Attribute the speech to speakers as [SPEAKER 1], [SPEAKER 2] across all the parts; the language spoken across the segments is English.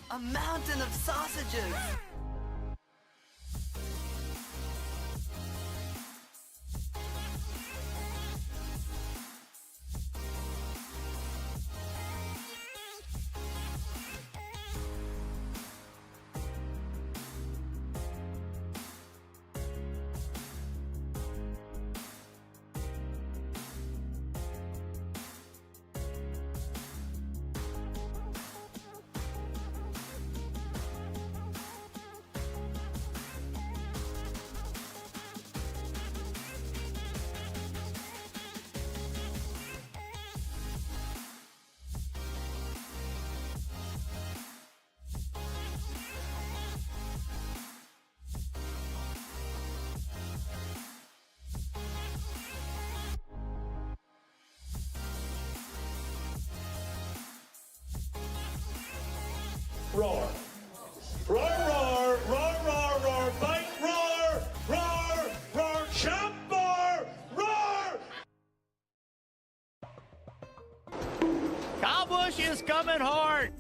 [SPEAKER 1] A mountain of sausages!
[SPEAKER 2] Roar. Roar, roar, roar, roar, roar, bite, roar, roar, roar, jump, roar, roar.
[SPEAKER 3] Cowbush is coming hard.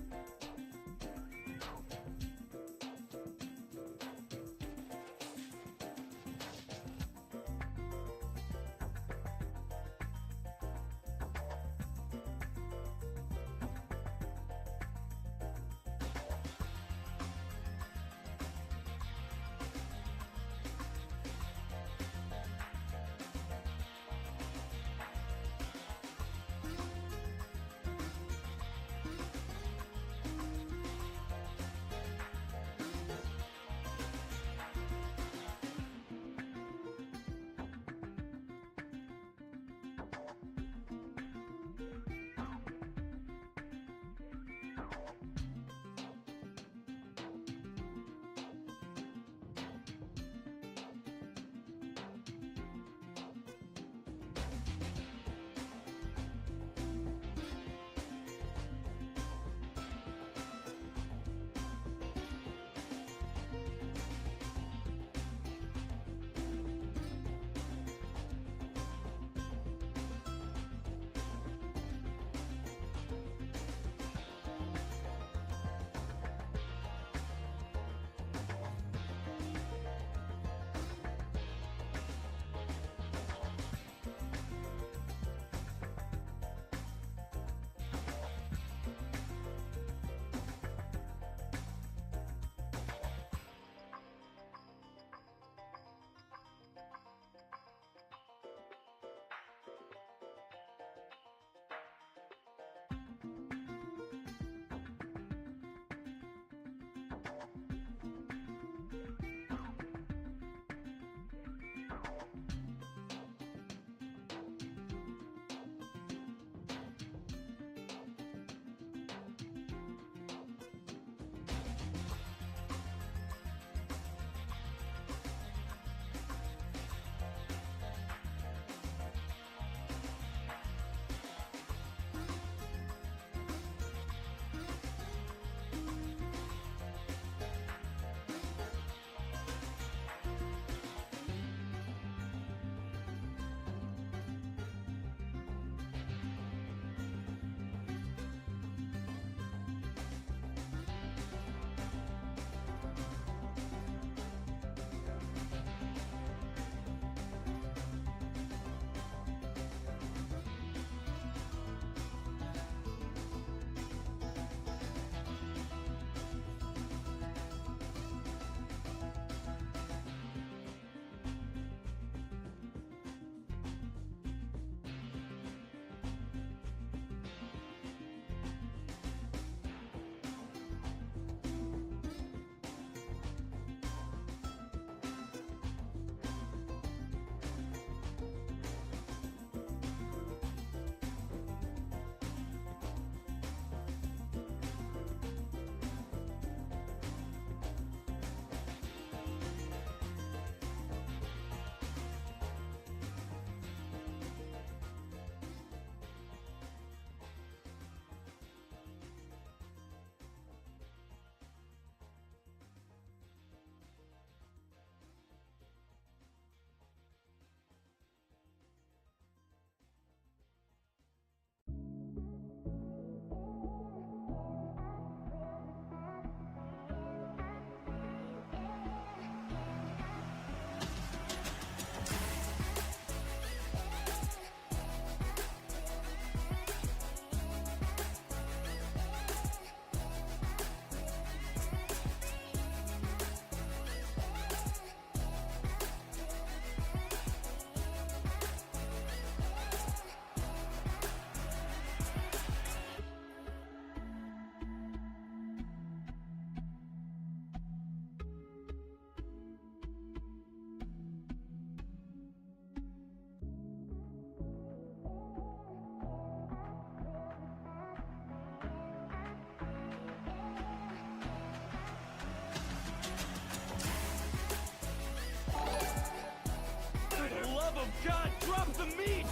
[SPEAKER 3] God, drop the meat!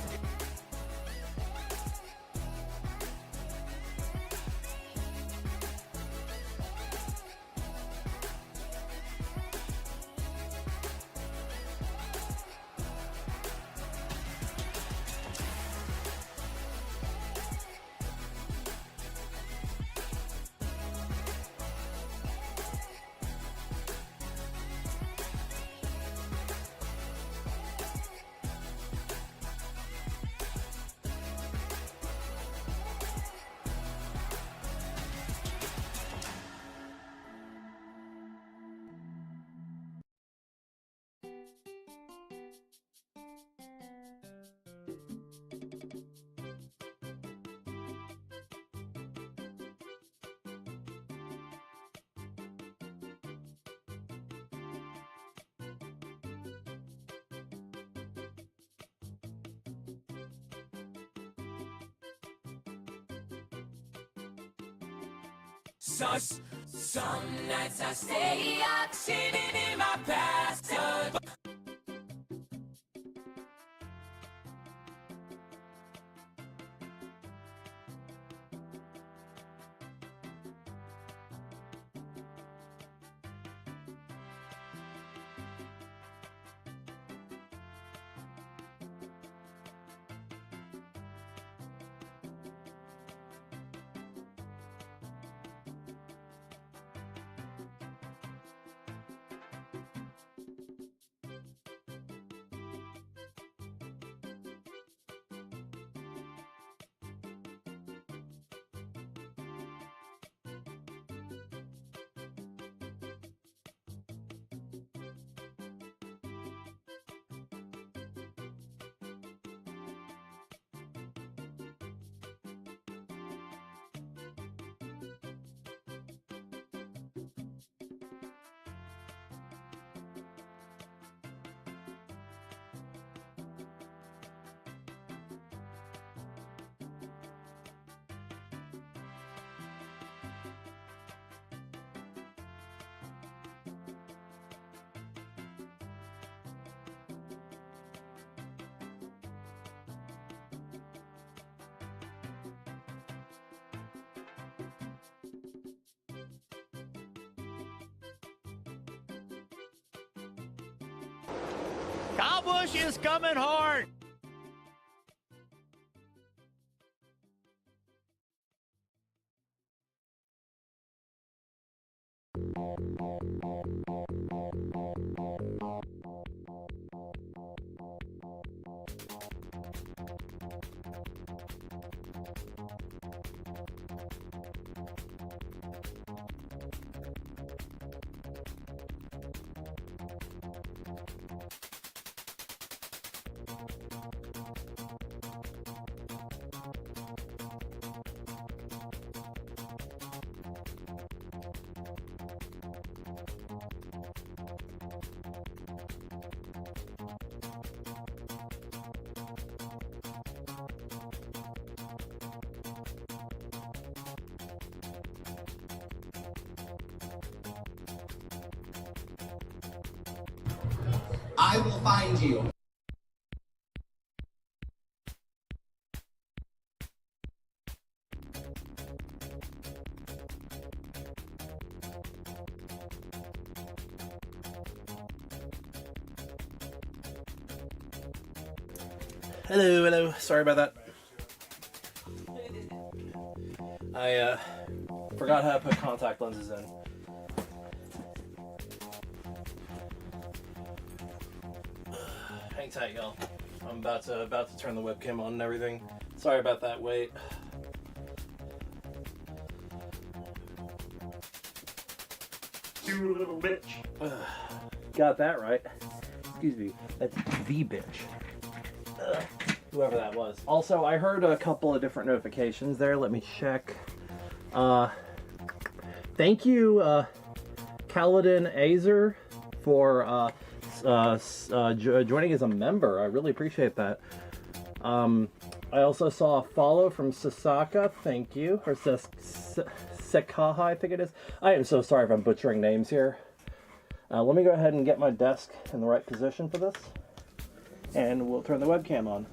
[SPEAKER 4] Some nights I stay up, sitting in my past.
[SPEAKER 3] Cowbush is coming hard!
[SPEAKER 5] I will find you.
[SPEAKER 6] Hello. Sorry about that. I forgot how to put contact lenses in. Hang tight, y'all. I'm about to turn the webcam on and everything. Sorry about that. Wait.
[SPEAKER 2] You little bitch.
[SPEAKER 6] Got that right. Excuse me. That's the bitch. Whoever that was. Also, I heard a couple of different notifications there. Let me check. Thank you, Kaladin Azer, for joining as a member. I really appreciate that. I also saw a follow from Sasaka. Thank you. Or Sekaha, I think it is. I am so sorry if I'm butchering names here. Let me go ahead and get my desk in the right position for this. and we'll turn the webcam on.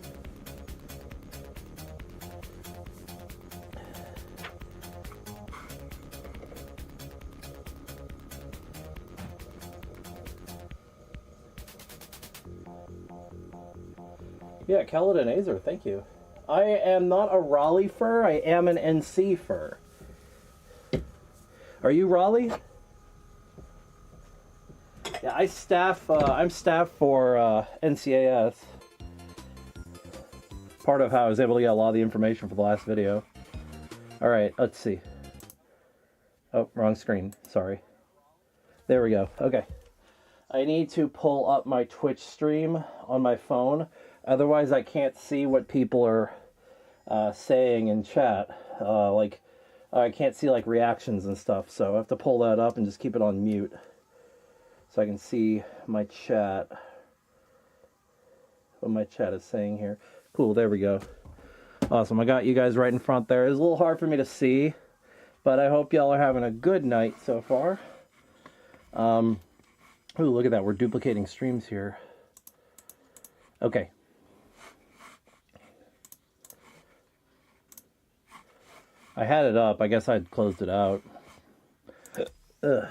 [SPEAKER 6] Yeah, Caledon Azer, thank you. I am not a Raleigh fur, I am an NC fur. Are you Raleigh? Yeah, I'm staff for NCAS. Part of how I was able to get a lot of the information for the last video. Alright, let's see. Oh, wrong screen, sorry. There we go, okay. I need to pull up my Twitch stream on my phone. Otherwise, I can't see what people are saying in chat. I can't see like reactions and stuff, so I have to pull that up and just keep it on mute so I can see my chat. What my chat is saying here. Cool, there we go. Awesome, I got you guys right in front there. It's a little hard for me to see, but I hope y'all are having a good night so far. Ooh, look at that, we're duplicating streams here. Okay. I had it up. I guess I'd closed it out. Ugh.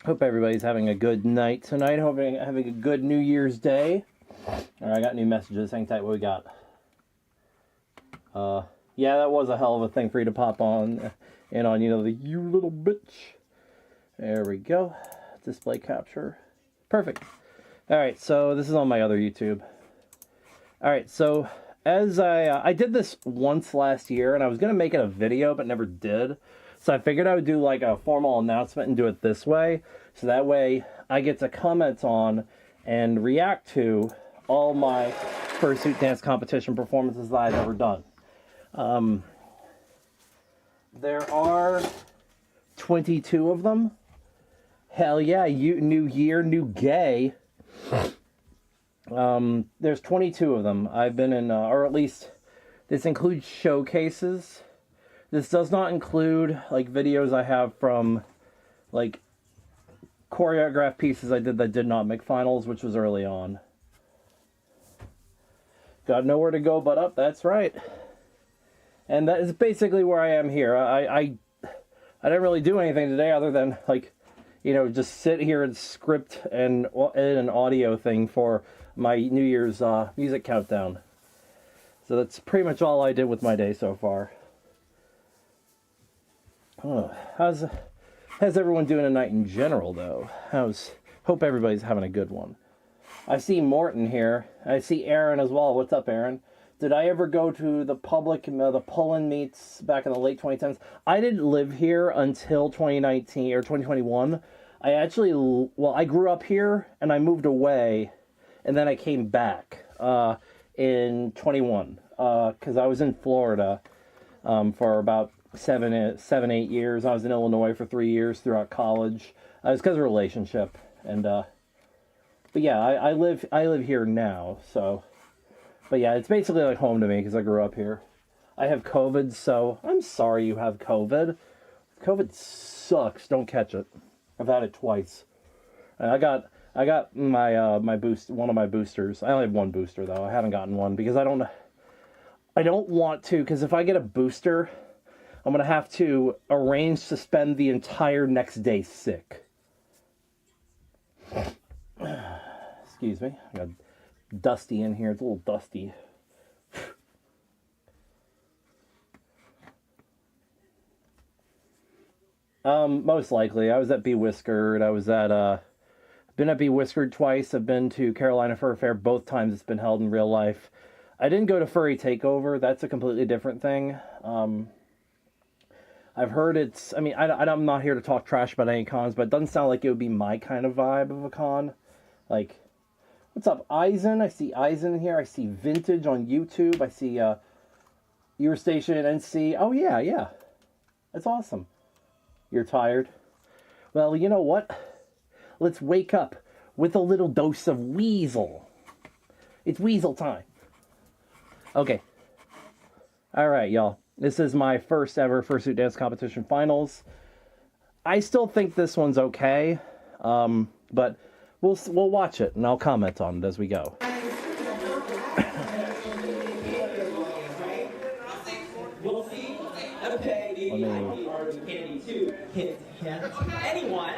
[SPEAKER 6] Hope everybody's having a good night tonight. Hope you're having a good New Year's Day. Alright, I got new messages. Hang tight, what we got? Yeah, that was a hell of a thing for you to pop on. And on, you know, the you little bitch. There we go. Display capture. Perfect. Alright, so this is on my other YouTube. Alright, so as I did this once last year, and I was going to make it a video, but never did. So I figured I would do like a formal announcement and do it this way. So that way I get to comment on and react to all my fursuit dance competition performances that I've ever done. There are 22 of them. Hell yeah, new year, new gay. There's 22 of them. I've been in, or at least this includes showcases. This does not include like videos I have from like choreographed pieces I did that did not make finals, which was early on. Got nowhere to go but up, that's right. And that is basically where I am here. I didn't really do anything today other than like, you know, just sit here and script and edit an audio thing for my New Year's music countdown. So that's pretty much all I did with my day so far. Oh, how's everyone doing tonight in general, though? Hope everybody's having a good one. I see Morton here. I see Aaron as well. What's up, Aaron? Did I ever go to the the Pullin meets back in the late 2010s? I didn't live here until 2019 or 2021. I actually, well, I grew up here and I moved away, and then I came back in 21 because I was in Florida for about 8 years. I was in Illinois for 3 years throughout college. It was because of a relationship, and but yeah, I live here now. So, but yeah, it's basically like home to me because I grew up here. I have COVID, so I'm sorry you have COVID. COVID sucks. Don't catch it. I've had it twice. I got my one of my boosters. I only have one booster though. I haven't gotten one because I don't want to, because if I get a booster, I'm gonna have to arrange to spend the entire next day sick. Excuse me. I got dusty in here. It's a little dusty. Most likely. I was at B-Whisker. I was at, been at B-Whisker twice. I've been to Carolina Fur Fair both times it's been held in real life. I didn't go to Furry Takeover. That's a completely different thing. I've heard it's, I mean, I'm not here to talk trash about any cons, but it doesn't sound like it would be my kind of vibe of a con. Like, what's up, Eisen? I see Eisen here. I see Vintage on YouTube. I see, Your Station NC. Oh, yeah. That's awesome. You're tired? Well, you know what? Let's wake up with a little dose of Weasel. It's Weasel time. Okay. Alright, y'all. This is my first ever fursuit dance competition finals. I still think this one's okay. But we'll watch it and I'll comment on it as we go.
[SPEAKER 7] Anyone?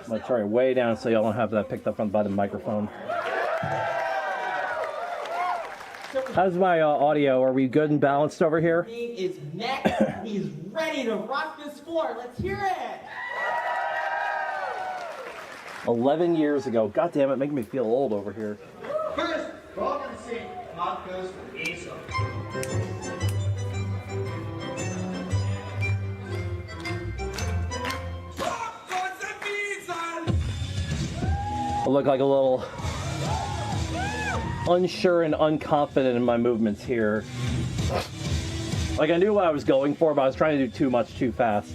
[SPEAKER 6] I'm gonna turn it way down so y'all don't have that picked up by the microphone. How's my audio? Are we good and balanced over here?
[SPEAKER 7] He is next. He's ready to rock this floor. Let's hear it.
[SPEAKER 6] 11 years ago. God damn it, making me feel old over here.
[SPEAKER 5] First, we're all gonna sing Marcos Eso.
[SPEAKER 6] I look like a little unsure and unconfident in my movements here. Like I knew what I was going for, but I was trying to do too much too fast.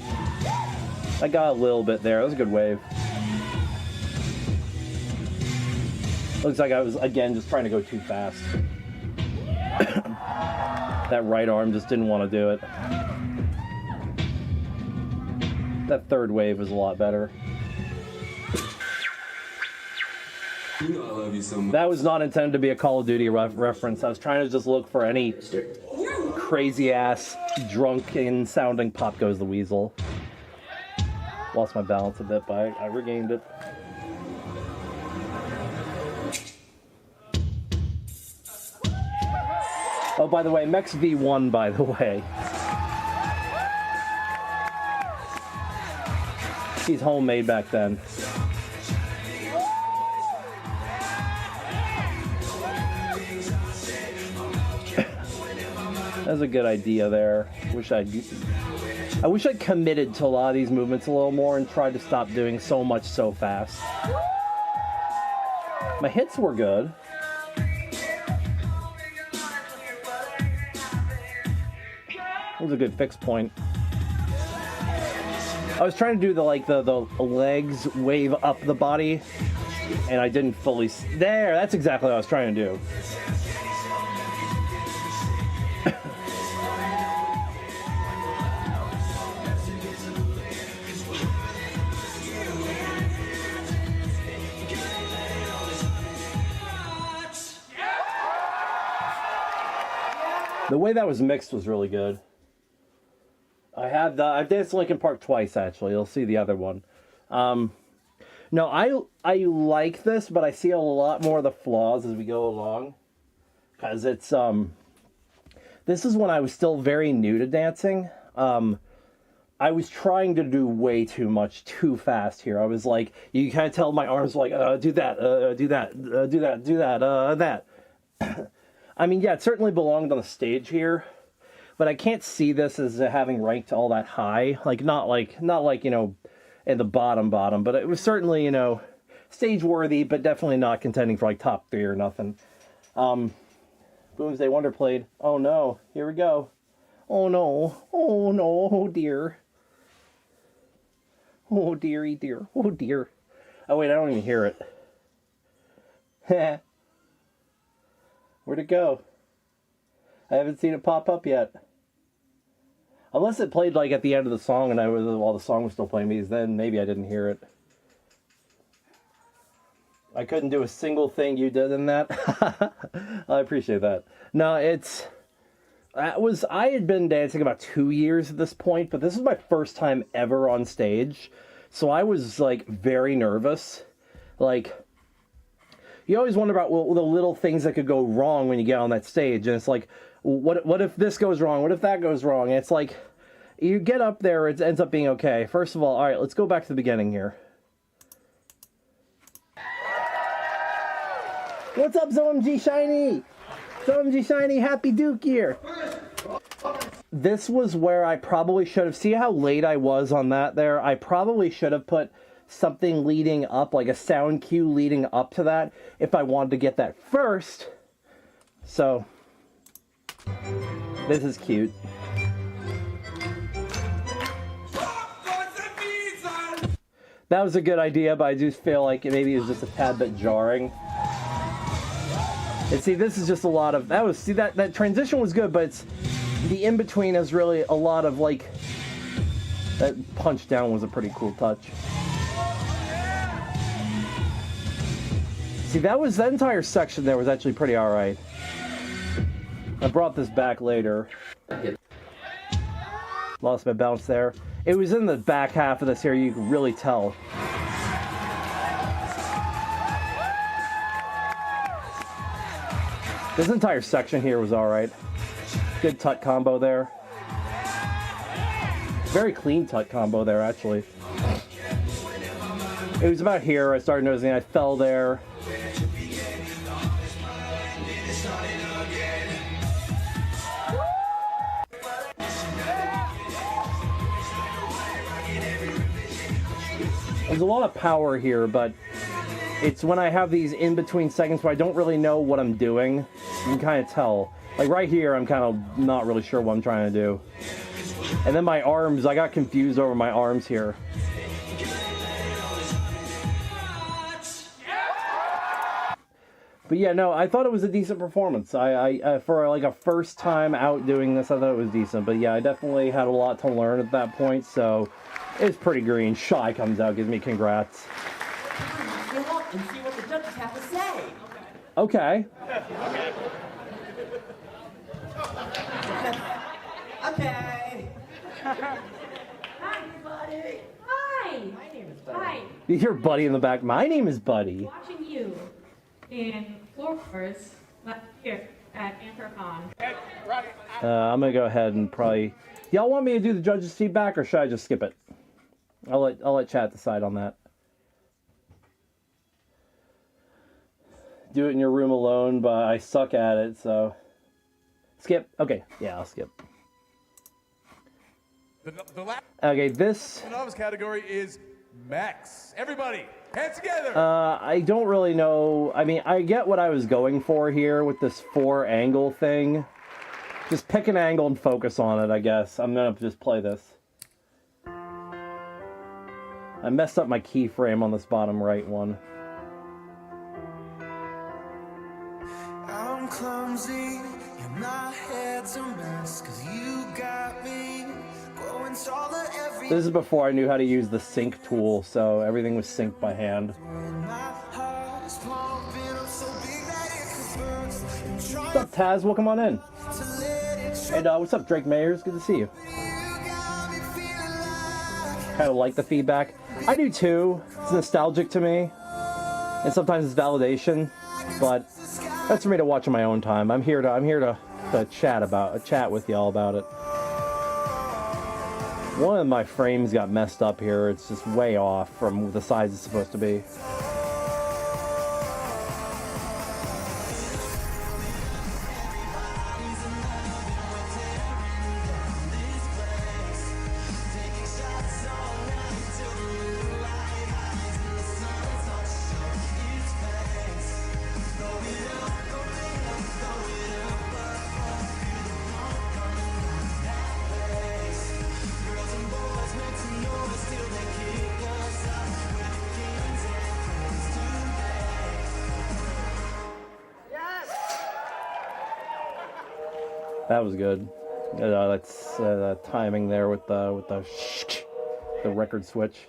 [SPEAKER 6] I got a little bit there. That was a good wave. Looks like I was, again, just trying to go too fast. That right arm just didn't want to do it. That third wave was a lot better.
[SPEAKER 8] You know I love you so much.
[SPEAKER 6] That was not intended to be a Call of Duty reference. I was trying to just look for any crazy ass, drunken sounding Pop Goes the Weasel. Lost my balance a bit, but I regained it. Oh, by the way, Mex V1, by the way. He's homemade back then. That's a good idea there. I wish I'd committed to a lot of these movements a little more and tried to stop doing so much so fast. My hits were good. It was a good fix point. I was trying to do the legs wave up the body, and I didn't fully. There, that's exactly what I was trying to do. The way that was mixed was really good. I've danced Linkin Park twice, actually. You'll see the other one. No, I like this, but I see a lot more of the flaws as we go along. Because it's, this is when I was still very new to dancing. I was trying to do way too much, too fast here. I was like, you kind of tell my arms like, do that, do that, do that, do that, that. I mean, yeah, it certainly belonged on the stage here, but I can't see this as having ranked all that high. Like, not like, you know, in the bottom, but it was certainly, you know, stage worthy, but definitely not contending for like top 3 or nothing. Boomsday Wonder played. Oh no, here we go. Oh no, oh dear. Oh dearie dear, oh dear. Oh wait, I don't even hear it. Heh. Where'd it go? I haven't seen it pop up yet. Unless it played like at the end of the song and while the song was still playing me, then maybe I didn't hear it. I couldn't do a single thing you did in that. I appreciate that. No, I had been dancing about 2 years at this point, but this is my first time ever on stage. So I was like very nervous. Like, you always wonder about the little things that could go wrong when you get on that stage. And it's like, what if this goes wrong? What if that goes wrong? And it's like, you get up there, it ends up being okay. First of all right, let's go back to the beginning here. What's up, ZOMG Shiny? ZOMG Shiny, happy Duke here. This was where I probably should have, see how late I was on that there? I probably should have put something leading up, like a sound cue leading up to that, if I wanted to get that first. So, this is cute. That was a good idea, but I do feel like maybe it was just a tad bit jarring. And see, this is just a lot of, that transition was good, but it's, the in-between is really a lot of like, that punch down was a pretty cool touch. See, that entire section there was actually pretty alright. I brought this back later. Lost my balance there. It was in the back half of this here, you can really tell. This entire section here was alright. Good tut combo there. Very clean tut combo there, actually. It was about here I started noticing I fell there. There's a lot of power here, but it's when I have these in-between seconds where I don't really know what I'm doing. You can kind of tell. Like right here, I'm kind of not really sure what I'm trying to do. And then my arms, I got confused over my arms here. But yeah, no, I thought it was a decent performance. I for like a first time out doing this, I thought it was decent. But yeah, I definitely had a lot to learn at that point, so it's pretty green. Shy comes out, gives me congrats.
[SPEAKER 7] Fill up and see what the judges have to say.
[SPEAKER 6] Okay.
[SPEAKER 7] Okay.
[SPEAKER 9] Hi, buddy. Hi.
[SPEAKER 7] My name is Buddy.
[SPEAKER 9] Hi.
[SPEAKER 6] You hear Buddy in the back. My name is Buddy.
[SPEAKER 9] Watching you in floor wars here at Anthrocon.
[SPEAKER 6] I'm gonna go ahead and probably. Y'all want me to do the judges' feedback, or should I just skip it? I'll let chat decide on that. Do it in your room alone, but I suck at it, so skip. Okay, yeah, I'll skip. Okay, this.
[SPEAKER 3] The novice category is Max. Everybody, hands together.
[SPEAKER 6] I don't really know. I mean, I get what I was going for here with this 4-angle thing. Just pick an angle and focus on it, I guess. I'm gonna just play this. I messed up my keyframe on this bottom right one.
[SPEAKER 4] I'm clumsy and my head's a mess, 'cause you got me going taller every
[SPEAKER 6] This is before I knew how to use the sync tool, so everything was synced by hand.
[SPEAKER 4] my heart is pumping up so big that it could burst. I'm trying
[SPEAKER 6] What's up, Taz? Welcome on in.
[SPEAKER 4] to let it show.
[SPEAKER 6] And what's up, Drake Mayers? Good to see you.
[SPEAKER 4] You got me feeling like
[SPEAKER 6] Kind of like the feedback. I do too. It's nostalgic to me, and sometimes it's validation. But that's for me to watch on my own time. I'm here to chat with y'all about it. One of my frames got messed up here. It's just way off from the size it's supposed to be. That was good. That's timing there with the record switch.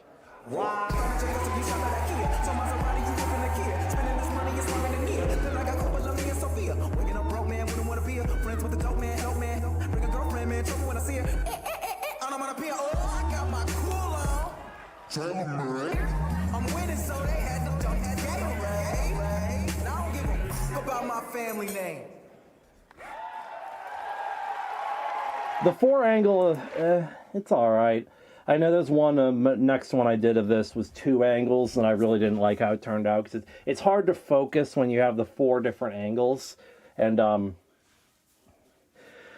[SPEAKER 4] I'm winning, so they had to dump that Gatorade. Now I don't give a f about my family name.
[SPEAKER 6] The 4-angle, it's alright. I know there's one, next one I did of this was 2 angles, and I really didn't like how it turned out, because it's hard to focus when you have the 4 different angles, and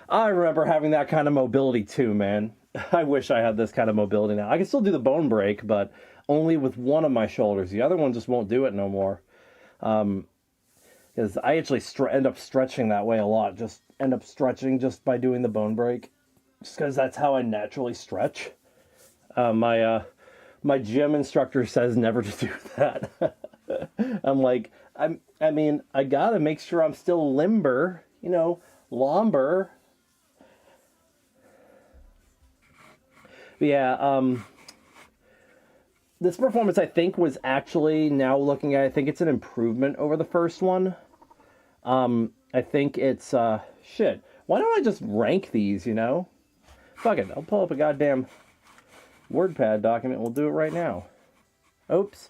[SPEAKER 6] I remember having that kind of mobility too, man. I wish I had this kind of mobility now. I can still do the bone break, but only with one of my shoulders. The other one just won't do it no more. Because I actually end up stretching that way a lot. Just end up stretching just by doing the bone break. Just because that's how I naturally stretch. My gym instructor says never to do that. I'm like, I mean, I gotta make sure I'm still limber, you know, lomber. But yeah, This performance, I think, was actually, now looking at it, I think it's an improvement over the first one. I think it's, shit. Why don't I just rank these, you know? Fuck it, I'll pull up a goddamn WordPad document. We'll do it right now. Oops.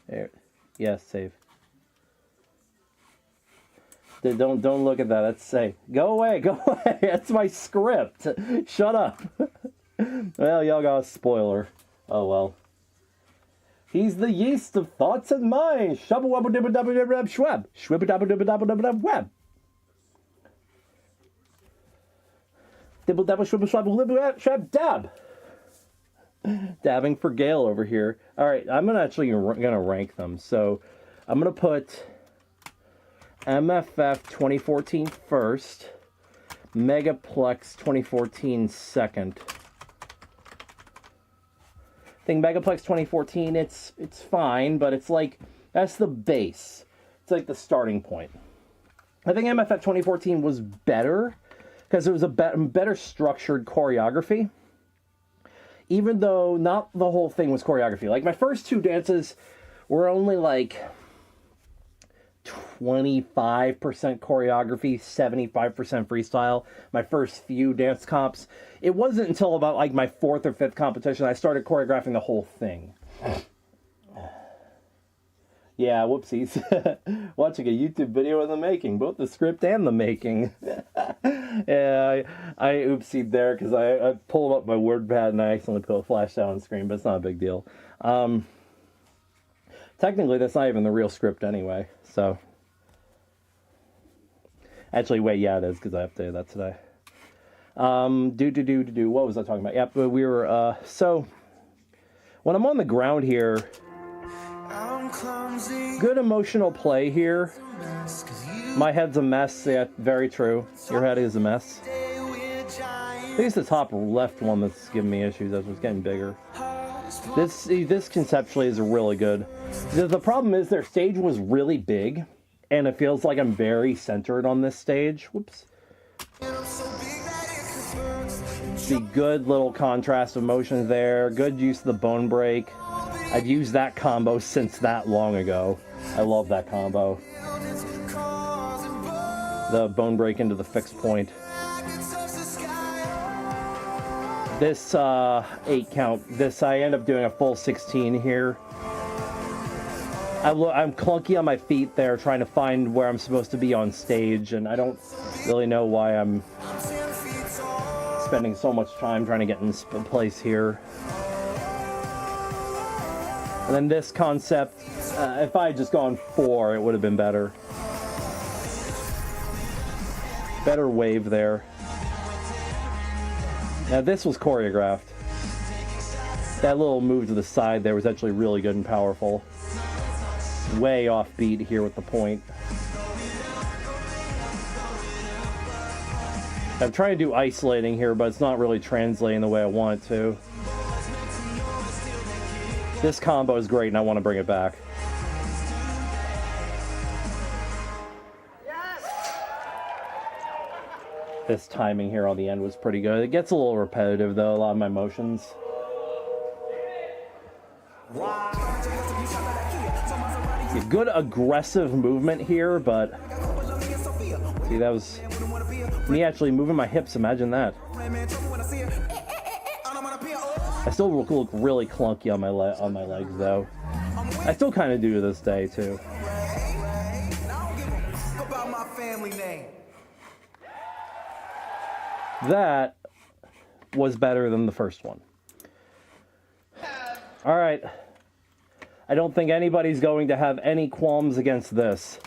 [SPEAKER 6] There. Yes, save. Don't look at that. That's say. Go away, go away. That's my script. Shut up. Well, y'all got a spoiler. Oh well. He's the yeast of thoughts and minds. Shubba-wubba-dibba-dubba-dibba-dub-shweb. Shwibba-dabba-dibba-dabba-dub-web. Dibble-dabba-shwibba-shwabba-libba-shweb-dab. Dabbing for Gale over here. All right, I'm gonna rank them. So I'm gonna put MFF 2014 first, Megaplex 2014 second. I think Megaplex 2014, it's fine, but it's like, that's the base. It's like the starting point. I think MFF 2014 was better because it was a better structured choreography. Even though not the whole thing was choreography. Like, my first two dances were only like 25% choreography, 75% freestyle. My first few dance comps. It wasn't until about like my fourth or fifth competition I started choreographing the whole thing. Yeah, whoopsies. Watching a YouTube video in the making, both the script and the making. Yeah, I oopsied there because I pulled up my WordPad and I accidentally put a flash down on screen, but it's not a big deal. Technically, that's not even the real script anyway, so. Actually, wait, yeah, it is, because I updated that today. What was I talking about? Yep, we were, so, when I'm on the ground here, good emotional play here. My head's a mess, yeah, very true. Your head is a mess. I think it's the top left one that's giving me issues as it's getting bigger. This conceptually is really good. The problem is their stage was really big, and it feels like I'm very centered on this stage. Whoops. See, good little contrast of motions there. Good use of the bone break. I've used that combo since that long ago. I love that combo. The bone break into the fixed point. This 8 count, I end up doing a full 16 here. I'm clunky on my feet there trying to find where I'm supposed to be on stage, and I don't really know why I'm spending so much time trying to get in place here. And then this concept, if I had just gone 4, it would have been better. Better wave there. Now this was choreographed. That little move to the side there was actually really good and powerful. Way offbeat here with the point. I'm trying to do isolating here, but it's not really translating the way I want it to. This combo is great and I want to bring it back. This timing here on the end was pretty good. It gets a little repetitive though, a lot of my motions. Good aggressive movement here, but see, that was me actually moving my hips. Imagine that. I still look really clunky on my legs though. I still kind of do to this day too. That was better than the first one. All right. I don't think anybody's going to have any qualms against this.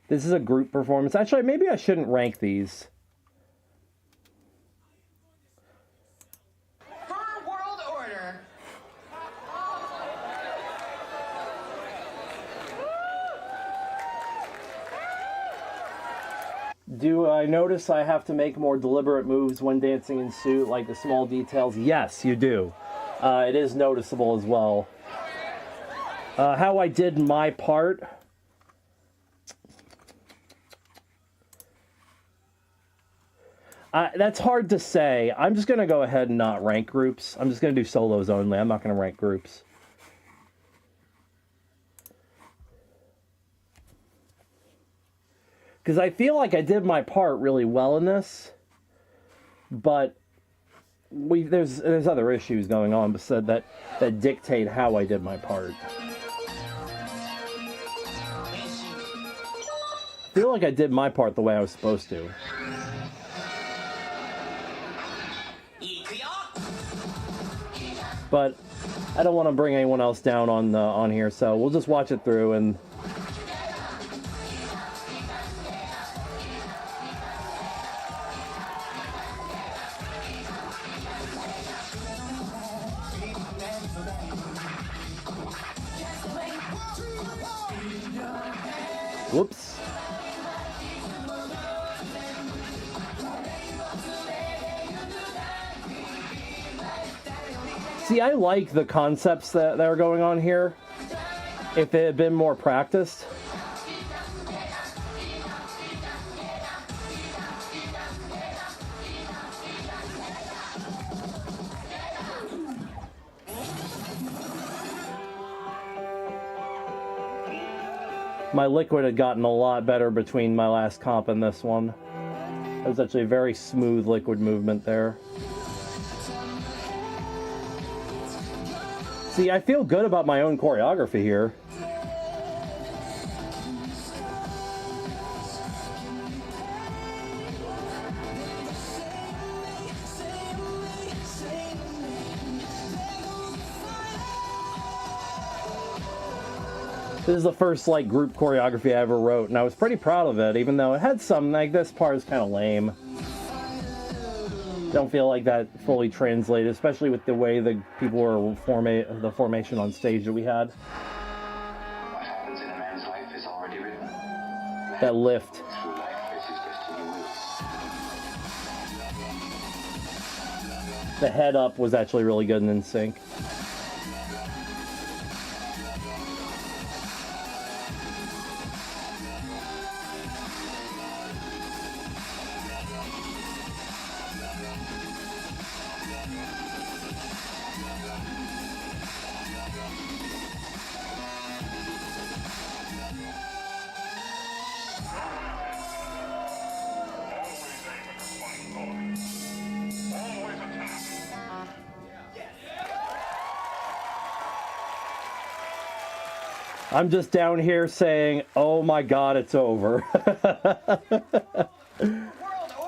[SPEAKER 6] This is a group performance. Actually, maybe I shouldn't rank these.
[SPEAKER 10] For world order.
[SPEAKER 6] Do I notice I have to make more deliberate moves when dancing in suit, like the small details? Yes, you do. It is noticeable as well. How I did my part. That's hard to say. I'm just going to go ahead and not rank groups. I'm just going to do solos only. I'm not going to rank groups. Because I feel like I did my part really well in this, but there's other issues going on that dictate how I did my part. I feel like I did my part the way I was supposed to. But I don't want to bring anyone else down on here, so we'll just watch it through and. Whoops. See, I like the concepts that are going on here. If it had been more practiced. My liquid had gotten a lot better between my last comp and this one. It was actually a very smooth liquid movement there. See, I feel good about my own choreography here. This is the first, like, group choreography I ever wrote, and I was pretty proud of it, even though it had some, like, this part is kind of lame. Don't feel like that fully translated, especially with the way the people were the formation on stage that we had.
[SPEAKER 11] What happens in a man's life is already written.
[SPEAKER 6] That lift.
[SPEAKER 11] Through life as his destiny wills.
[SPEAKER 6] The head up was actually really good and in sync. I'm just down here saying, oh my god, it's over.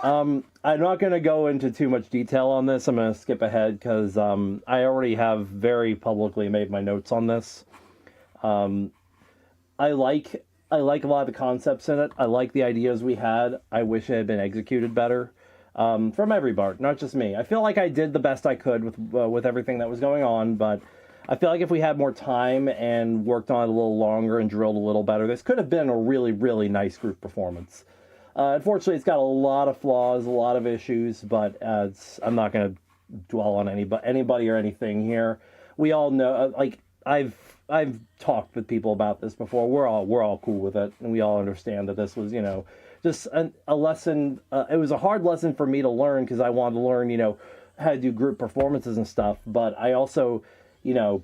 [SPEAKER 6] I'm not going to go into too much detail on this. I'm going to skip ahead because I already have very publicly made my notes on this. I like a lot of the concepts in it. I like the ideas we had. I wish it had been executed better from every part, not just me. I feel like I did the best I could with everything that was going on, but I feel like if we had more time and worked on it a little longer and drilled a little better, this could have been a really, really nice group performance. Unfortunately, it's got a lot of flaws, a lot of issues, but I'm not going to dwell on anybody or anything here. We all know, like, I've talked with people about this before. We're all cool with it, and we all understand that this was, just a lesson. It was a hard lesson for me to learn because I wanted to learn, how to do group performances and stuff. But I also, I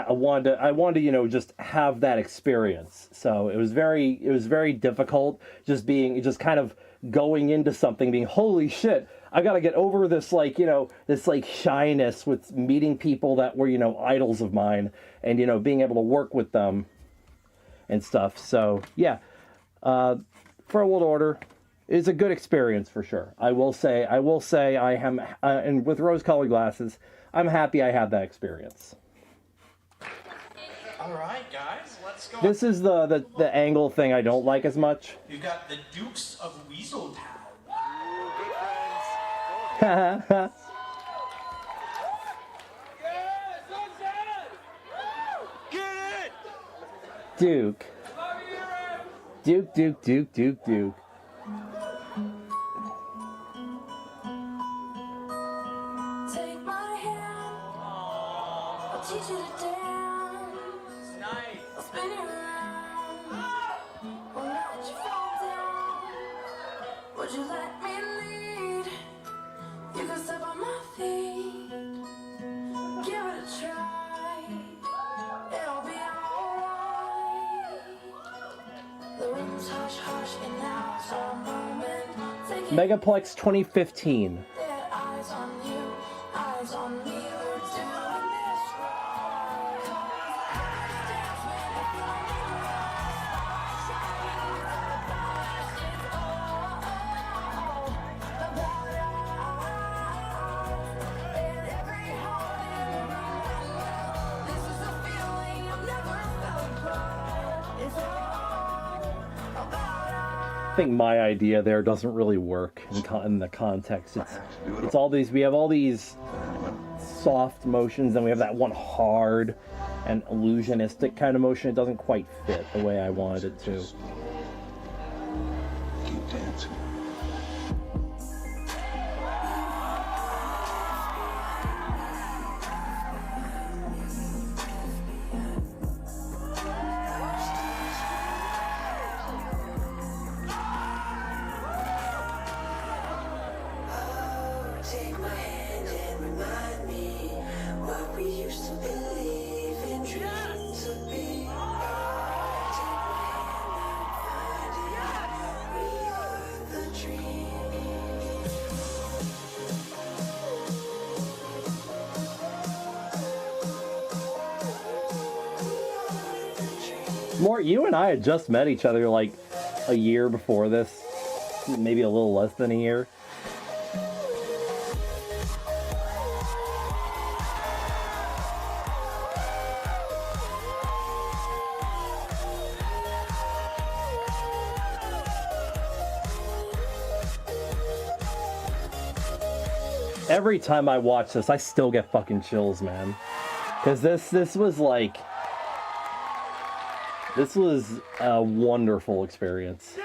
[SPEAKER 6] wanted to, just have that experience. So it was very difficult just kind of going into something being, holy shit, I got to get over this, this shyness with meeting people that were, idols of mine and, being able to work with them and stuff. So yeah, for a World Order is a good experience for sure. I will say I am, and with rose-colored glasses, I'm happy I had that experience.
[SPEAKER 5] All right, guys, let's go.
[SPEAKER 6] This is the angle thing I don't like as much.
[SPEAKER 5] You've got the Dukes of Weaseltown.
[SPEAKER 6] Duke. Duke.
[SPEAKER 4] Take my hand, I'll teach you to dance.
[SPEAKER 5] Nice.
[SPEAKER 4] I'll spin you around. Won't let you fall down. Would you let me lead?
[SPEAKER 6] Megaplex 2015. I think my idea there doesn't really work in the context. It's all these, we have all these soft motions, and we have that one hard and illusionistic kind of motion. It doesn't quite fit the way I wanted it to.
[SPEAKER 8] Keep dancing.
[SPEAKER 6] Mort, you and I had just met each other like a year before this, maybe a little less than a year. Every time I watch this, I still get fucking chills, man. Because this was like... This was a wonderful experience.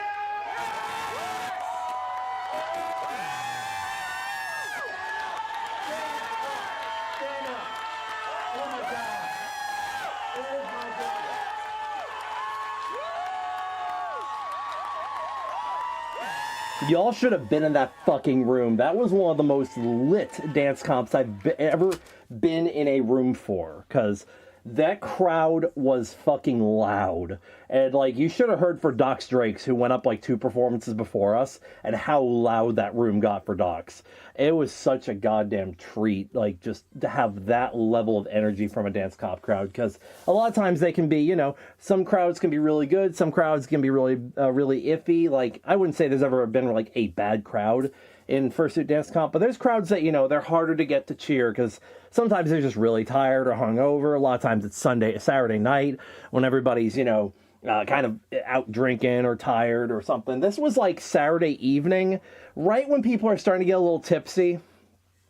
[SPEAKER 6] Y'all should have been in that fucking room. That was one of the most lit dance comps I've ever been in a room for, because that crowd was fucking loud. And, like, you should have heard for Doc's Drakes, who went up, like, 2 performances before us, and how loud that room got for Doc's. It was such a goddamn treat, like, just to have that level of energy from a dance comp crowd, because a lot of times they can be, you know, some crowds can be really good, some crowds can be really, really iffy. Like, I wouldn't say there's ever been, like, a bad crowd in fursuit dance comp, but there's crowds that, you know, they're harder to get to cheer, because sometimes they're just really tired or hungover. A lot of times it's Saturday night, when everybody's, you know, kind of out drinking or tired or something. This was like Saturday evening, right when people are starting to get a little tipsy,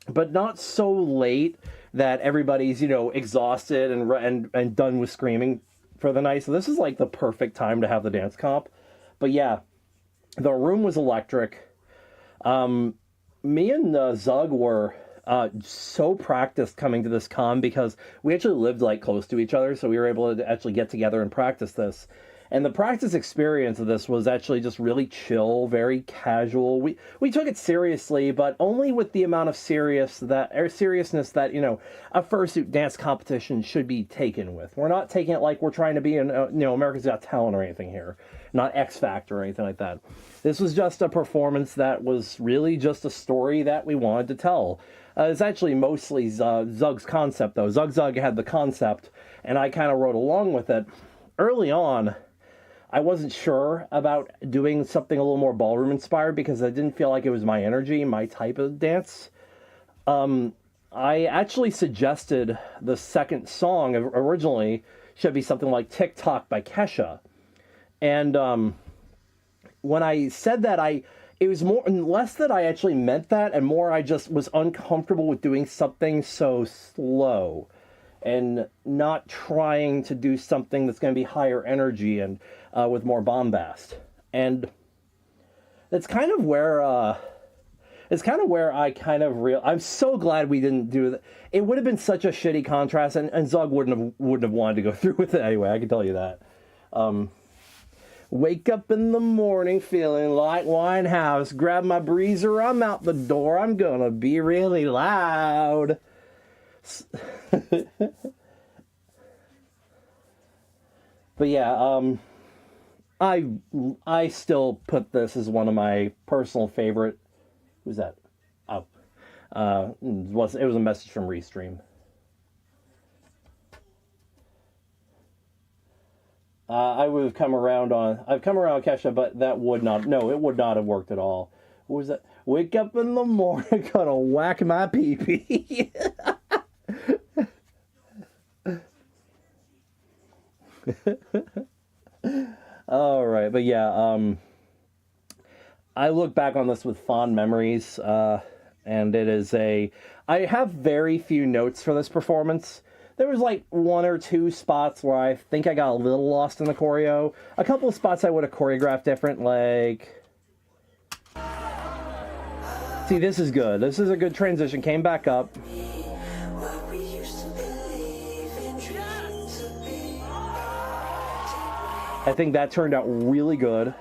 [SPEAKER 6] but not so late that everybody's, you know, exhausted and done with screaming for the night. So this is like the perfect time to have the dance comp. But yeah, the room was electric. Me and Zug were so practiced coming to this con, because we actually lived like close to each other, so we were able to actually get together and practice this. And the practice experience of this was actually just really chill, very casual. We took it seriously, but only with the amount of seriousness that, you know, a fursuit dance competition should be taken with. We're not taking it like we're trying to be in, you know, America's Got Talent or anything here. Not X Factor or anything like that. This was just a performance that was really just a story that we wanted to tell. It's actually mostly Zug's concept, though. Zug had the concept, and I kind of wrote along with it. Early on, I wasn't sure about doing something a little more ballroom-inspired, because I didn't feel like it was my energy, my type of dance. I actually suggested the second song originally should be something like TikTok by Kesha. And when I said that, it was more less that I actually meant that, and more I just was uncomfortable with doing something so slow and not trying to do something that's going to be higher energy and with more bombast. And that's kind of where I kind of I'm so glad we didn't do that. It would have been such a shitty contrast, and Zug wouldn't have wanted to go through with it anyway. I can tell you that. Wake up in the morning feeling like Winehouse. Grab my breezer, I'm out the door. I'm gonna be really loud. But yeah, I still put this as one of my personal favorite. Who's that? Oh, it was a message from Restream. I've come around Kesha, but that would not. No, it would not have worked at all. What was that? Wake up in the morning, gonna whack my pee-pee. All right, but yeah, I look back on this with fond memories, and it is I have very few notes for this performance. There was like one or two spots where I think I got a little lost in the choreo. A couple of spots I would have choreographed different, like... See, this is good. This is a good transition. Came back up. I think that turned out really good.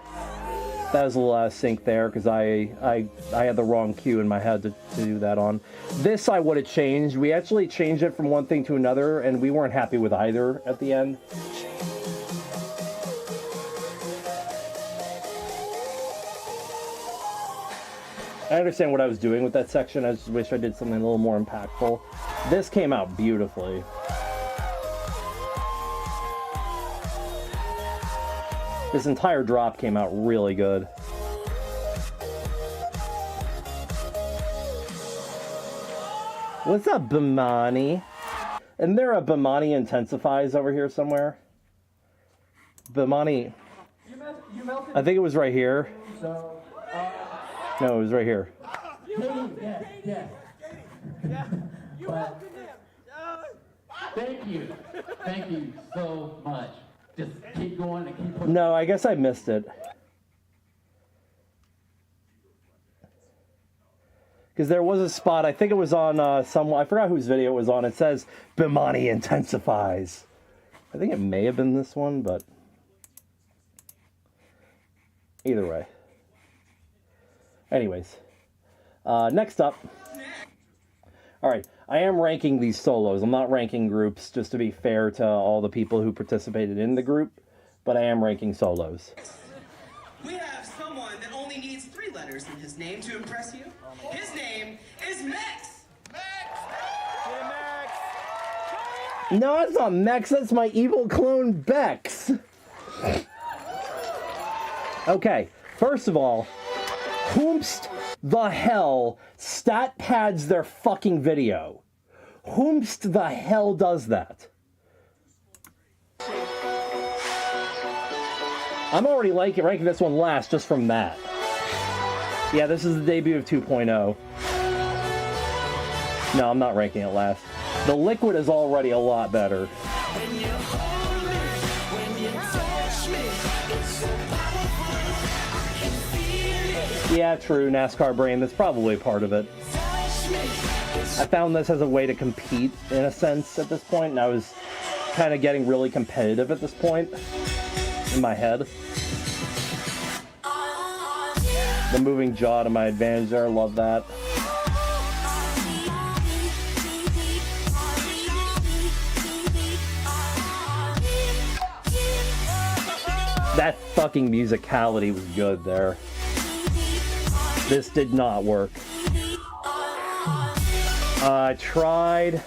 [SPEAKER 6] That was a little out of sync there because I had the wrong cue in my head to do that on. This I would have changed. We actually changed it from one thing to another, and we weren't happy with either at the end. I understand what I was doing with that section. I just wish I did something a little more impactful. This came out beautifully. This entire drop came out really good. What's up, Bimani? Isn't there a Bimani Intensifies over here somewhere? Bimani. I think it was right here. No, it was right here.
[SPEAKER 12] Thank you. Thank you so much. Just keep going and keep pushing.
[SPEAKER 6] No, I guess I missed it. Because there was a spot, I think it was on someone, I forgot whose video it was on. It says, Bimani Intensifies. I think it may have been this one, but either way. Anyways, next up. All right, I am ranking these solos. I'm not ranking groups, just to be fair to all the people who participated in the group, but I am ranking solos.
[SPEAKER 10] We have someone that only needs 3 letters in his name to impress you. His name is Mex.
[SPEAKER 6] No, it's not Mex, that's my evil clone Bex. Okay, first of all, whomst the hell stat pads their fucking video? Whomst the hell does that? I'm already ranking this one last just from that. Yeah, this is the debut of 2.0. No, I'm not ranking it last. The Liquid is already a lot better. Yeah, true, NASCAR brain, that's probably part of it. I found this as a way to compete, in a sense, at this point, and I was kind of getting really competitive at this point, in my head. The moving jaw to my advantage there, love that. That fucking musicality was good there. This did not work. I tried,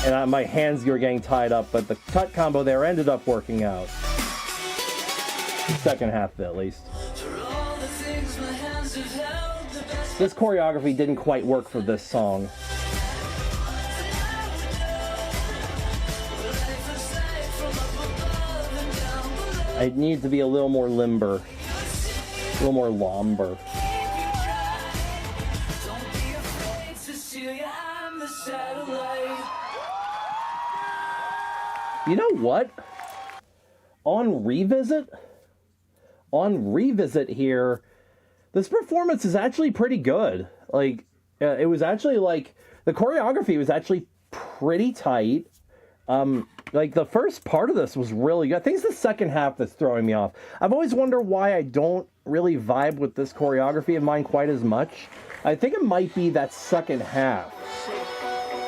[SPEAKER 6] and my hands were getting tied up, but the cut combo there ended up working out. The second half, at least. This choreography didn't quite work for this song. I need to be a little more limber. A little more lomber. You know what? On revisit here, this performance is actually pretty good. Like, it was actually like, the choreography was actually pretty tight. Like, the first part of this was really good. I think it's the second half that's throwing me off. I've always wondered why I don't really vibe with this choreography of mine quite as much. I think it might be that second half.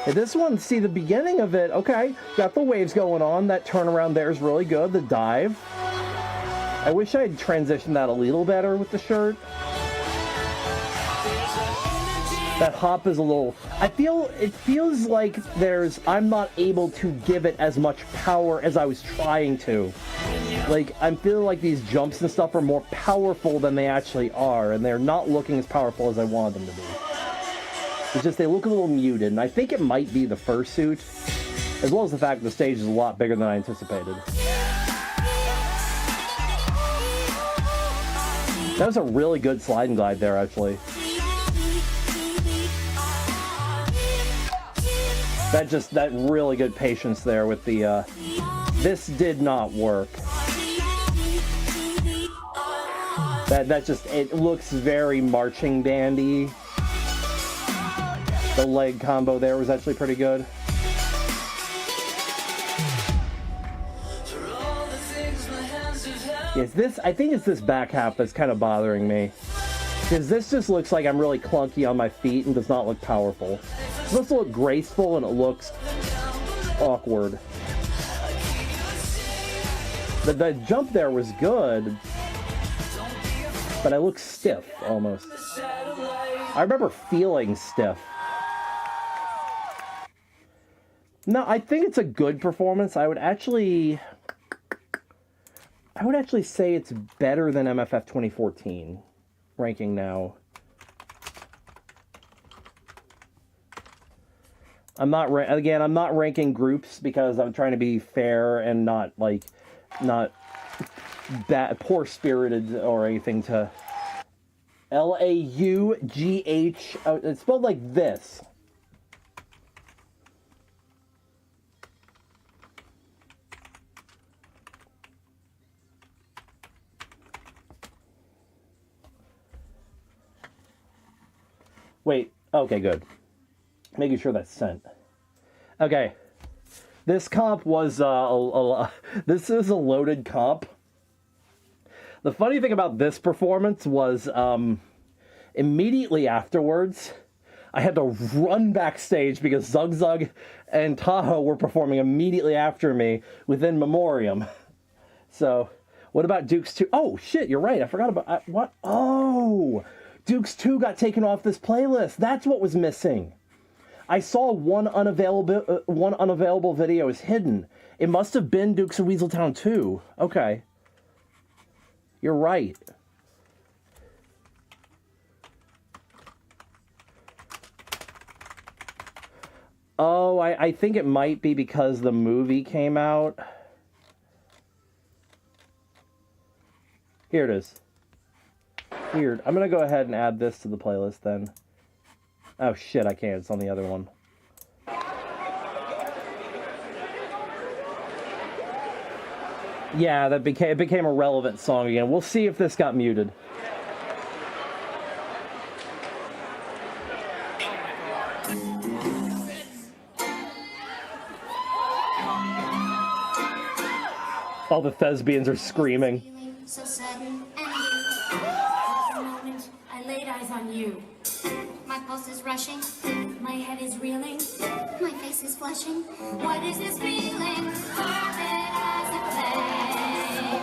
[SPEAKER 6] And this one, see, the beginning of it, okay, got the waves going on. That turnaround there is really good. The dive. I wish I had transitioned that a little better with the shirt. That hop is a little... it feels like I'm not able to give it as much power as I was trying to. Like, I'm feeling like these jumps and stuff are more powerful than they actually are, and they're not looking as powerful as I wanted them to be. It's just they look a little muted, and I think it might be the fursuit, as well as the fact that the stage is a lot bigger than I anticipated. That was a really good slide and glide there, actually. That really good patience there with the, this did not work. It looks very marching bandy. The leg combo there was actually pretty good. Yes, I think it's this back half that's kind of bothering me. Because this just looks like I'm really clunky on my feet and does not look powerful. It's supposed to look graceful and it looks awkward. The jump there was good, but I look stiff almost. I remember feeling stiff. No, I think it's a good performance. I would actually say it's better than MFF 2014. Ranking now. I'm not ranking groups because I'm trying to be fair and not that poor-spirited or anything to L-A-U-G-H. It's spelled like this. Wait, okay, good. Making sure that's sent. Okay. This comp was, this is a loaded comp. The funny thing about this performance was, immediately afterwards, I had to run backstage because Zug Zug and Tahoe were performing immediately after me within memoriam. So, what about Dukes 2? Oh, shit, you're right. I forgot about... what? Oh! Dukes 2 got taken off this playlist. That's what was missing. I saw one unavailable video is hidden. It must have been Dukes of Weaseltown 2. Okay. You're right. Oh, I think it might be because the movie came out. Here it is. Weird. I'm gonna go ahead and add this to the playlist then. Oh shit, I can't. It's on the other one. Yeah, it became a relevant song again. We'll see if this got muted. All the thespians are screaming.
[SPEAKER 13] So sudden and the moment I laid eyes on you. My pulse is rushing, my head is reeling, my face is flushing. What is this feeling? Perfect as a flame.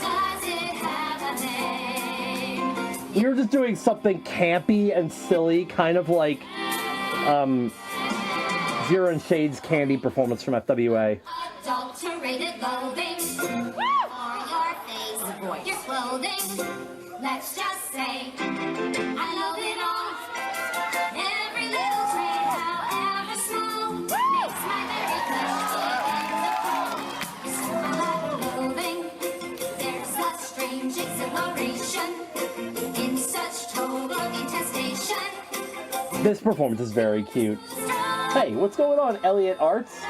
[SPEAKER 13] Does it have a name?
[SPEAKER 6] We were just doing something campy and silly, kind of like Zero and Shade's Candy performance from FWA.
[SPEAKER 13] Adulterated loathing for your face, your clothing. Let's just say I love it all. Every little trait, however small, makes my very flesh begin to crawl. So I love loathing. There's such strange exhilaration in such total detestation.
[SPEAKER 6] This performance is very cute. Hey, what's going on, Elliot Arts?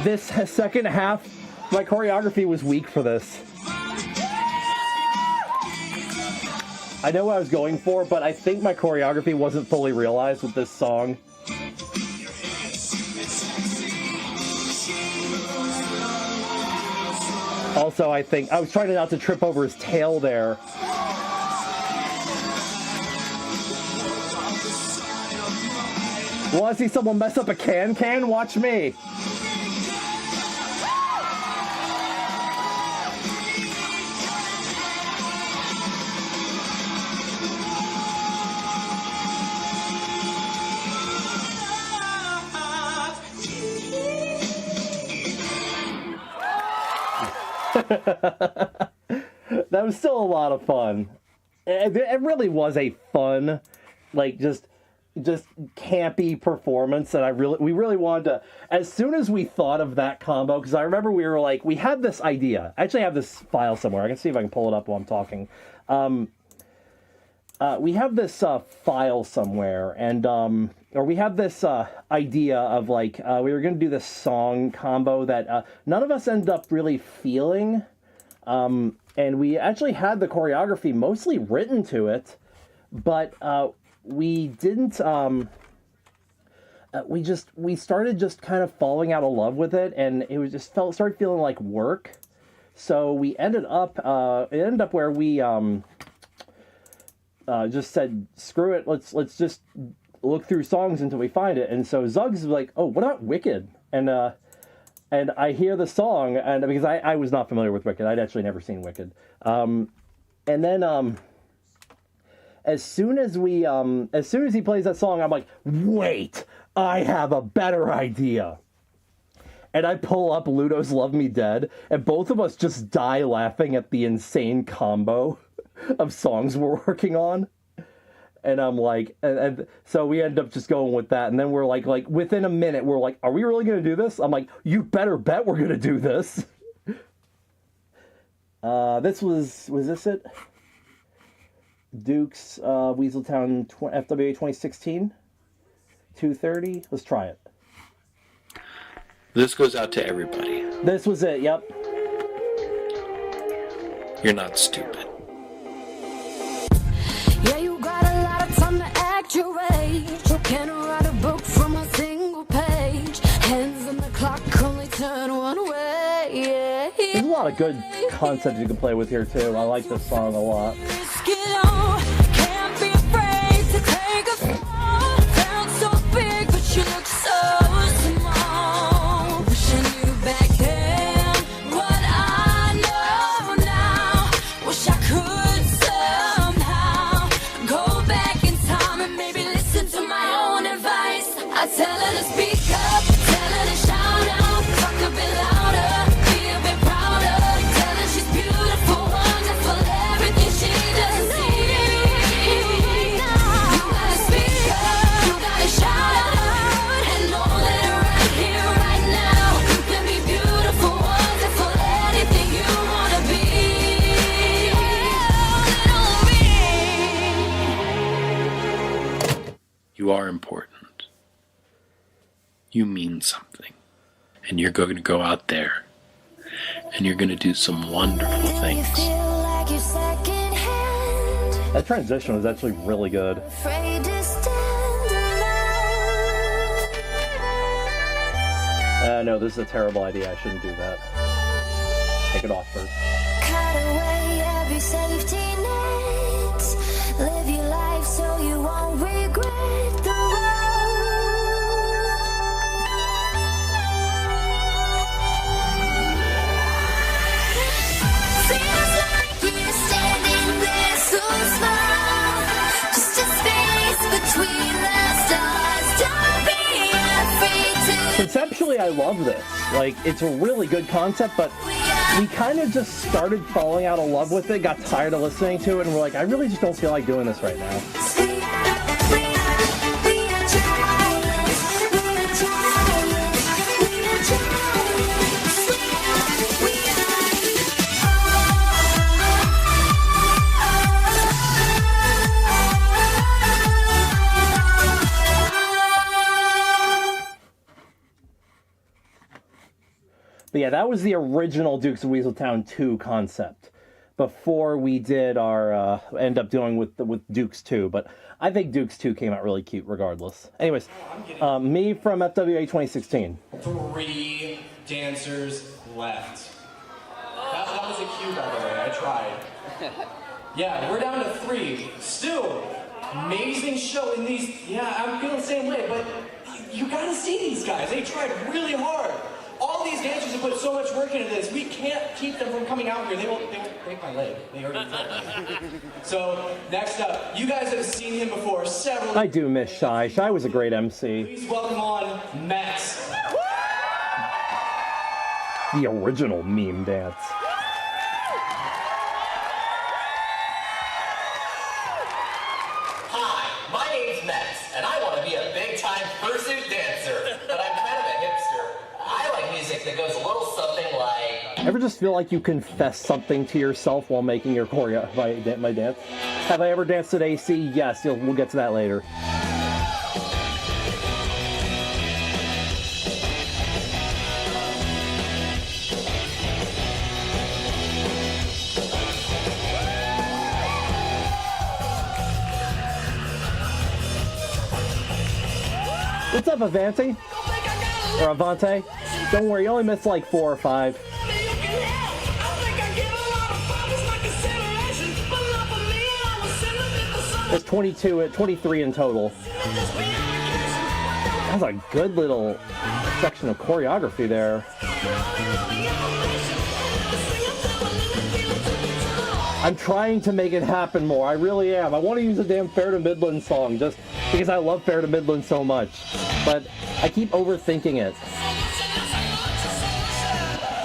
[SPEAKER 6] This second half, my choreography was weak for this. I know what I was going for, but I think my choreography wasn't fully realized with this song. Also, I think I was trying not to trip over his tail there. Want to see someone mess up a can? Watch me. That was still a lot of fun. It really was a fun, like, just campy performance that we really wanted to. As soon as we thought of that combo, because I remember we were like, we had this idea. I actually have this file somewhere. I can see if I can pull it up while I'm talking. We have this file somewhere, and or we had this idea of like we were going to do this song combo that none of us ended up really feeling. And we actually had the choreography mostly written to it, but we didn't. We started just kind of falling out of love with it, and it was just started feeling like work. So we ended up. It ended up where we just said, "Screw it. Let's just look through songs until we find it." And so Zuggs was like, "Oh, what about Wicked?" And I hear the song, and because I was not familiar with Wicked, I'd actually never seen Wicked. And then as soon as he plays that song, I'm like, wait, I have a better idea. And I pull up Ludo's Love Me Dead, and both of us just die laughing at the insane combo of songs we're working on. And I'm like, and so we end up just going with that. And then we're like within a minute, we're like, are we really going to do this? I'm like, you better bet we're going to do this. This was this it? Duke's Weaseltown FWA 2016? 2:30? Let's try it.
[SPEAKER 14] This goes out to everybody.
[SPEAKER 6] This was it, yep.
[SPEAKER 14] You're not stupid.
[SPEAKER 13] Yeah, you got a lot of time to act your age. You can't write a book from a single page. Hands on the clock, only turn one way. Yeah.
[SPEAKER 6] There's a lot of good concepts you can play with here too. I like this song a lot.
[SPEAKER 13] Get on, can't be afraid to take a fall. Sound so big, but you look so small. Wishing you back then, what I know now. Wish I could somehow go back in time and maybe listen to my own advice. I tell her to speak up, tell her to shout out, talk a bit louder, be a bit prouder. Tell her she's beautiful, wonderful, everything she does. You gotta speak up, you gotta shout out, and know that right here, right now, you can be beautiful, wonderful, anything you wanna be.
[SPEAKER 14] You are important. You mean something. And you're going to go out there and you're going to do some wonderful things.
[SPEAKER 6] That transition was actually really good. No, this is a terrible idea. I shouldn't do that. Take it off first.
[SPEAKER 13] Cut away every safety net. Live your life so you won't regret the road. Seems like you're standing there so small. Just a space between the stars. Don't be afraid to.
[SPEAKER 6] Conceptually, I love this. Like, it's a really good concept, but we kind of just started falling out of love with it, got tired of listening to it, and we're like, I really just don't feel like doing this right now. But yeah, that was the original Dukes of Weaseltown 2 concept before we did our end up doing with Dukes 2. But I think Dukes 2 came out really cute regardless. Anyways, me from FWA 2016.
[SPEAKER 15] 3 dancers left. That too, by the way. I tried. Yeah, we're down to 3. Still, amazing show in these. Yeah, I'm feeling the same way, but you gotta see these guys. They tried really hard. All these dancers have put so much work into this. We can't keep them from coming out here. They won't break my leg. They already did. So, next up, you guys have seen him before several.
[SPEAKER 6] I do miss Shy. Shy was a great MC.
[SPEAKER 15] Please welcome on Max.
[SPEAKER 6] The original meme dance.
[SPEAKER 16] Hi, my name's Max, and I want to be a big-time fursuit dancer, but I'm kind of a hipster. I like music that goes a little something like...
[SPEAKER 6] Ever just feel like you confess something to yourself while making your choreo, my dance? Have I ever danced at AC? Yes, we'll get to that later. What's up, Avanti? Or Avante? Don't worry, you only missed like 4 or 5. There's 23 in total. That's a good little section of choreography there. I'm trying to make it happen more. I really am. I want to use a damn Fair to Midland song just because I love Fair to Midland so much. But I keep overthinking it.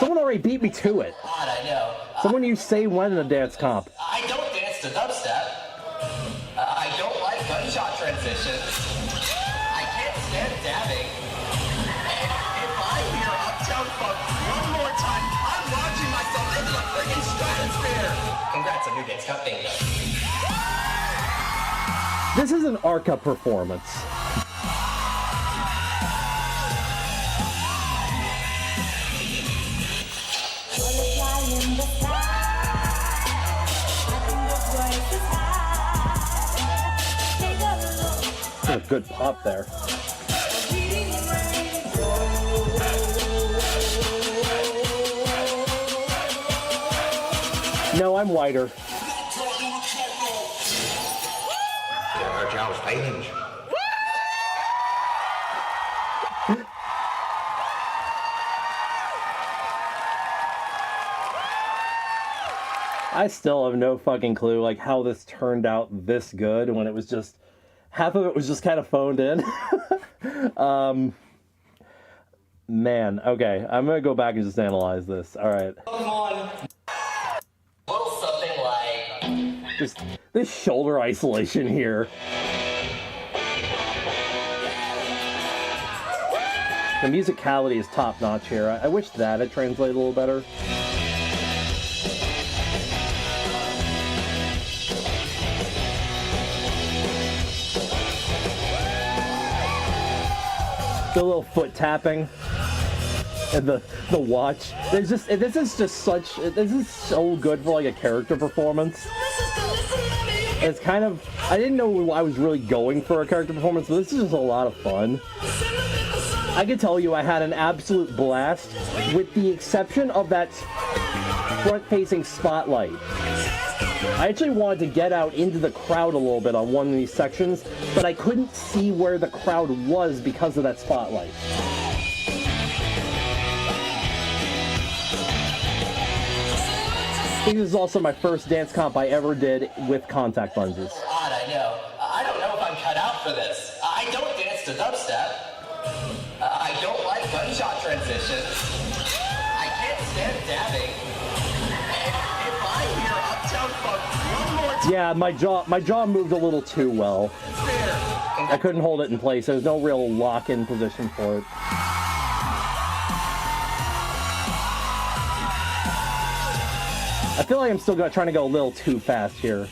[SPEAKER 6] Someone already beat me to it.
[SPEAKER 16] God, I know.
[SPEAKER 6] Someone used Say When in a dance comp.
[SPEAKER 16] I don't dance to dubstep. I don't like gunshot transitions. I can't stand dabbing. And if I hear Uptown Funk one more time, I'm launching myself into the freaking stratosphere. Congrats on your dance cup bingo.
[SPEAKER 6] This is an Arca performance. A good pop there. No, I'm whiter. I still have no fucking clue like how this turned out this good when it was just half of it was just kind of phoned in. Man, okay, I'm gonna go back and just analyze this. All right.
[SPEAKER 16] Come on. Little something like...
[SPEAKER 6] Just this shoulder isolation here. The musicality is top notch here. I wish that had translated a little better. The little foot tapping and the watch. This is so good for like a character performance. It's kind of, I didn't know I was really going for a character performance, but this is just a lot of fun. I can tell you I had an absolute blast, with the exception of that front-facing spotlight. I actually wanted to get out into the crowd a little bit on one of these sections, but I couldn't see where the crowd was because of that spotlight. I think this is also my first dance comp I ever did with contact lenses.
[SPEAKER 16] God, I know. I don't know if I'm cut out for this. I don't dance to dubstep. I don't like gunshot transitions. I can't stand dabbing. And if I hear Uptown Funk one more time...
[SPEAKER 6] Yeah, my jaw moved a little too well. I couldn't hold it in place. There was no real lock-in position for it. I feel like I'm still trying to go a little too fast here.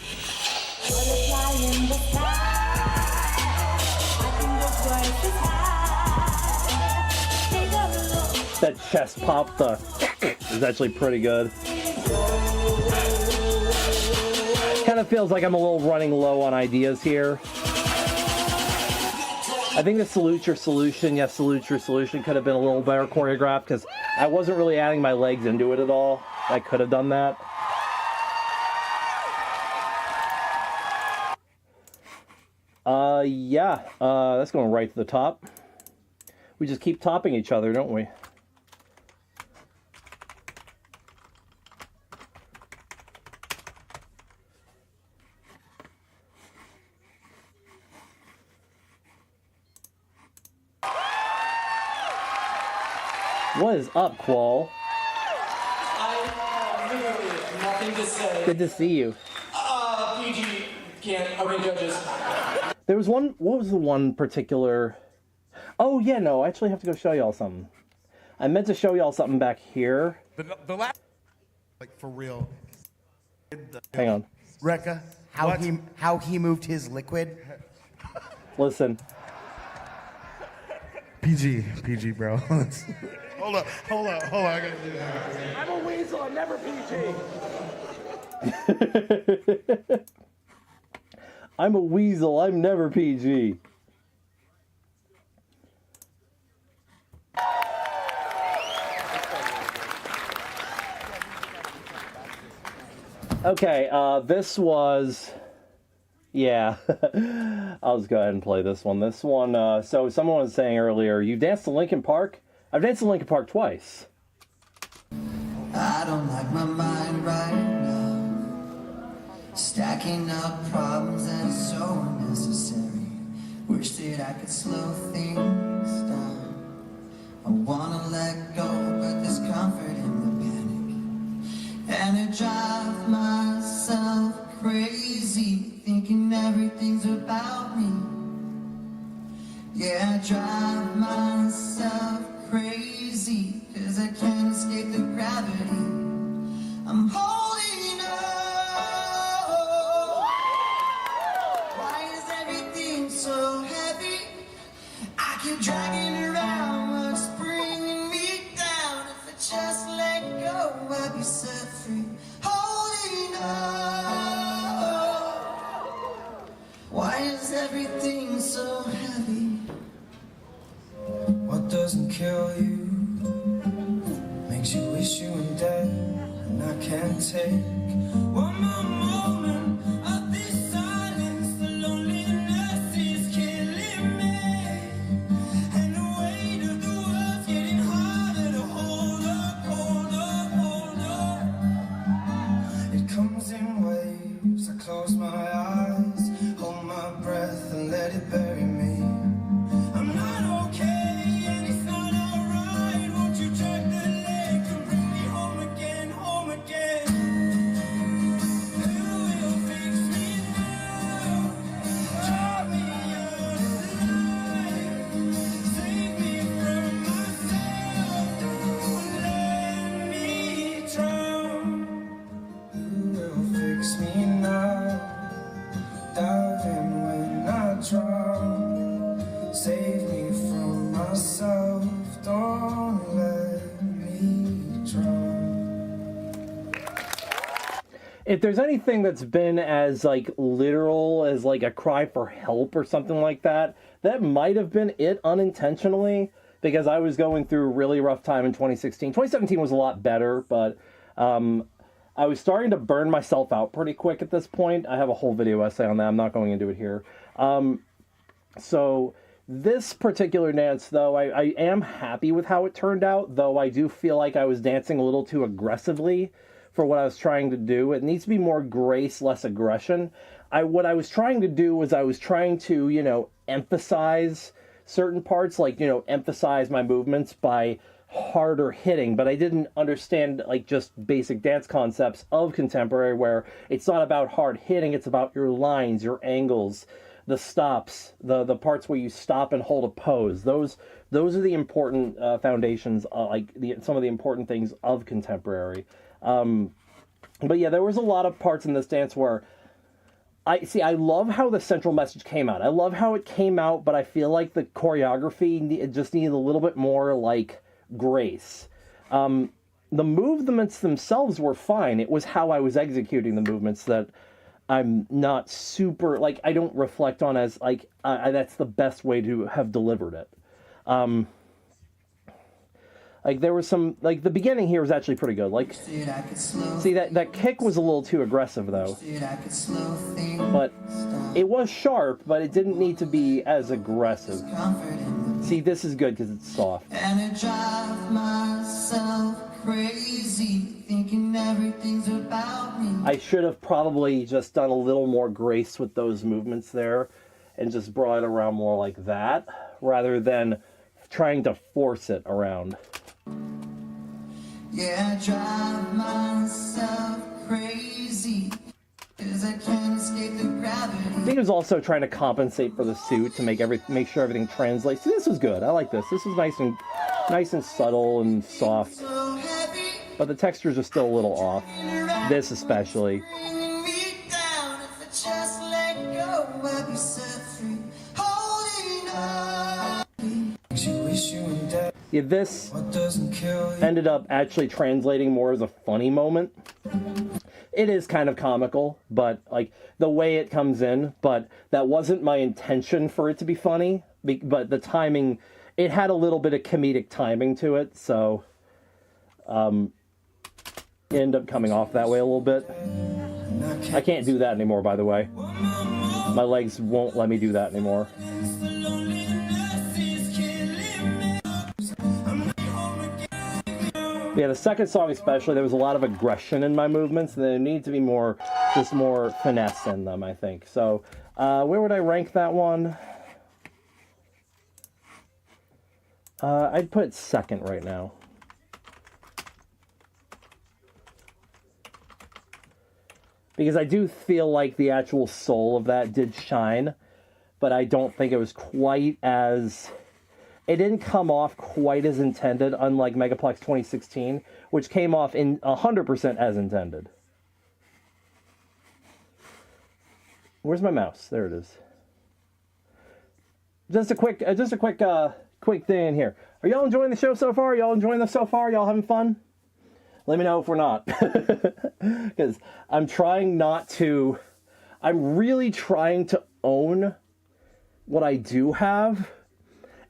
[SPEAKER 6] That chest pop is actually pretty good. Kind of feels like I'm a little running low on ideas here. I think the Salute Your Solution, yes, Salute Your Solution could have been a little better choreographed because I wasn't really adding my legs into it at all. I could have done that. Yeah, that's going right to the top. We just keep topping each other, don't we? What is up, Qual?
[SPEAKER 15] I literally nothing to say.
[SPEAKER 6] Good to see you.
[SPEAKER 15] PG can't. Okay, judges.
[SPEAKER 6] There was one. What was the one particular? Oh yeah, no. I actually have to go show y'all something. I meant to show y'all something back here.
[SPEAKER 3] The last.
[SPEAKER 17] Like for real.
[SPEAKER 6] Hang on.
[SPEAKER 17] Rekka, how he moved his liquid.
[SPEAKER 6] Listen.
[SPEAKER 17] PG, bro. Hold on. I gotta do that.
[SPEAKER 6] I'm a weasel. I'm never PG. I'm a weasel. I'm never PG. Okay, this was... Yeah, I'll just go ahead and play this one. This one, so someone was saying earlier, you danced to Linkin Park? I've danced to Linkin Park twice.
[SPEAKER 4] I don't like my mind right now. Stacking up problems and it's so unnecessary. Wish that I could slow things down. I wanna let go, but there's comfort in the panic. And it drives myself crazy, thinking everything's about me. Yeah, I drive myself crazy, 'cause I can't escape the gravity. I'm holding on. Why is everything so heavy? I keep dragging around what's bringing me down. If I just let go, I'll be set free. Holding on. Why is everything so heavy? What doesn't kill you makes you wish you were dead, and I can't take one more moment of this silence. The loneliness is killing me, and the weight of the world's getting harder to hold up. It comes in waves. I close my eyes, hold my breath, and let it bury me. I'm not okay. Save me from myself, don't let me drown.
[SPEAKER 6] If there's anything that's been as like literal as like a cry for help or something like that, that might have been it unintentionally, because I was going through a really rough time in 2016. 2017 was a lot better, but I was starting to burn myself out pretty quick at this point. I have a whole video essay on that. I'm not going into it here. So this particular dance, though, I am happy with how it turned out, though I do feel like I was dancing a little too aggressively for what I was trying to do. It needs to be more grace, less aggression. What I was trying to do was I was trying to, you know, emphasize certain parts, like, you know, emphasize my movements by harder hitting, but I didn't understand like just basic dance concepts of contemporary, where it's not about hard hitting, it's about your lines, your angles, the stops, the parts where you stop and hold a pose. Those are the important foundations, some of the important things of contemporary. But yeah, there was a lot of parts in this dance where I love how the central message came out. I love how it came out, but I feel like the choreography it just needed a little bit more like grace. The movements themselves were fine. It was how I was executing the movements that I'm not super, like, I don't reflect on as, like, that's the best way to have delivered it. Like there was some, like the beginning here was actually pretty good. Like, see that kick was a little too aggressive though. But it was sharp, but it didn't need to be as aggressive. See, this is good because it's soft.
[SPEAKER 4] And I drive myself crazy, thinking everything's about me.
[SPEAKER 6] I should have probably just done a little more grace with those movements there and just brought it around more like that rather than trying to force it around.
[SPEAKER 4] Yeah, I drive myself crazy, 'cause I can't escape the gravity.
[SPEAKER 6] I think it was also trying to compensate for the suit to make sure everything translates. See, this was good. I like this. This was nice and subtle and soft. But the textures are still a little off. This especially. Yeah, this ended up actually translating more as a funny moment. It is kind of comical, but like the way it comes in, but that wasn't my intention for it to be funny. But the timing, it had a little bit of comedic timing to it, so it ended up coming off that way a little bit. I can't do that anymore, by the way. My legs won't let me do that anymore. Yeah, the second song especially, there was a lot of aggression in my movements, and there needed to be more finesse in them, I think. So, where would I rank that one? I'd put second right now. Because I do feel like the actual soul of that did shine, but I don't think it was quite as... It didn't come off quite as intended, unlike Megaplex 2016, which came off in 100% as intended. Where's my mouse? There it is. Just a quick thing in here. Are y'all enjoying the show so far? Y'all enjoying this so far? Y'all having fun? Let me know if we're not. Because I'm really trying to own what I do have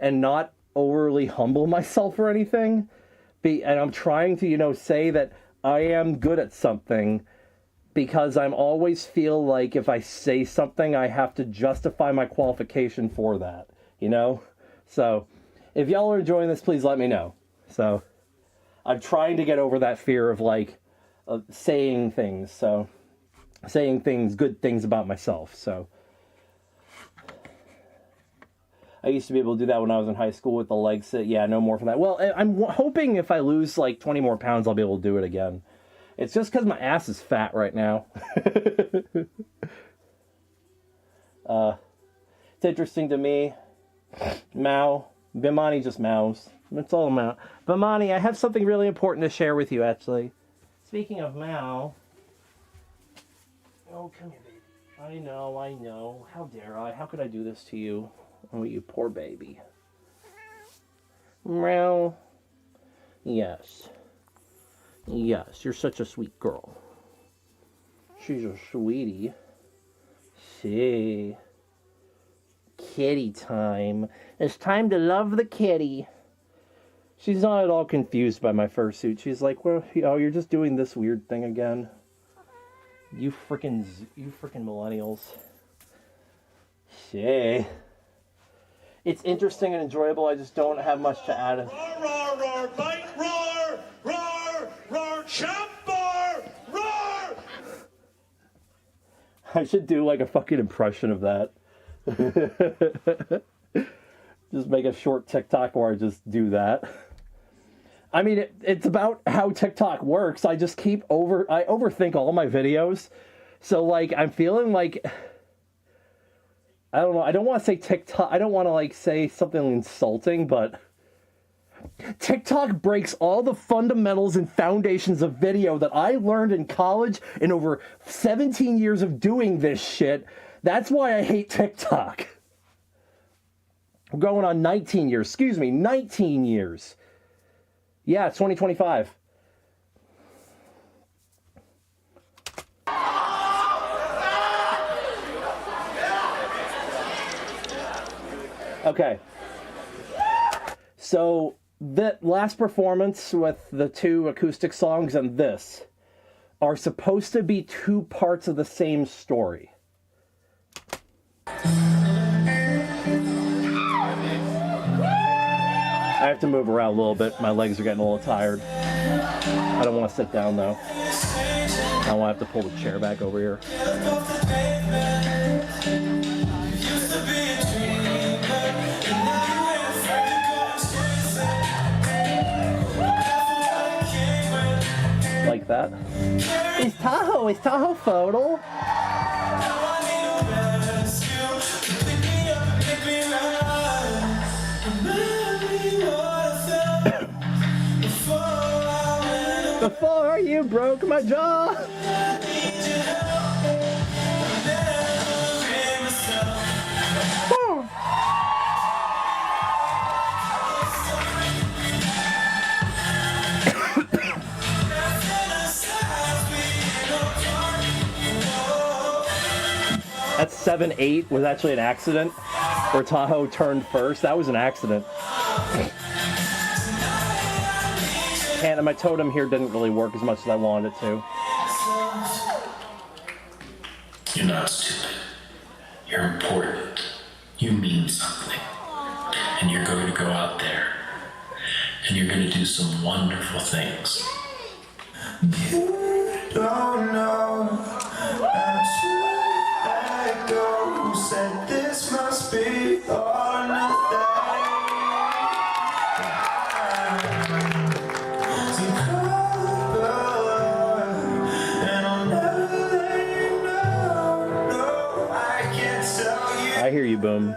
[SPEAKER 6] and not overly humble myself or anything. And I'm trying to, say that I am good at something, because I'm always feel like if I say something, I have to justify my qualification for that, So, if y'all are enjoying this, please let me know. So, I'm trying to get over that fear of saying things. So, saying good things about myself. So, I used to be able to do that when I was in high school with the leg sit. Yeah, no more for that. Well, I'm hoping if I lose 20 more pounds, I'll be able to do it again. It's just because my ass is fat right now. It's interesting to me. Mao. Bimani just mows. It's all Mao. Bimani, I have something really important to share with you, actually. Speaking of Mao. Oh, come here, baby. I know. How dare I? How could I do this to you? Oh, you poor baby. Meow. Yes. Yes, you're such a sweet girl. She's a sweetie. See. Kitty time. It's time to love the kitty. She's not at all confused by my fursuit. She's like, well, you're just doing this weird thing again. You frickin' millennials. See. It's interesting and enjoyable. I just don't have much to add.
[SPEAKER 2] Roar, roar, roar, bite, roar, roar, roar, chop, roar, roar.
[SPEAKER 6] I should do a fucking impression of that. Just make a short TikTok where I just do that. I mean, it's about how TikTok works. I just I overthink all my videos. So, I'm feeling I don't know. I don't want to say TikTok. I don't want to say something insulting, but TikTok breaks all the fundamentals and foundations of video that I learned in college in over 17 years of doing this shit. That's why I hate TikTok. I'm going on 19 years. Excuse me, 19 years. Yeah, it's 2025. Okay, so that last performance with the 2 acoustic songs and this are supposed to be 2 parts of the same story. I have to move around a little bit. My legs are getting a little tired. I don't want to sit down though. I don't want to have to pull the chair back over here. Like that. It's Tahoe photo. Before you broke my jaw. That 7-8 was actually an accident where Tahoe turned first. That was an accident. And my totem here didn't really work as much as I wanted it to.
[SPEAKER 14] You're not stupid. You're important. You mean something. And you're going to go out there. And you're going to do some wonderful things.
[SPEAKER 4] You don't know I go. Said this must be all or nothing.
[SPEAKER 6] I hear you, Boom.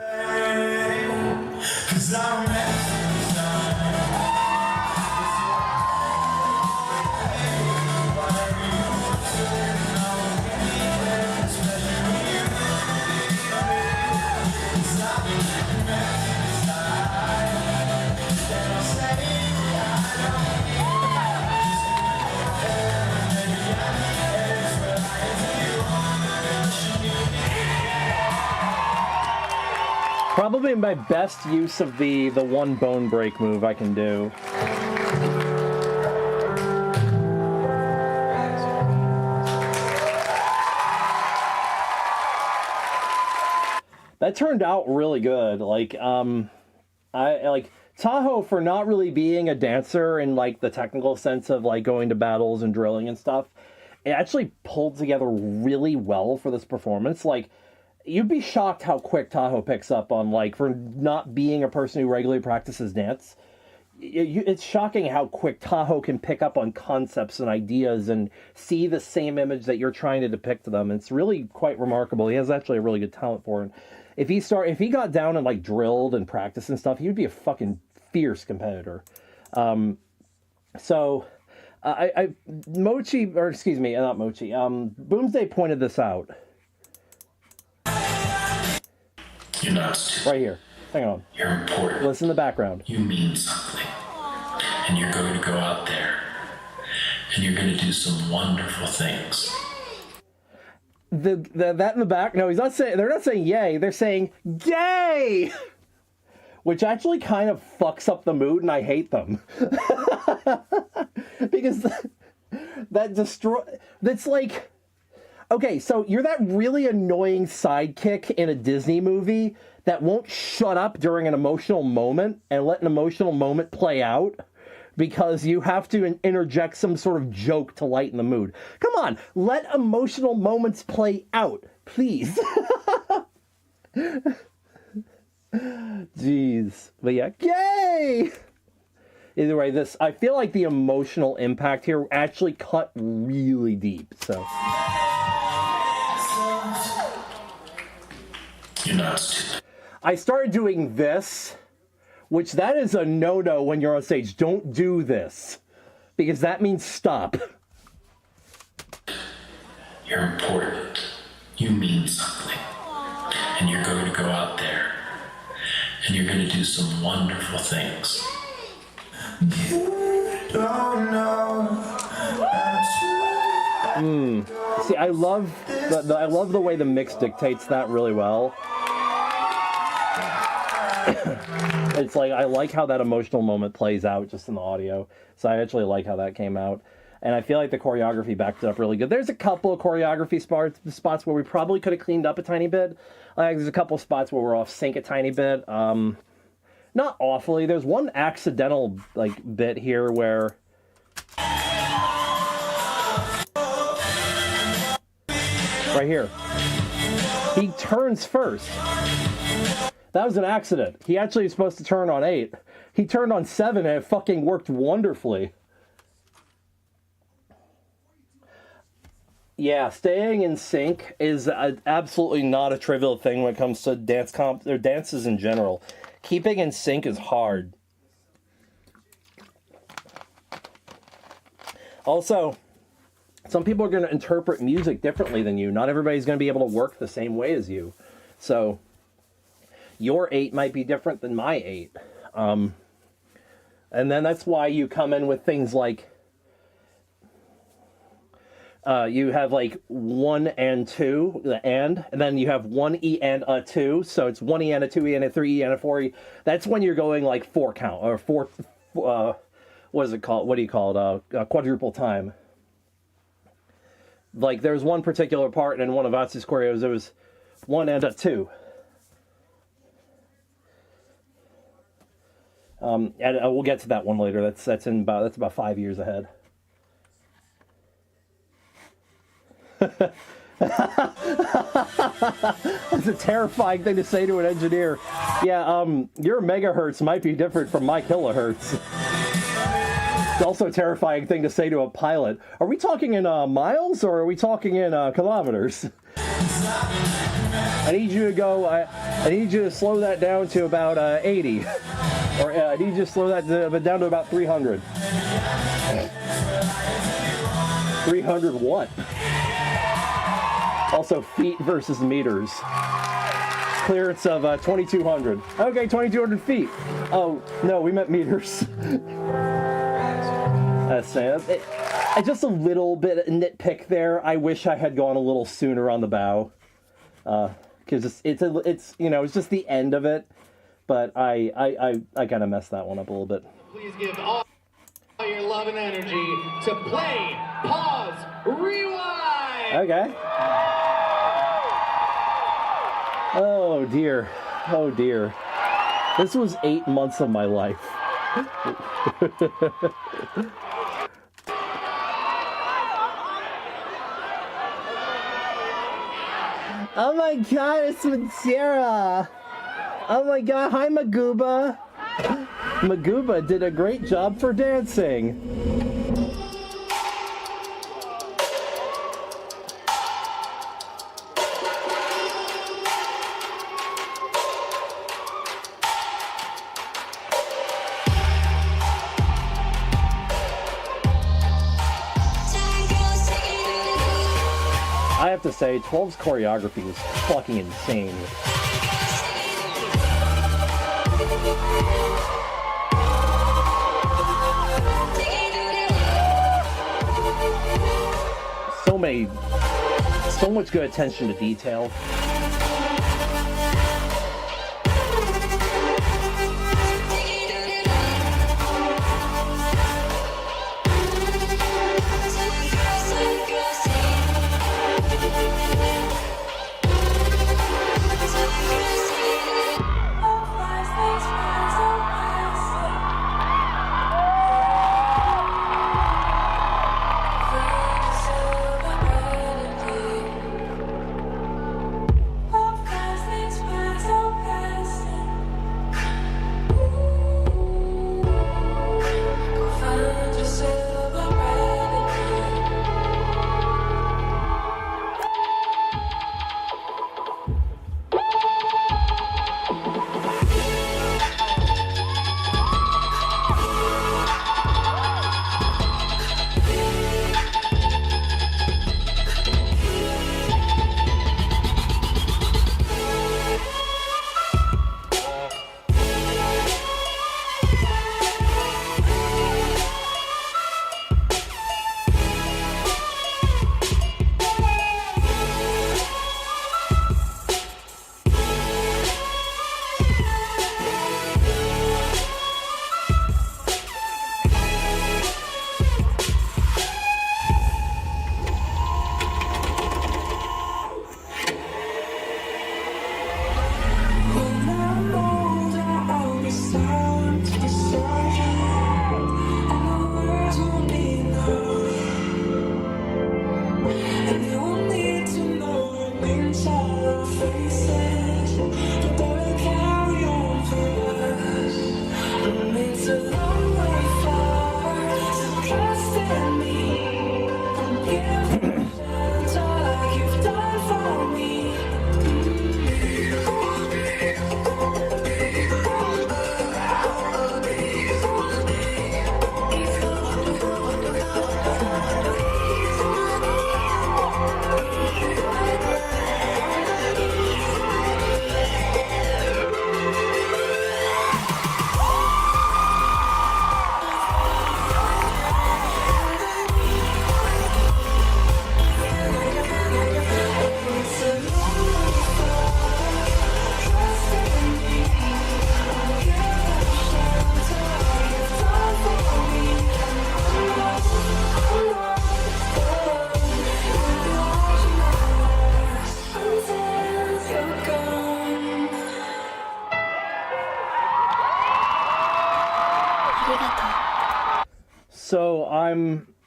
[SPEAKER 6] Probably my best use of the one bone break move I can do. That turned out really good. Like, I like Tahoe for not really being a dancer in like the technical sense of like going to battles and drilling and stuff. It actually pulled together really well for this performance. Like, you'd be shocked how quick Tahoe picks up on, like, for not being a person who regularly practices dance. It's shocking how quick Tahoe can pick up on concepts and ideas and see the same image that you're trying to depict to them. It's really quite remarkable. He has actually a really good talent for it. If he got down and like drilled and practiced and stuff, he would be a fucking fierce competitor. Mochi, or excuse me, not Mochi. Boomsday pointed this out.
[SPEAKER 14] You're not stupid.
[SPEAKER 6] Right here. Hang on.
[SPEAKER 14] You're important.
[SPEAKER 6] Listen to the background.
[SPEAKER 14] You mean something. And you're going to go out there. And you're going to do some wonderful things.
[SPEAKER 6] That in the back? No, he's not saying. They're not saying yay. They're saying gay, which actually kind of fucks up the mood, and I hate them because that's like. Okay, so you're that really annoying sidekick in a Disney movie that won't shut up during an emotional moment and let an emotional moment play out because you have to interject some sort of joke to lighten the mood. Come on, let emotional moments play out, please. Jeez. But yeah, yay! Either way, I feel like the emotional impact here actually cut really deep, so...
[SPEAKER 14] You're not stupid.
[SPEAKER 6] I started doing this, which that is a no-no when you're on stage. Don't do this, because that means stop.
[SPEAKER 14] You're important. You mean something. And you're going to go out there. And you're going to do some wonderful things.
[SPEAKER 4] You don't know.
[SPEAKER 6] See, I love the way the mix dictates that really well. it's like I like how that emotional moment plays out just in the audio. So I actually like how that came out. And I feel like the choreography backed it up really good. There's a couple of choreography spots where we probably could have cleaned up a tiny bit. Like there's a couple of spots where we're off sync a tiny bit. Not awfully. There's one accidental like bit here where right here. He turns first. That was an accident. He actually was supposed to turn on 8. He turned on 7 and it fucking worked wonderfully. Yeah, staying in sync is absolutely not a trivial thing when it comes to dances in general. Keeping in sync is hard. Also, some people are going to interpret music differently than you. Not everybody's going to be able to work the same way as you. So, your 8 might be different than my 8. And then that's why you come in with things like you have like 1 and 2, the and then you have 1 E and a 2, so it's 1 E and a 2 E and a 3 E and a 4 E. That's when you're going like 4 count, or 4, what is it called? What do you call it? Quadruple time. Like there's one particular part in one of Atsu's choreos, there was 1 and a 2. And we'll get to that one later. That's about 5 years ahead. That's a terrifying thing to say to an engineer. Yeah, your megahertz might be different from my kilohertz. It's also a terrifying thing to say to a pilot. Are we talking in miles or are we talking in kilometers? I need you to go. I need you to slow that down to about 80, or I need you to slow that down to about 300. 300 what? Also, feet versus meters. Clearance of 2,200. Okay, 2,200 feet. Oh, no, we meant meters. That's just a little bit of nitpick there. I wish I had gone a little sooner on the bow. Because it's you know, it's just the end of it. But I kind of messed that one up a little bit.
[SPEAKER 18] Please give all your love and energy to play, pause, rewind.
[SPEAKER 6] Okay. Oh dear. Oh dear. This was 8 months of my life. Oh my god, it's Madeira. Oh my god, hi Maguba. Maguba did a great job for dancing. I have to say, 12's choreography was fucking insane. So much good attention to detail.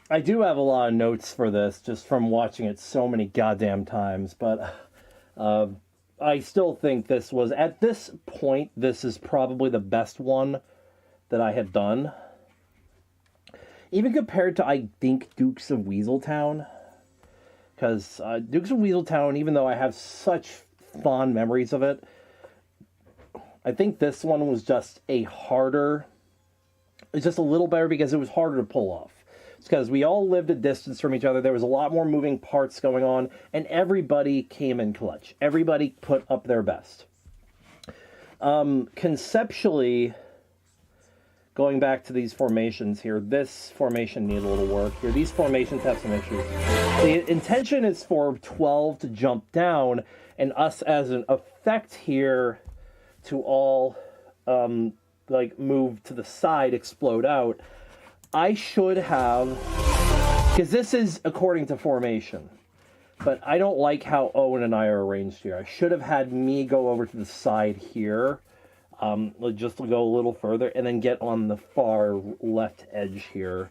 [SPEAKER 6] I do have a lot of notes for this just from watching it so many goddamn times, but I still think this was, at this point, this is probably the best one that I had done. Even compared to, I think, Dukes of Weaseltown. Because Dukes of Weaseltown, even though I have such fond memories of it, I think this one was just a harder... It's just a little better because it was harder to pull off. It's because we all lived a distance from each other. There was a lot more moving parts going on, and everybody came in clutch. Everybody put up their best. Conceptually, going back to these formations here, this formation needs a little work here. These formations have some issues. The intention is for 12 to jump down, and us as an effect here to all like move to the side, explode out. I should have, because this is according to formation, but I don't like how Owen and I are arranged here. I should have had me go over to the side here, just to go a little further, and then get on the far left edge here.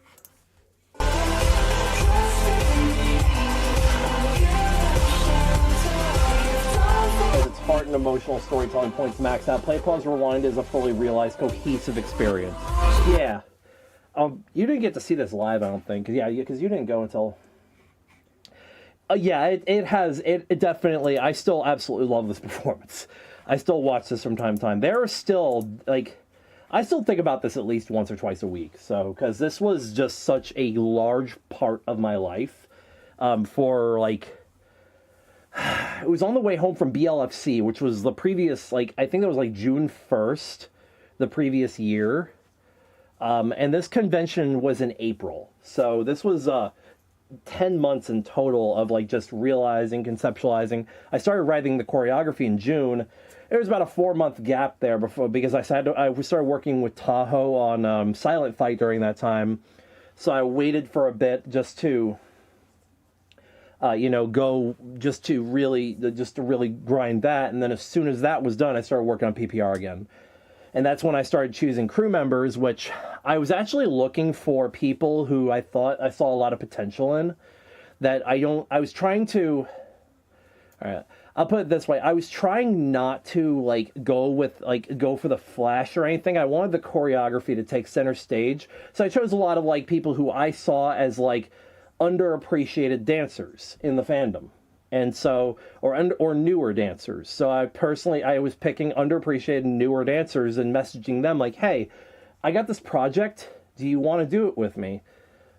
[SPEAKER 6] Its heart and emotional storytelling points maxed out. Play, pause, rewind is a fully realized, cohesive experience. Yeah. You didn't get to see this live, I don't think. Because you didn't go until... yeah, it definitely... I still absolutely love this performance. I still watch this from time to time. There are still, like... I still think about this at least once or twice a week. So, because this was just such a large part of my life. For, like... It was on the way home from BLFC, which was the previous, like... I think it was, like, June 1st, the previous year. And this convention was in April. So this was 10 months in total of like just realizing, conceptualizing. I started writing the choreography in June. There was about a 4-month gap there before, because I started working with Tahoe on Silent Fight during that time. So I waited for a bit just to, just to really grind that. And then as soon as that was done, I started working on PPR again. And that's when I started choosing crew members, which I was actually looking for people who I thought I saw a lot of potential in. I was trying to... Alright, I'll put it this way. I was trying not to, go for the flash or anything. I wanted the choreography to take center stage. So I chose a lot of, people who I saw as, underappreciated dancers in the fandom. And so, or newer dancers. So I was picking underappreciated newer dancers and messaging them like, hey, I got this project. Do you want to do it with me?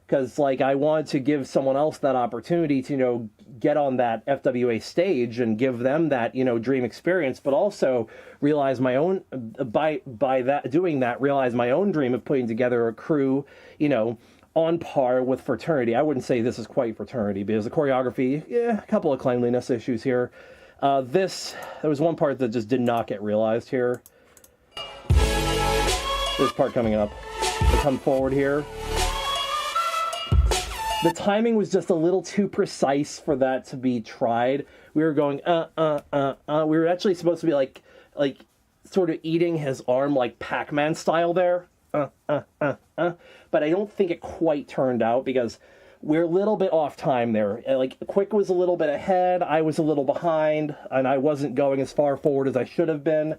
[SPEAKER 6] Because, I wanted to give someone else that opportunity to, get on that FWA stage and give them that, dream experience, but also realize my own, by that, doing that, realize my own dream of putting together a crew, on par with Fraternity. I wouldn't say this is quite Fraternity, because the choreography, a couple of cleanliness issues here. There was one part that just did not get realized here. This part coming up. To come forward here. The timing was just a little too precise for that to be tried. We were going, We were actually supposed to be like sort of eating his arm like Pac-Man style there. But I don't think it quite turned out because we're a little bit off time there. Quick was a little bit ahead, I was a little behind, and I wasn't going as far forward as I should have been.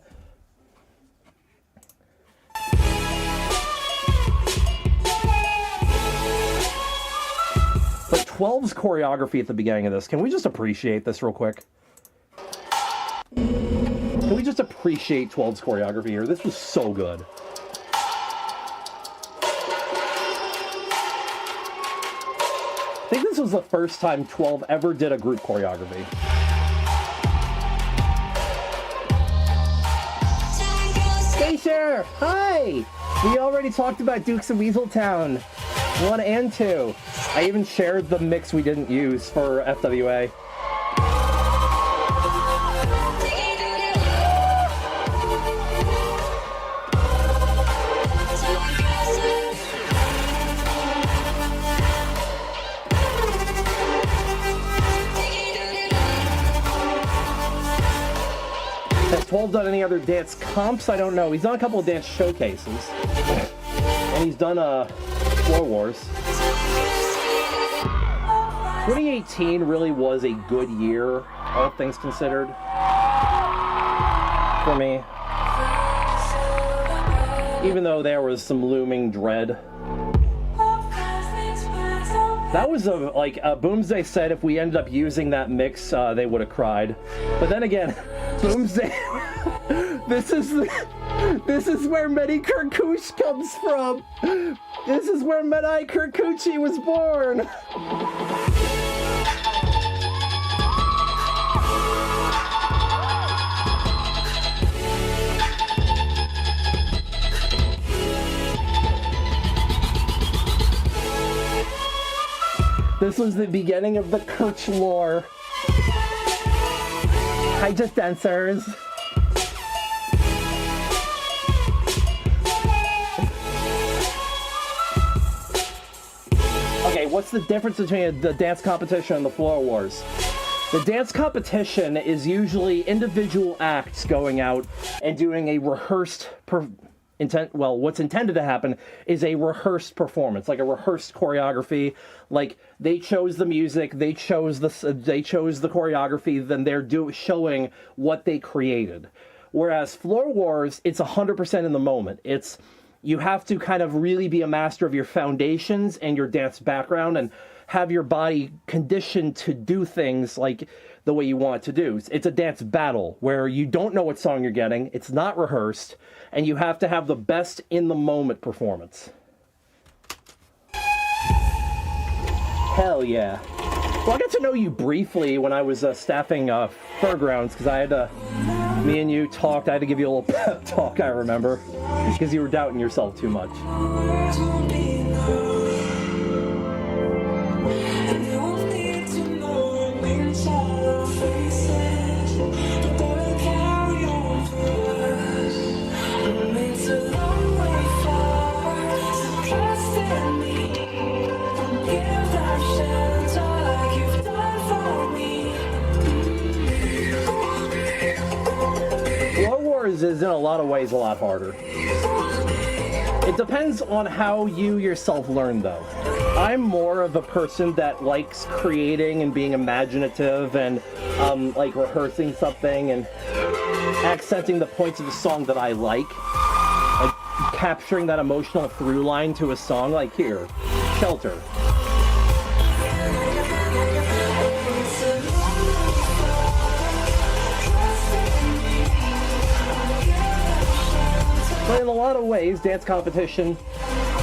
[SPEAKER 6] But 12's choreography at the beginning of this, can we just appreciate this real quick? Can we just appreciate 12's choreography here? This was so good. I think this was the first time 12 ever did a group choreography. Spacer! Hi! We already talked about Dukes of Weaseltown 1 and 2. I even shared the mix we didn't use for FWA. Has 12 done any other dance comps? I don't know. He's done a couple of dance showcases. And he's done Floor Wars. 2018 really was a good year, all things considered, for me. Even though there was some looming dread. That was Boomsday said if we ended up using that mix, they would have cried. But then again, Boomsday, this is where Medi Kirkuch comes from. This is where Medi Kirkuchi was born. This was the beginning of the Kirch lore. Hi, just dancers. Okay, what's the difference between the dance competition and the floor wars? The dance competition is usually individual acts going out and doing a rehearsed what's intended to happen is a rehearsed performance, like a rehearsed choreography. Like they chose the music, they chose the choreography, then they're showing what they created. Whereas Floor Wars, it's 100% in the moment. You have to kind of really be a master of your foundations and your dance background and have your body conditioned to do things like the way you want it to do. It's a dance battle where you don't know what song you're getting, it's not rehearsed, and you have to have the best in the moment performance. Hell yeah. Well, I got to know you briefly when I was staffing Fairgrounds, because me and you talked, I had to give you a little pep talk, I remember, because you were doubting yourself too much. Is in a lot of ways a lot harder. It depends on how you yourself learn, though. I'm more of a person that likes creating and being imaginative and like rehearsing something and accenting the points of the song that I like capturing that emotional through line to a song, like here, Shelter. But in a lot of ways, dance competition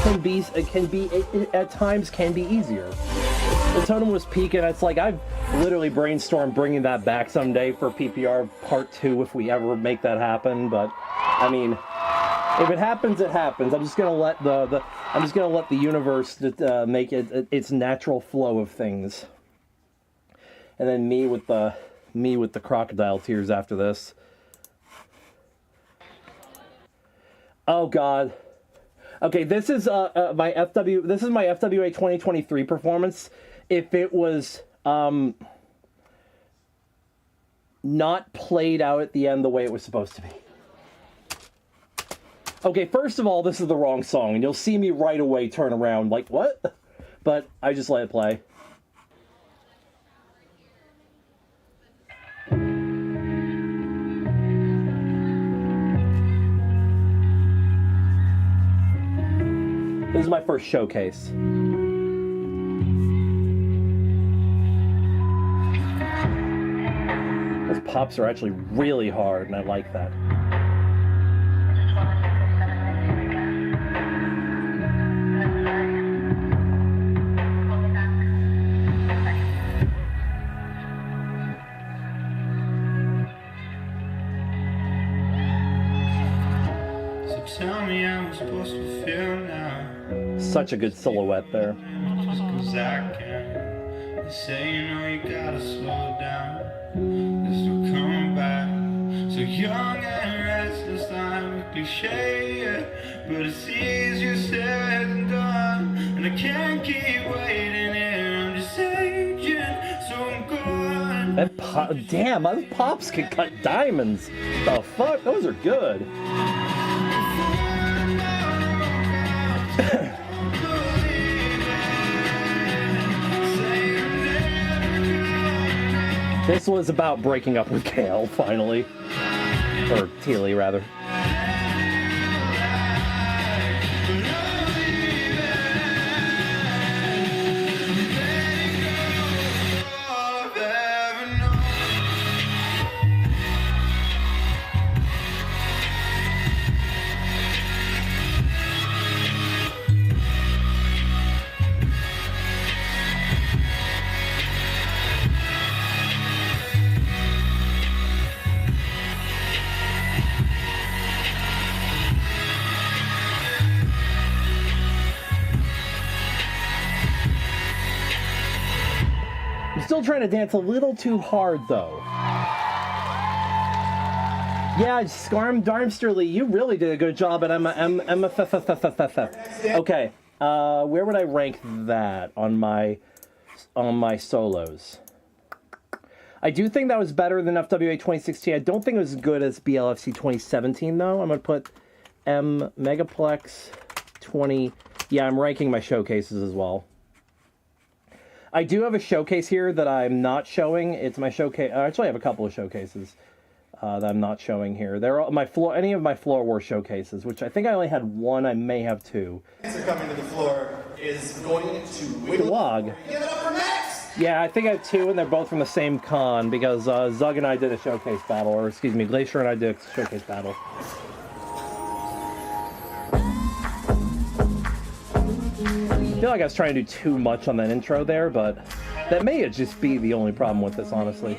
[SPEAKER 6] at times can be easier. The totem was peaking. It's like I've literally brainstormed bringing that back someday for PPR Part 2 if we ever make that happen. But I mean, if it happens, it happens. I'm just gonna let the universe make it its natural flow of things. And then me with the crocodile tears after this. Oh God. Okay, this is my FWA 2023 performance. If it was not played out at the end the way it was supposed to be. Okay, first of all, this is the wrong song, and you'll see me right away turn around like, what? But I just let it play. This is my first showcase. Those pops are actually really hard, and I like that.
[SPEAKER 2] So tell me how I'm supposed to feel now.
[SPEAKER 6] Such a good silhouette there.
[SPEAKER 2] Just 'cause I can. They say you know you gotta slow down. There's no coming back. So young and restless, I'm a cliche, yeah. But it's easier said than done. And I can't keep waiting here. I'm just aging, so I'm gone.
[SPEAKER 6] That damn, those pops can cut diamonds. The fuck, those are good. This was about breaking up with Kale, finally. Or Teely, rather. Still trying to dance a little too hard, though. Yeah, Darmsterly, you really did a good job at Okay, where would I rank that on my solos? I do think that was better than FWA 2016. I don't think it was as good as BLFC 2017, though. I'm gonna put Megaplex 20. Yeah, I'm ranking my showcases as well. I do have a showcase here that I'm not showing. It's my showcase. Actually, I have a couple of showcases that I'm not showing here. They're all any of my Floor War showcases, which I think I only had one. I may have two.
[SPEAKER 5] Answer coming to the floor is going to
[SPEAKER 6] Wog.
[SPEAKER 5] Give it up for Max!
[SPEAKER 6] Yeah, I think I have two, and they're both from the same con because Zug and I did a showcase battle, or excuse me, Glacier and I did a showcase battle. I feel like I was trying to do too much on that intro there, but that may just be the only problem with this, honestly.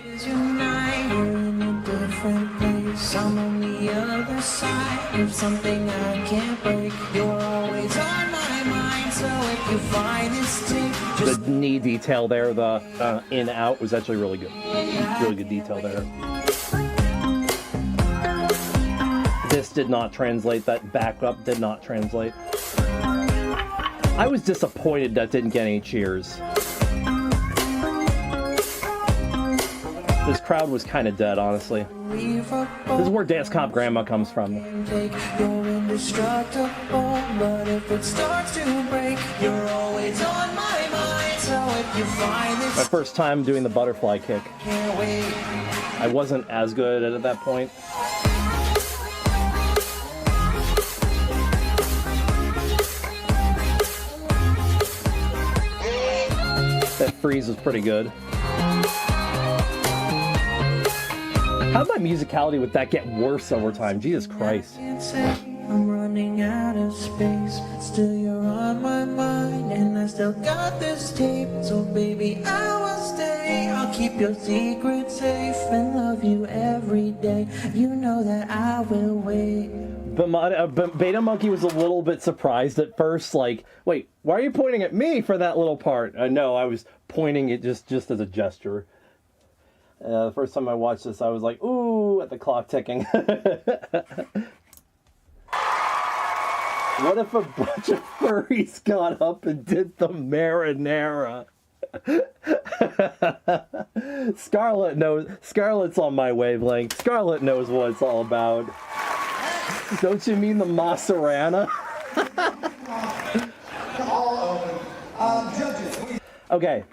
[SPEAKER 4] I'm on the other side of something I can't break. You're always on my mind, so if you find this tape,
[SPEAKER 6] the knee detail there, the in-out was actually really good. Really good detail there. This did not translate, that backup did not translate. I was disappointed that didn't get any cheers. This crowd was kind of dead, honestly. This is where Dance Comp Grandma comes from.
[SPEAKER 4] you're indestructible, but if it starts to break, you're always on my mind, so if you find this,
[SPEAKER 6] My first time doing the butterfly kick.
[SPEAKER 4] can't wait.
[SPEAKER 6] I wasn't as good at it at that point. That freeze was pretty good. How'd my musicality with that get worse over time? Jesus Christ.
[SPEAKER 4] I'm running out of space, still you're on my mind, and I still got this tape, so baby I will stay. I'll keep your secret safe and love you every day. You know that I will wait.
[SPEAKER 6] But Beta Monkey was a little bit surprised at first, like, wait, why are you pointing at me for that little part? No, I was pointing it just as a gesture. The first time I watched this, I was like, ooh, at the clock ticking. What if a bunch of furries got up and did the marinara? Scarlett's on my wavelength. Scarlett knows what it's all about. Don't you mean the Maserana? Okay.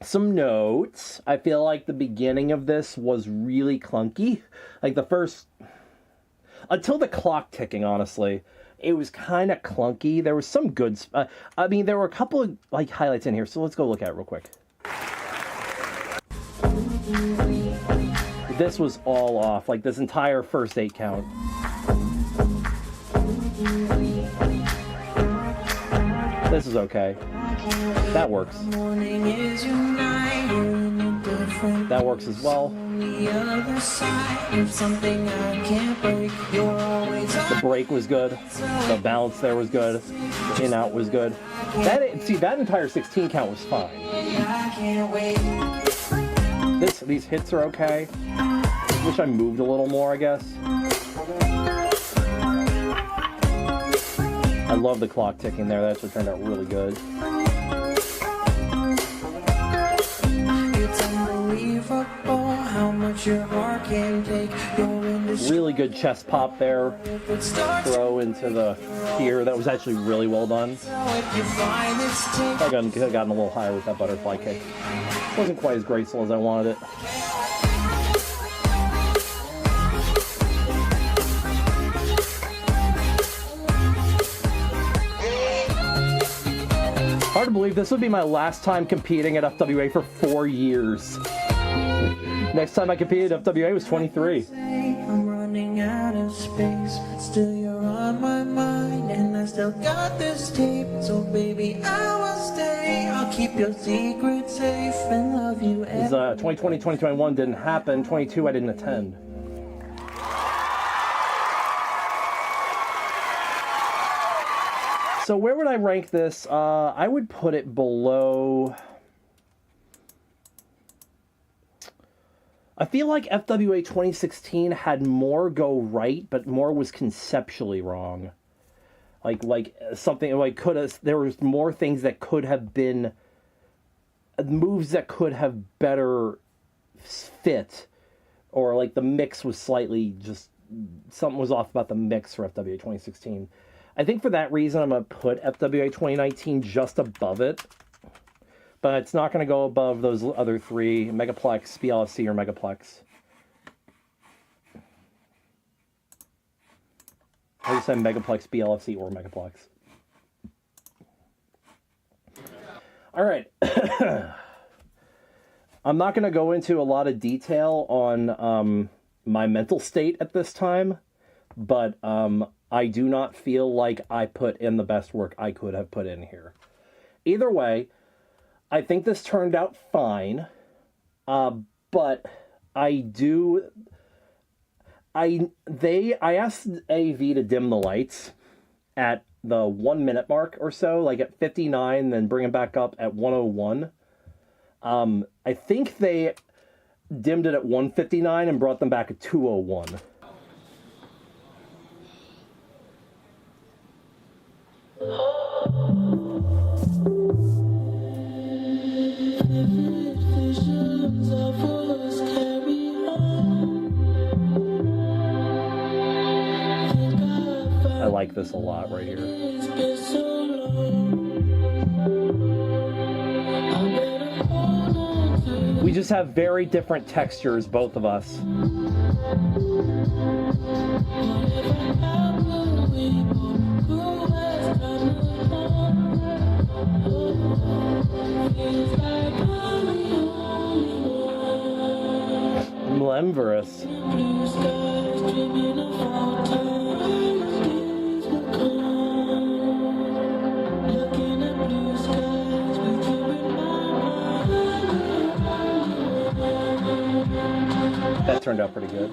[SPEAKER 6] Some notes. I feel like the beginning of this was really clunky. Like the first... Until the clock ticking, honestly. It was kind of clunky. There was some good... I mean, there were a couple of like highlights in here, so let's go look at it real quick. This was all off. Like this entire first 8 count. This is okay. That works. That works as well. The break was good. The balance there was good. The in-out was good. That entire 16 count was fine. These hits are okay. Wish I moved a little more, I guess. I love the clock ticking there. That actually turned out really good.
[SPEAKER 4] It's unbelievable how much your heart can take.
[SPEAKER 6] Really good chest pop there. Throw into the pier. That was actually really well done. I could have gotten a little higher with that butterfly kick. Wasn't quite as graceful as I wanted it. Hard to believe this would be my last time competing at FWA for 4 years. Next time I competed at FWA was 23.
[SPEAKER 4] I'm running out of space, still you're on my mind, and I still got this tape. So baby, I will stay. I'll keep your secret safe and love you.
[SPEAKER 6] 2020, 2021 didn't happen. 22 I didn't attend. So where would I rank this? I would put it below. I feel like FWA 2016 had more go right, but more was conceptually wrong. Like something like could have. There was more things that could have been moves that could have better fit, or like the mix was slightly just something was off about the mix for FWA 2016. I think for that reason, I'm going to put FWA 2019 just above it. But it's not going to go above those other three, Megaplex, BLFC, or Megaplex. I just said Megaplex, BLFC, or Megaplex. All right. I'm not going to go into a lot of detail on my mental state at this time, but I do not feel like I put in the best work I could have put in here. Either way, I think this turned out fine, but I asked AV to dim the lights at the 1 minute mark or so, like at 59, then bring it back up at 101. I think they dimmed it at 159 and brought them back at 201. I like this a lot right here. We just have very different textures, both of us. Lemverous. That turned out pretty good.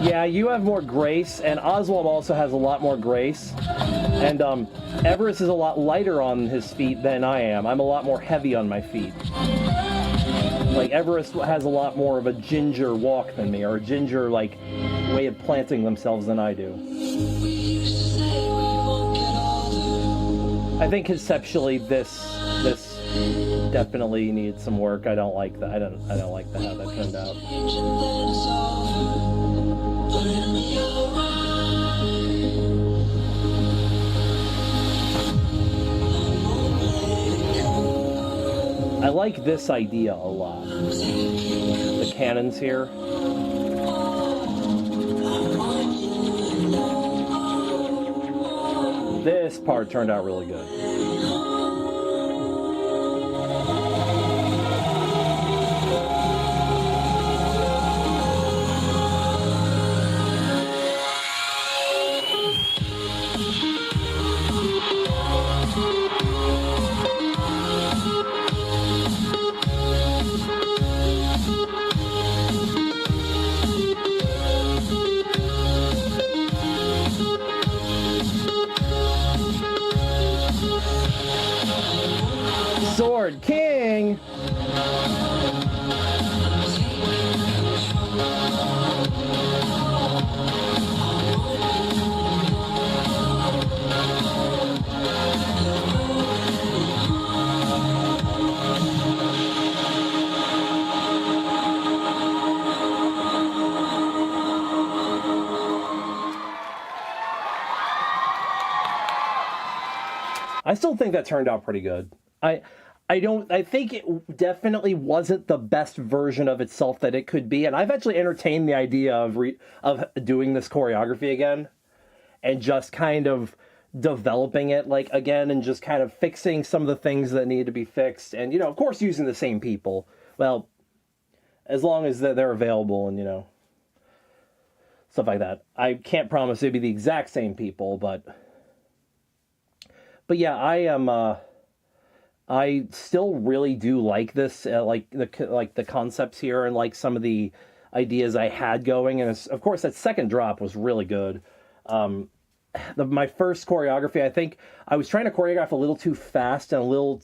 [SPEAKER 6] Yeah, you have more grace, and Oswald also has a lot more grace. And Everest is a lot lighter on his feet than I am. I'm a lot more heavy on my feet. Like, Everest has a lot more of a ginger walk than me, or a ginger, like, way of planting themselves than I do. I think conceptually this definitely needs some work. I don't like that. I don't like how that turned out. I like this idea a lot. The cannons here. This part turned out really good. Sword King! I still think that turned out pretty good. I think it definitely wasn't the best version of itself that it could be, and I've actually entertained the idea of doing this choreography again, and just kind of developing it again, and just kind of fixing some of the things that need to be fixed, and of course using the same people. Well, as long as they're available, and stuff like that. I can't promise it'd be the exact same people, but yeah, I still really do like this, like the concepts here, and like some of the ideas I had going, and of course that second drop was really good. My first choreography, I think I was trying to choreograph a little too fast, and a little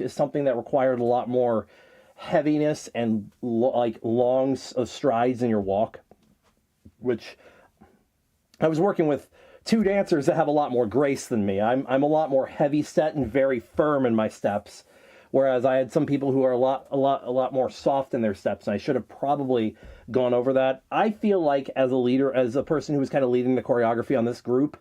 [SPEAKER 6] something that required a lot more heaviness and long strides in your walk, which I was working with two dancers that have a lot more grace than me. I'm a lot more heavy set and very firm in my steps, whereas I had some people who are a lot more soft in their steps, and I should have probably gone over that. I feel like as a leader, as a person who was kind of leading the choreography on this group,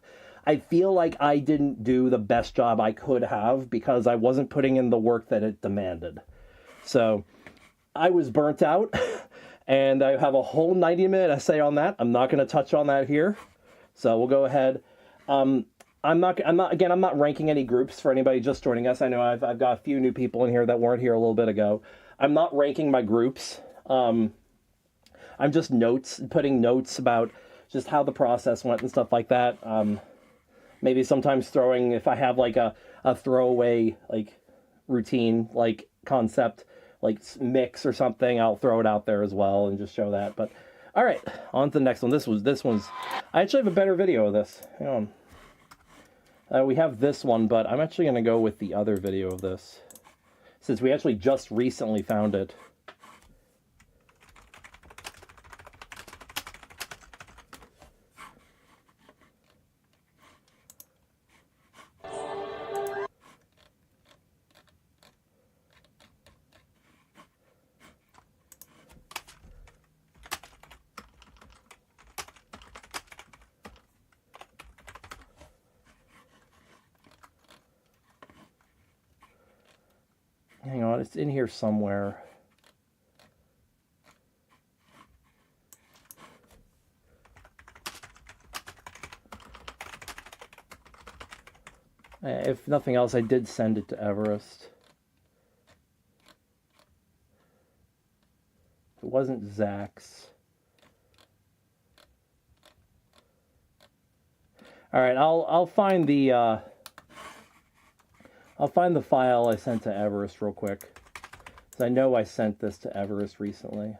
[SPEAKER 6] I feel like I didn't do the best job I could have because I wasn't putting in the work that it demanded. So I was burnt out, and I have a whole 90-minute essay on that. I'm not going to touch on that here. So we'll go ahead. I'm not ranking any groups for anybody just joining us. I know I've got a few new people in here that weren't here a little bit ago. I'm not ranking my groups. I'm just putting notes about just how the process went and stuff like that. Maybe sometimes throwing, if I have like a throwaway routine concept mix or something, I'll throw it out there as well and just show that. But all right, on to the next one. This one's. I actually have a better video of this. Hang on. We have this one, but I'm actually going to go with the other video of this, since we actually just recently found it. Hang on, it's in here somewhere. If nothing else, I did send it to Everest. It wasn't Zach's. All right, I'll find the file I sent to Everest real quick, because I know I sent this to Everest recently,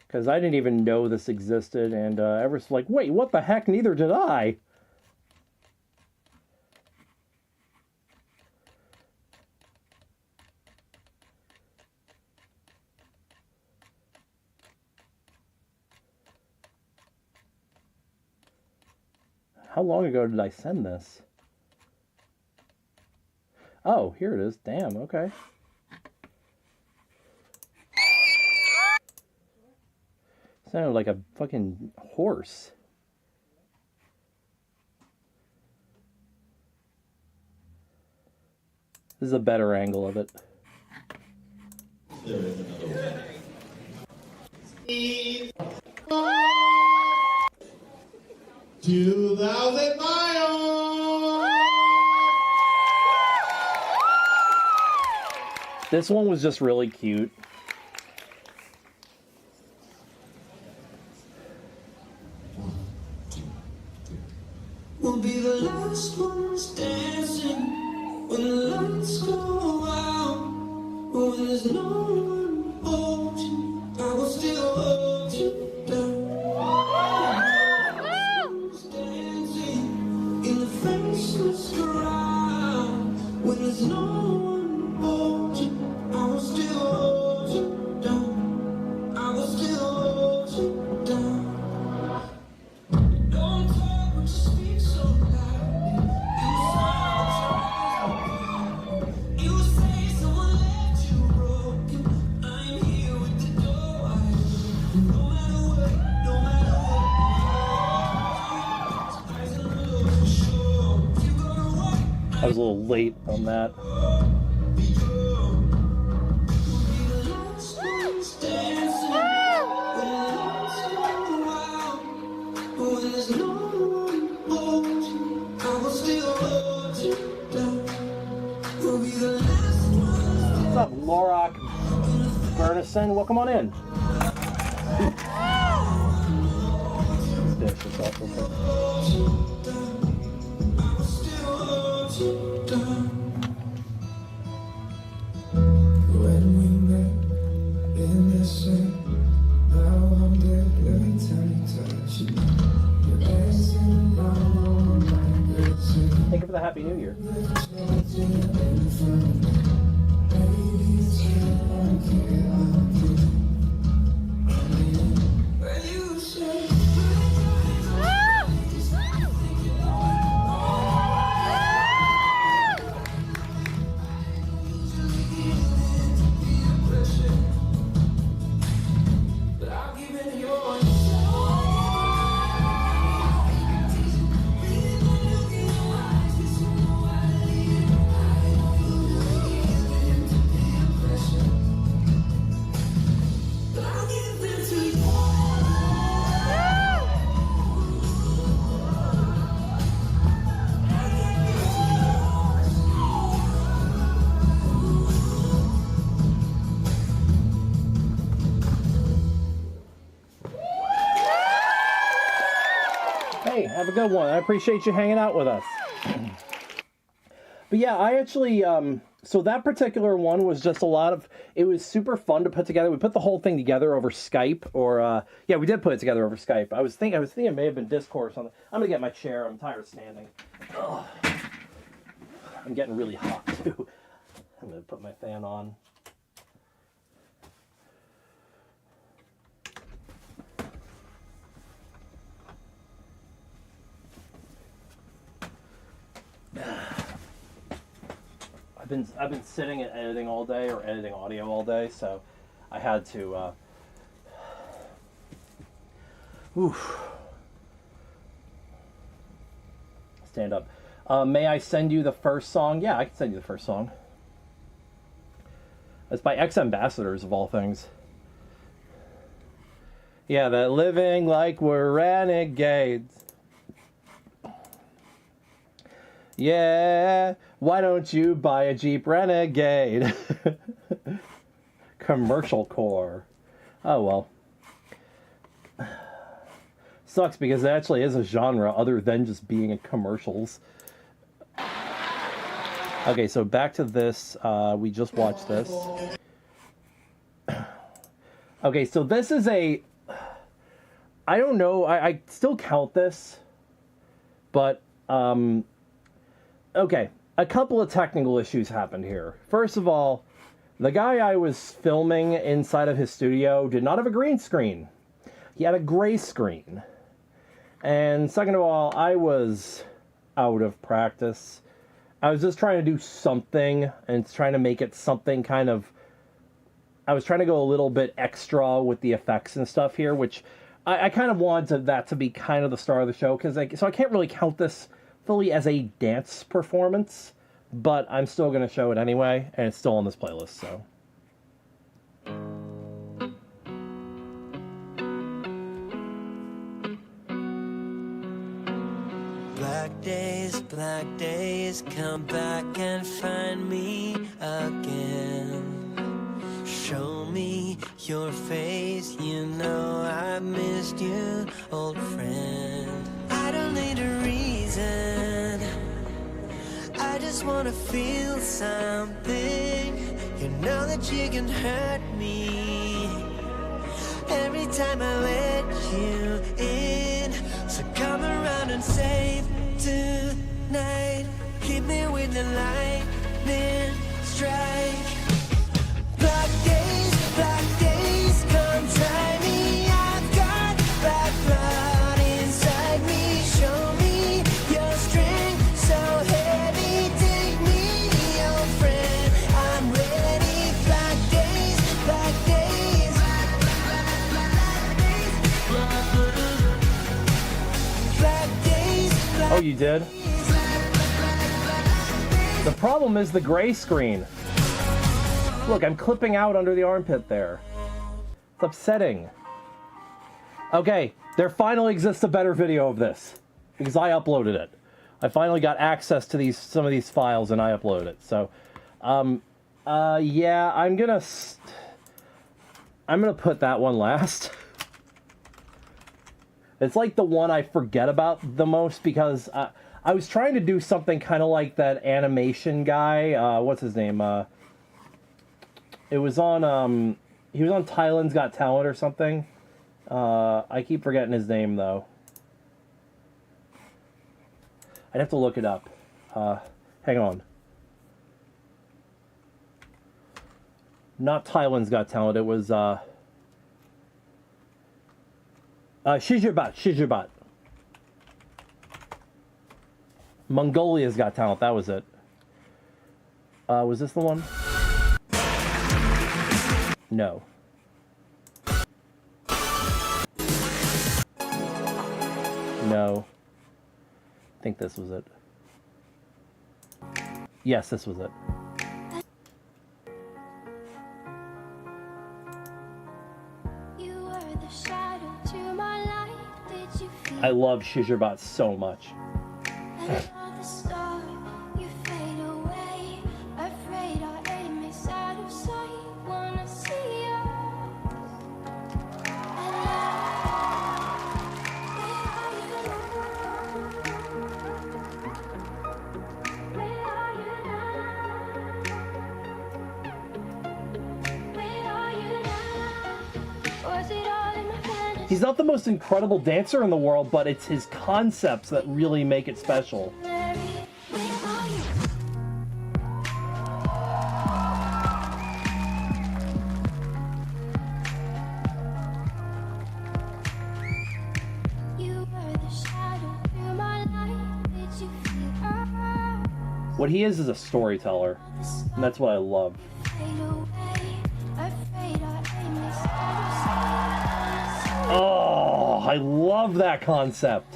[SPEAKER 6] because I didn't even know this existed, and Everest was like, wait, what the heck? Neither did I. How long ago did I send this? Oh, here it is. Damn, okay. Sounded like a fucking horse. This is a better angle of it.
[SPEAKER 18] There is another way. Speed. 2,000 miles.
[SPEAKER 6] This one was just really cute.
[SPEAKER 4] We'll be the last ones dancing when the lights go out. When there's no one holding, I will still hold you down. Dancing in the faceless crowd. When there's no one holding, I will still hold you down. I will still hold you down. Don't talk, but you speak so loud. You say someone left you broken. I'm here with the door wide open.
[SPEAKER 6] I was a little late on that. What's up, Lorak Bernison? Welcome on in. Dish yourself real quick.
[SPEAKER 4] When we met in the sun, now I'm dead every time you touch me. Your dancing on my person.
[SPEAKER 6] Thank you for the Happy New Year. Hey, have a good one. I appreciate you hanging out with us. But yeah, I actually, so that particular one was just a lot of, it was super fun to put together. We put the whole thing together over Skype, or, yeah, we did put it together over Skype. I was thinking it may have been Discord or something. I'm gonna get my chair. I'm tired of standing. Ugh. I'm getting really hot, too. I'm gonna put my fan on. I've been sitting and editing all day, or editing audio all day, so I had to stand up. May I send you the first song? Yeah, I can send you the first song. It's by Ex-Ambassadors, of all things. Yeah, that living like we're renegades. Yeah, why don't you buy a Jeep Renegade? Commercial core. Oh, well. Sucks because it actually is a genre other than just being in commercials. Okay, so back to this. We just watched this. Okay, so this is a... I don't know. I still count this. But, okay, a couple of technical issues happened here. First of all, the guy I was filming inside of his studio did not have a green screen. He had a gray screen. And second of all, I was out of practice. I was just trying to do something and trying to make it something kind of... I was trying to go a little bit extra with the effects and stuff here, which I kind of wanted that to be kind of the star of the show. So I can't really count this fully as a dance performance, but I'm still going to show it anyway, and it's still on this playlist, so.
[SPEAKER 4] Black days, come back and find me again. Show me your face, you know I missed you, old friend. I don't need a reason, I just wanna feel something. You know that you can hurt me every time I let you in. So come around and save tonight. Hit me with the lightning strike. Black days, come try me. I've got black blood inside me. Show me your strength, so heavy. Take me, old friend, I'm ready. Black days, black days. Black days, black days.
[SPEAKER 6] Oh, you did? The problem is the gray screen. Look, I'm clipping out under the armpit there. It's upsetting. Okay, there finally exists a better video of this because I uploaded it. I finally got access to some of these files and I uploaded it. So, yeah, I'm gonna put that one last. It's like the one I forget about the most because I was trying to do something kind of like that animation guy. What's his name? It was on he was on Thailand's Got Talent or something. I keep forgetting his name though. I'd have to look it up. Hang on. Not Thailand's Got Talent. It was Shijibat. Mongolia's Got Talent. That was it. Was this the one? No. No. I think this was it. Yes, this was it. I love Shijibat so much. He's not the most incredible dancer in the world, but it's his concepts that really make it special. What he is a storyteller, and that's what I love. Oh, I love that concept.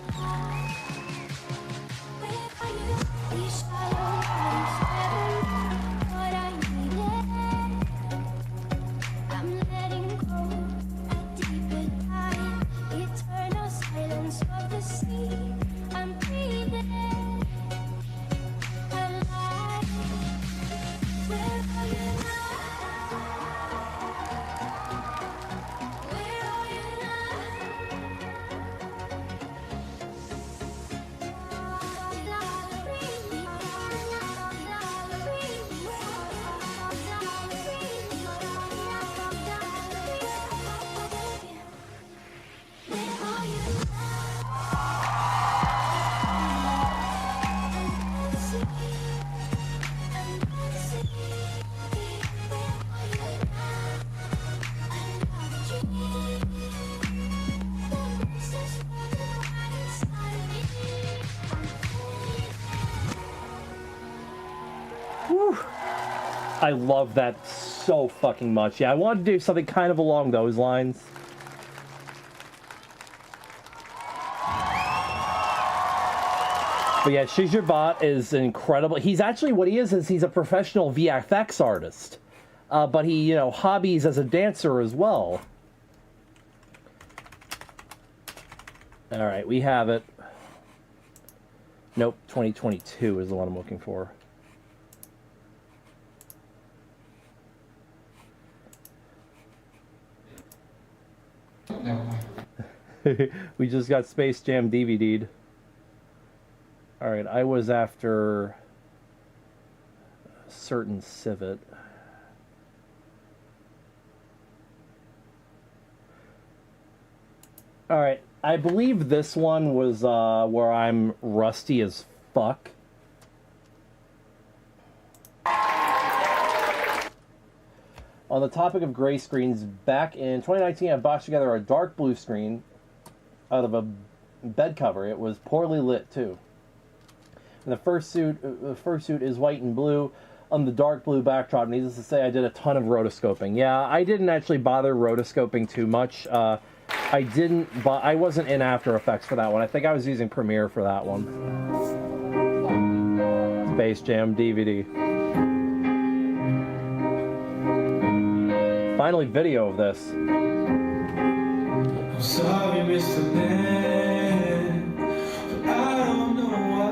[SPEAKER 6] I love that so fucking much. Yeah, I wanted to do something kind of along those lines. But yeah, Shijibat is incredible. He's actually, what he is he's a professional VFX artist. But he, you know, hobbies as a dancer as well. Alright, we have it. Nope, 2022 is the one I'm looking for. We just got Space Jam DVD'd. Alright, I was after a certain civet. Alright, I believe this one was where I'm rusty as fuck. On the topic of gray screens, back in 2019 I boxed together a dark blue screen out of a bed cover. It was poorly lit too. And the fursuit is white and blue on the dark blue backdrop. Needless to say, I did a ton of rotoscoping. Yeah, I didn't actually bother rotoscoping too much. I wasn't in After Effects for that one. I think I was using Premiere for that one. Space Jam DVD. Finally, video of this.
[SPEAKER 2] I'm sorry, Mr. Man, but I don't know why.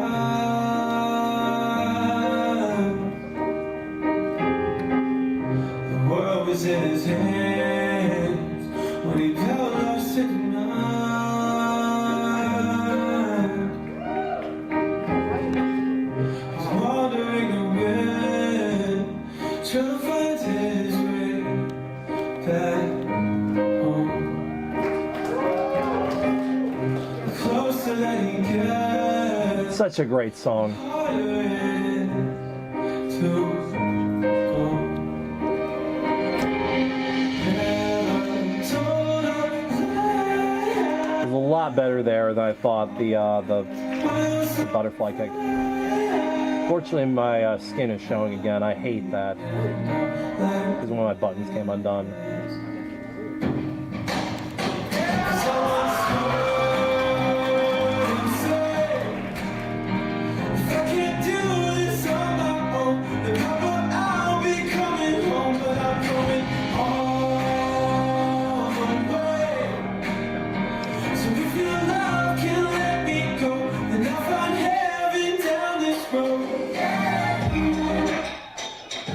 [SPEAKER 2] The world was in his hands when he felt lost at night. He's wandering around, trying to find his way back home.
[SPEAKER 6] Such a great song. It was a lot better there than I thought. The butterfly kick. Fortunately, my skin is showing again. I hate that because one of my buttons came undone.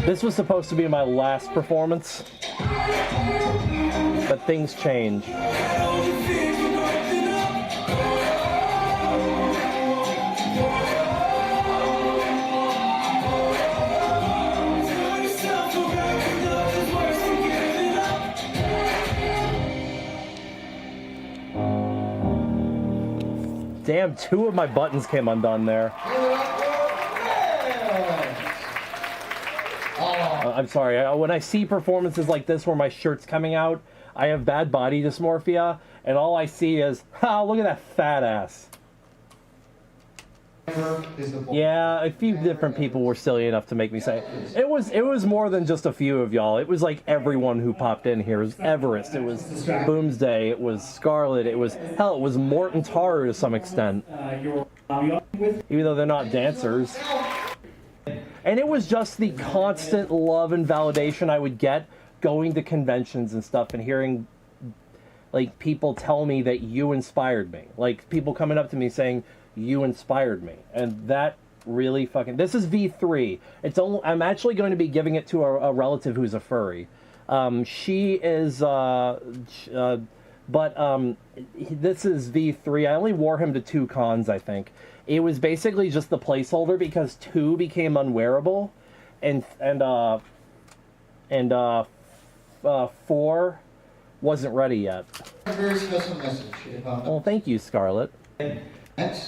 [SPEAKER 6] This was supposed to be my last performance, but things change. Damn, 2 of my buttons came undone there. I'm sorry, when I see performances like this where my shirt's coming out, I have bad body dysmorphia, and all I see is, ha, look at that fat ass. Yeah, a few different people were silly enough to make me say it. It was more than just a few of y'all. It was like everyone who popped in here. It was Everest, it was Boomsday, it was Scarlett, it was, hell, it was Morton Taru to some extent. Even though they're not dancers. And it was just the constant love and validation I would get going to conventions and stuff and hearing like people tell me that you inspired me. Like people coming up to me saying you inspired me. And that really fucking, this is V3. I'm actually going to be giving it to a relative who's a furry. She is this is V3. I only wore him to 2 cons, I think. It was basically just the placeholder because 2 became unwearable, and 4 wasn't ready yet.
[SPEAKER 5] A very special message.
[SPEAKER 6] Well, thank you, Scarlett.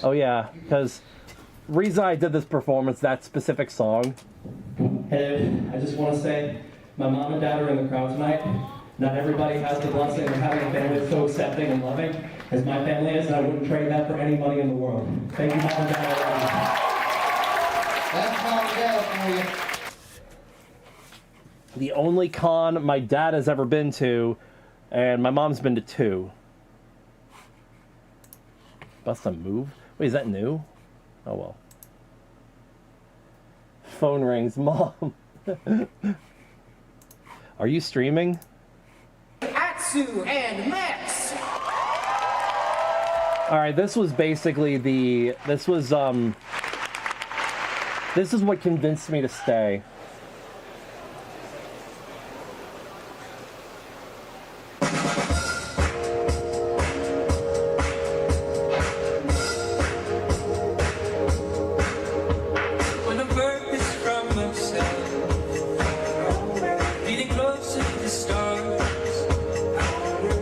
[SPEAKER 6] Oh yeah, because reason I did this performance, that specific song.
[SPEAKER 15] Hey, I just want to say, my mom and dad are in the crowd tonight. Not everybody has the blessing of having a family so accepting and loving as my family is, and I wouldn't trade that for any money in the world. Thank you, Mom and Dad.
[SPEAKER 5] That's Mom and Dad for you.
[SPEAKER 6] The only con my dad has ever been to, and my mom's been to 2. Bust a move? Wait, is that new? Oh well. Phone rings, Mom. Are you streaming?
[SPEAKER 7] Atsu and Max.
[SPEAKER 6] All right, this was basically this is what convinced me to stay.
[SPEAKER 2] When the purpose from myself, getting closer to the stars,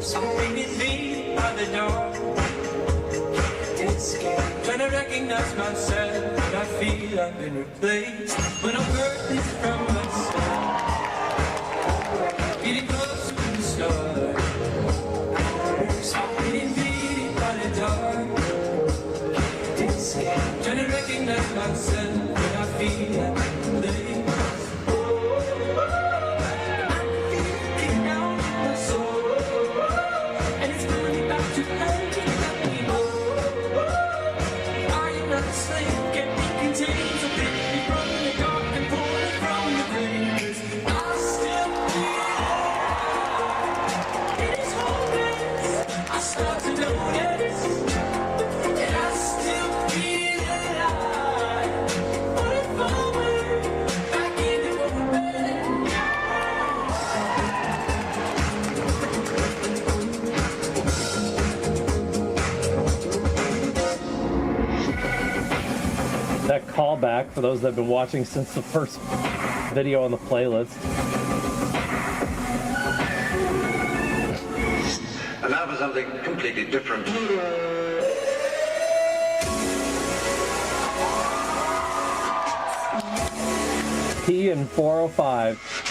[SPEAKER 2] something is beating by the door. Trying to recognize myself, but I feel I've been replaced. When I'm purpose from myself, getting closer to the stars, something is beating by the door. Trying to recognize myself, but I feel I've been replaced. Slave, can't be contained, so baby,
[SPEAKER 6] back for those that have been watching since the first video on the playlist.
[SPEAKER 11] And now for something completely different.
[SPEAKER 6] T and 405.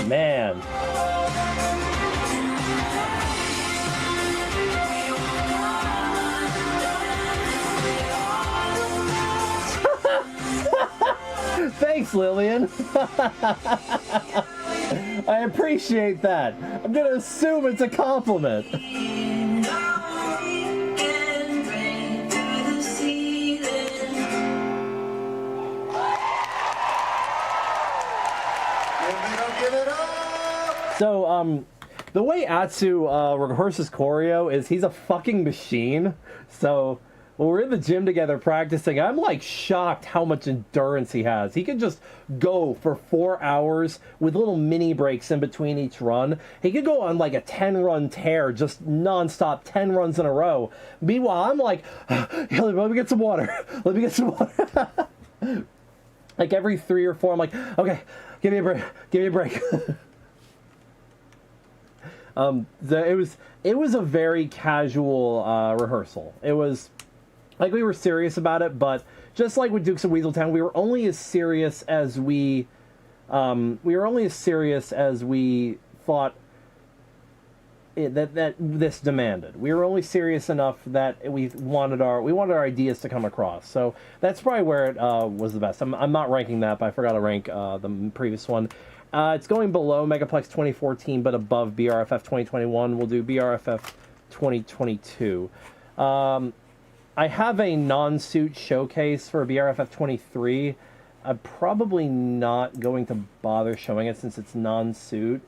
[SPEAKER 6] Man. Thanks, Lillian. I appreciate that. I'm gonna assume it's a compliment. So, the way Atsu rehearses choreo is he's a fucking machine. So, when we're in the gym together practicing, I'm like shocked how much endurance he has. He can just go for 4 hours with little mini breaks in between each run. He could go on like a 10-run tear, just non-stop, 10 runs in a row. Meanwhile, I'm like, let me get some water. Let me get some water. Like every 3 or 4, I'm like, okay, give me a break. Give me a break. It was a very casual rehearsal. It was like we were serious about it, but just like with Dukes of Weaseltown, we were only as serious as we thought that this demanded. We were only serious enough that we wanted our ideas to come across. So that's probably where it was the best. I'm not ranking that, but I forgot to rank the previous one. It's going below Megaplex 2014, but above BRFF 2021. We'll do BRFF 2022. I have a non-suit showcase for BRFF 23. I'm probably not going to bother showing it since it's non-suit.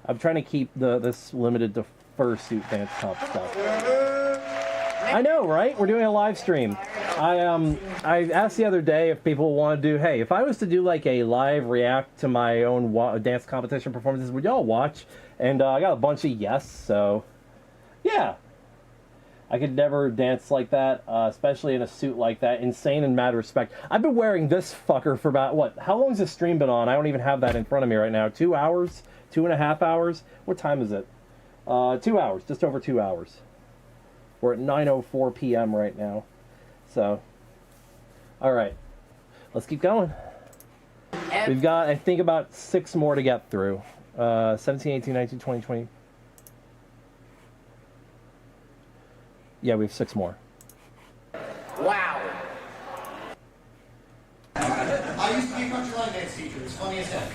[SPEAKER 6] I'm trying to keep this limited to fursuit dance top stuff. I know, right? We're doing a live stream. I asked the other day if people want to do, hey, if I was to do like a live react to my own dance competition performances, would y'all watch? And I got a bunch of yes, so yeah. I could never dance like that, especially in a suit like that. Insane and mad respect. I've been wearing this fucker for about, what, how long's this stream been on? I don't even have that in front of me right now. 2 hours? 2.5 hours? What time is it? 2 hours, just over 2 hours. We're at 9:04 p.m. right now. So, alright. Let's keep going. We've got, I think, about 6 more to get through. 17, 18, 19, 20, 20. Yeah, we have 6 more.
[SPEAKER 5] Wow. I used to be a country line dance teacher. It's funny as heck.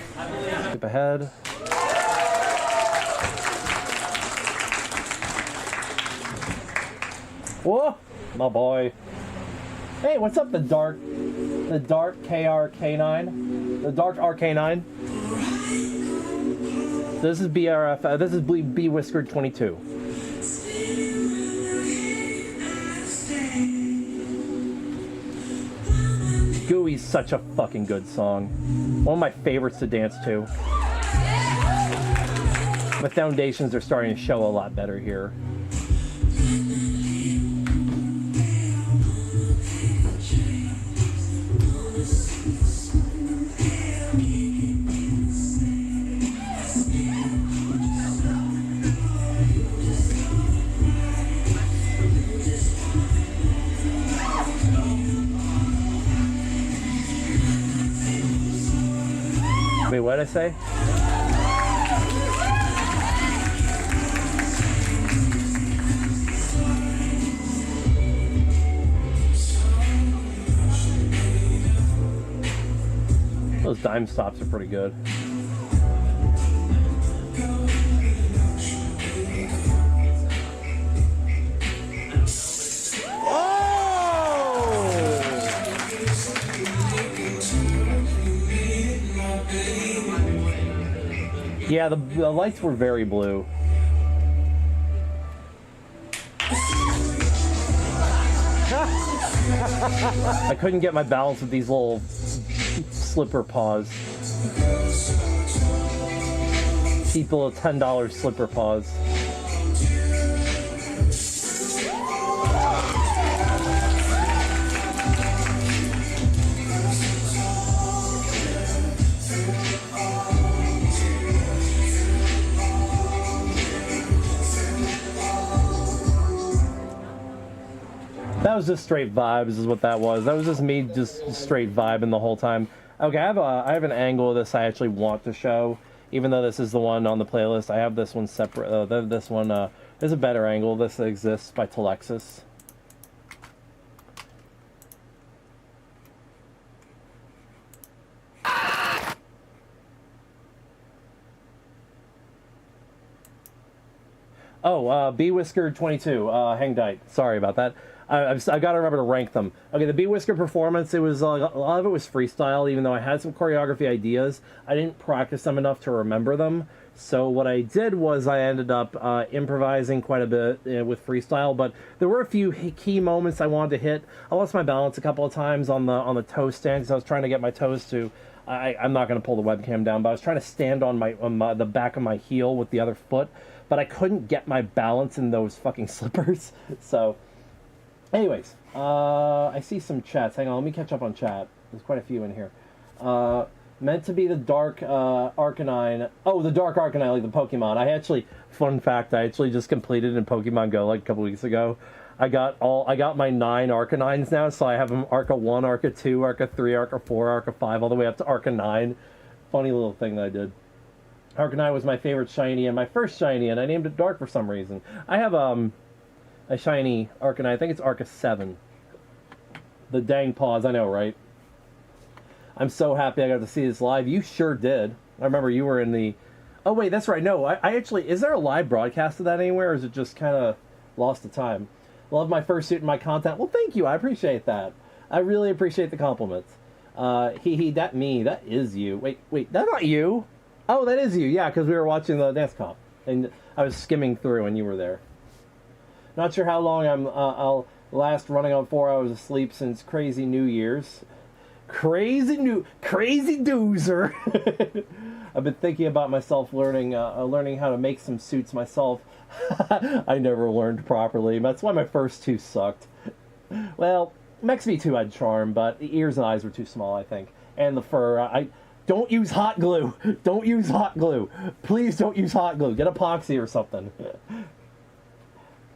[SPEAKER 6] Skip ahead. Whoa, my boy. Hey, what's up, the dark KRK9? The dark RK9? This is BRF, this is B-Whisker 22. Gooey's such a fucking good song. One of my favorites to dance to. The foundations are starting to show a lot better here. Wait, what did I say? Those dime stops are pretty good. Yeah, the lights were very blue. I couldn't get my balance with these little slipper paws. Cheap little $10 slipper paws. That was just straight vibes is what that was. That was just me just straight vibing the whole time. Okay, I have an angle of this I actually want to show. Even though this is the one on the playlist, I have this one separate. This one, there's a better angle. This exists by Telexis. Oh, B-Whisker 22, hang tight. Sorry about that. I got to remember to rank them. Okay, the B-Whisker performance, it was a lot of it was freestyle, even though I had some choreography ideas. I didn't practice them enough to remember them. So what I did was I ended up improvising quite a bit with freestyle, but there were a few key moments I wanted to hit. I lost my balance a couple of times on the toe stand because I was trying to get my toes to... I'm not going to pull the webcam down, but I was trying to stand on the back of my heel with the other foot, but I couldn't get my balance in those fucking slippers. So, anyways, I see some chats. Hang on, let me catch up on chat. There's quite a few in here. Meant to be the Dark Arcanine. Oh, the Dark Arcanine, like the Pokemon. Fun fact, I actually just completed in Pokemon Go like a couple weeks ago. I got my 9 Arcanines now, so I have them Arca 1, Arca 2, Arca 3, Arca 4, Arca 5, all the way up to Arca 9. Funny little thing that I did. Arcanine was my favorite shiny and my first shiny, and I named it Dark for some reason. I have a shiny Arcanine, I think it's Arca 7. The dang paws, I know, right? I'm so happy I got to see this live. You sure did. I remember you were in the... Oh wait, that's right, no, I actually... Is there a live broadcast of that anywhere, or is it just kind of lost to time? Love my fursuit and my content. Well, thank you, I appreciate that. I really appreciate the compliments. That is you. Wait, that's not you. Oh, that is you, yeah, because we were watching the dance comp, and I was skimming through and you were there. Not sure how long I'll last running on 4 hours of sleep since crazy New Year's. Crazy doozer. I've been thinking about myself learning how to make some suits myself. I never learned properly. That's why my first 2 sucked. Well, Mex V2 had charm, but the ears and eyes were too small, I think. And the fur, don't use hot glue. Don't use hot glue. Please don't use hot glue. Get epoxy or something.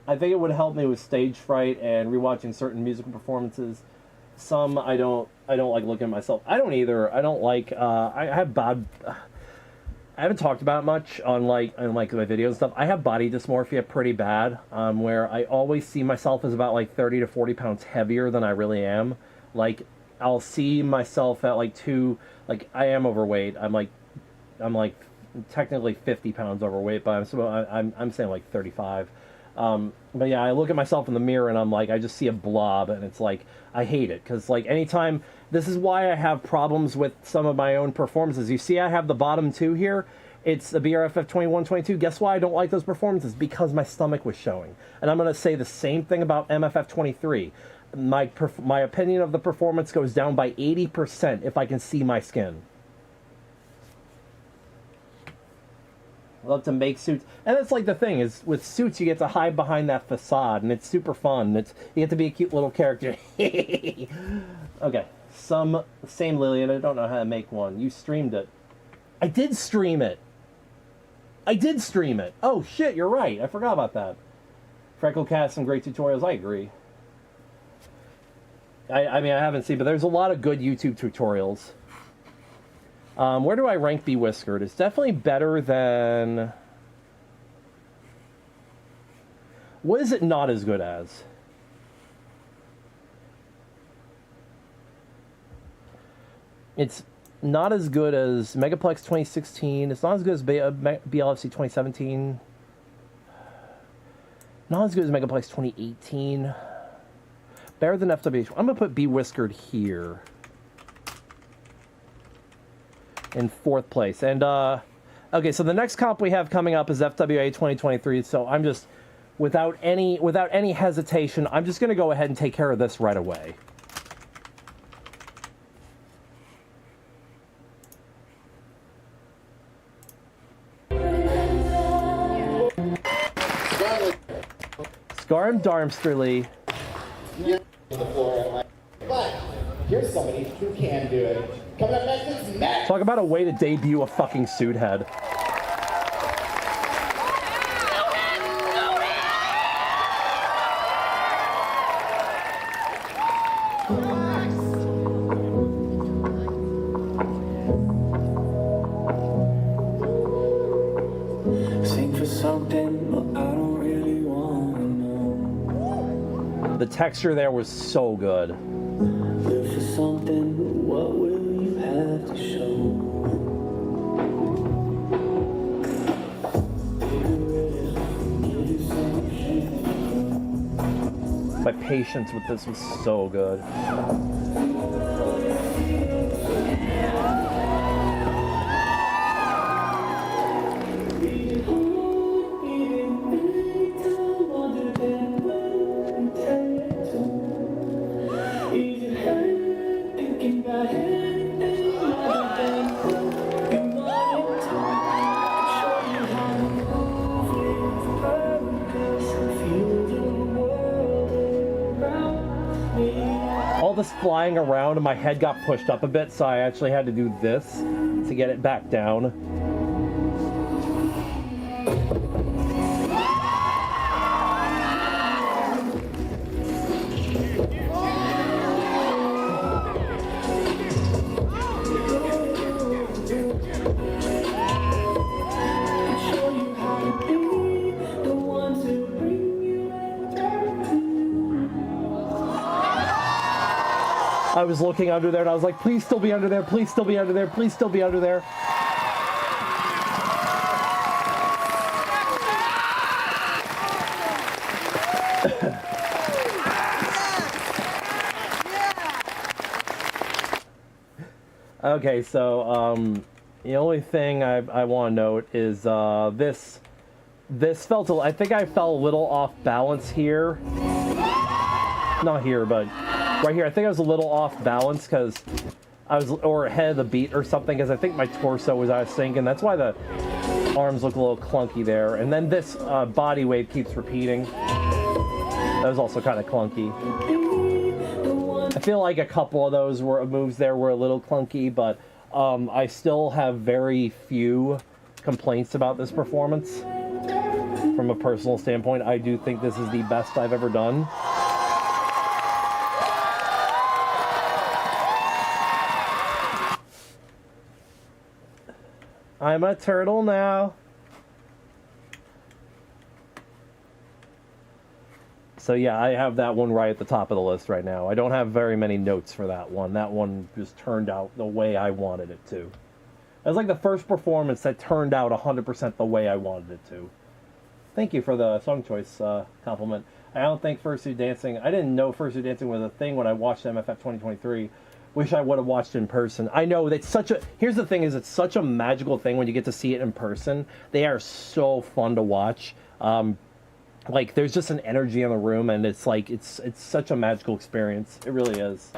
[SPEAKER 6] I think it would help me with stage fright and rewatching certain musical performances. Some I don't like looking at myself. I don't either. I don't like. I have bad. I haven't talked about it much on my videos and stuff. I have body dysmorphia pretty bad, where I always see myself as about like 30 to 40 pounds heavier than I really am. Like I'll see myself at like I am overweight. I'm like technically 50 pounds overweight, but I'm saying like 35. But yeah, I look at myself in the mirror and I'm like, I just see a blob, and it's like, I hate it, because like anytime, this is why I have problems with some of my own performances. You see I have the bottom 2 here, it's the BRFF 21, 22. Guess why I don't like those performances? Because my stomach was showing. And I'm going to say the same thing about MFF 23. My opinion of the performance goes down by 80% if I can see my skin. I love to make suits, and that's like the thing is with suits you get to hide behind that facade, and it's super fun. You get to be a cute little character. Okay, same Lillian. I don't know how to make one. You streamed it. I did stream it. Oh shit, you're right. I forgot about that. Frecklecast has some great tutorials. I agree. I mean I haven't seen, but there's a lot of good YouTube tutorials. Where do I rank B-Whiskered? It's definitely better than... What is it not as good as? It's not as good as Megaplex 2016. It's not as good as BLFC 2017. Not as good as Megaplex 2018. Better than FWH. I'm going to put B-Whiskered here. In 4th place. And Okay, so the next comp we have coming up is FWA 2023. So I'm just, without any hesitation, I'm just going to go ahead and take care of this right away. Scar and Darmsterly.
[SPEAKER 18] But here's somebody who can do it. Coming up next is Matt.
[SPEAKER 6] Talk about a way to debut a fucking suit head.
[SPEAKER 2] Sing for something, but I don't really want to know.
[SPEAKER 6] The texture there was so good.
[SPEAKER 2] Live for something, what will you have to show?
[SPEAKER 6] My patience with this was so good. All this flying around and my head got pushed up a bit, so I actually had to do this to get it back down. I was looking under there and I was like, please still be under there, please still be under there, please still be under there. Okay, so the only thing I want to note is this felt I think I fell a little off balance here. Not here, but right here. I think I was a little off balance because I was, or ahead of the beat or something, because I think my torso was out of sync, and that's why the arms look a little clunky there. And then this body weight keeps repeating. That was also kind of clunky. I feel like a couple of those moves there were a little clunky, but I still have very few complaints about this performance. From a personal standpoint, I do think this is the best I've ever done. I'm a turtle now. So yeah, I have that one right at the top of the list right now. I don't have very many notes for that one. That one just turned out the way I wanted it to. It was like the first performance that turned out 100% the way I wanted it to. Thank you for the song choice compliment. I don't think fursuit dancing, I didn't know fursuit dancing was a thing when I watched MFF 2023. Wish I would have watched it in person. I know that's such a, here's the thing is it's such a magical thing when you get to see it in person. They are so fun to watch. Like there's just an energy in the room and it's like, it's such a magical experience. It really is.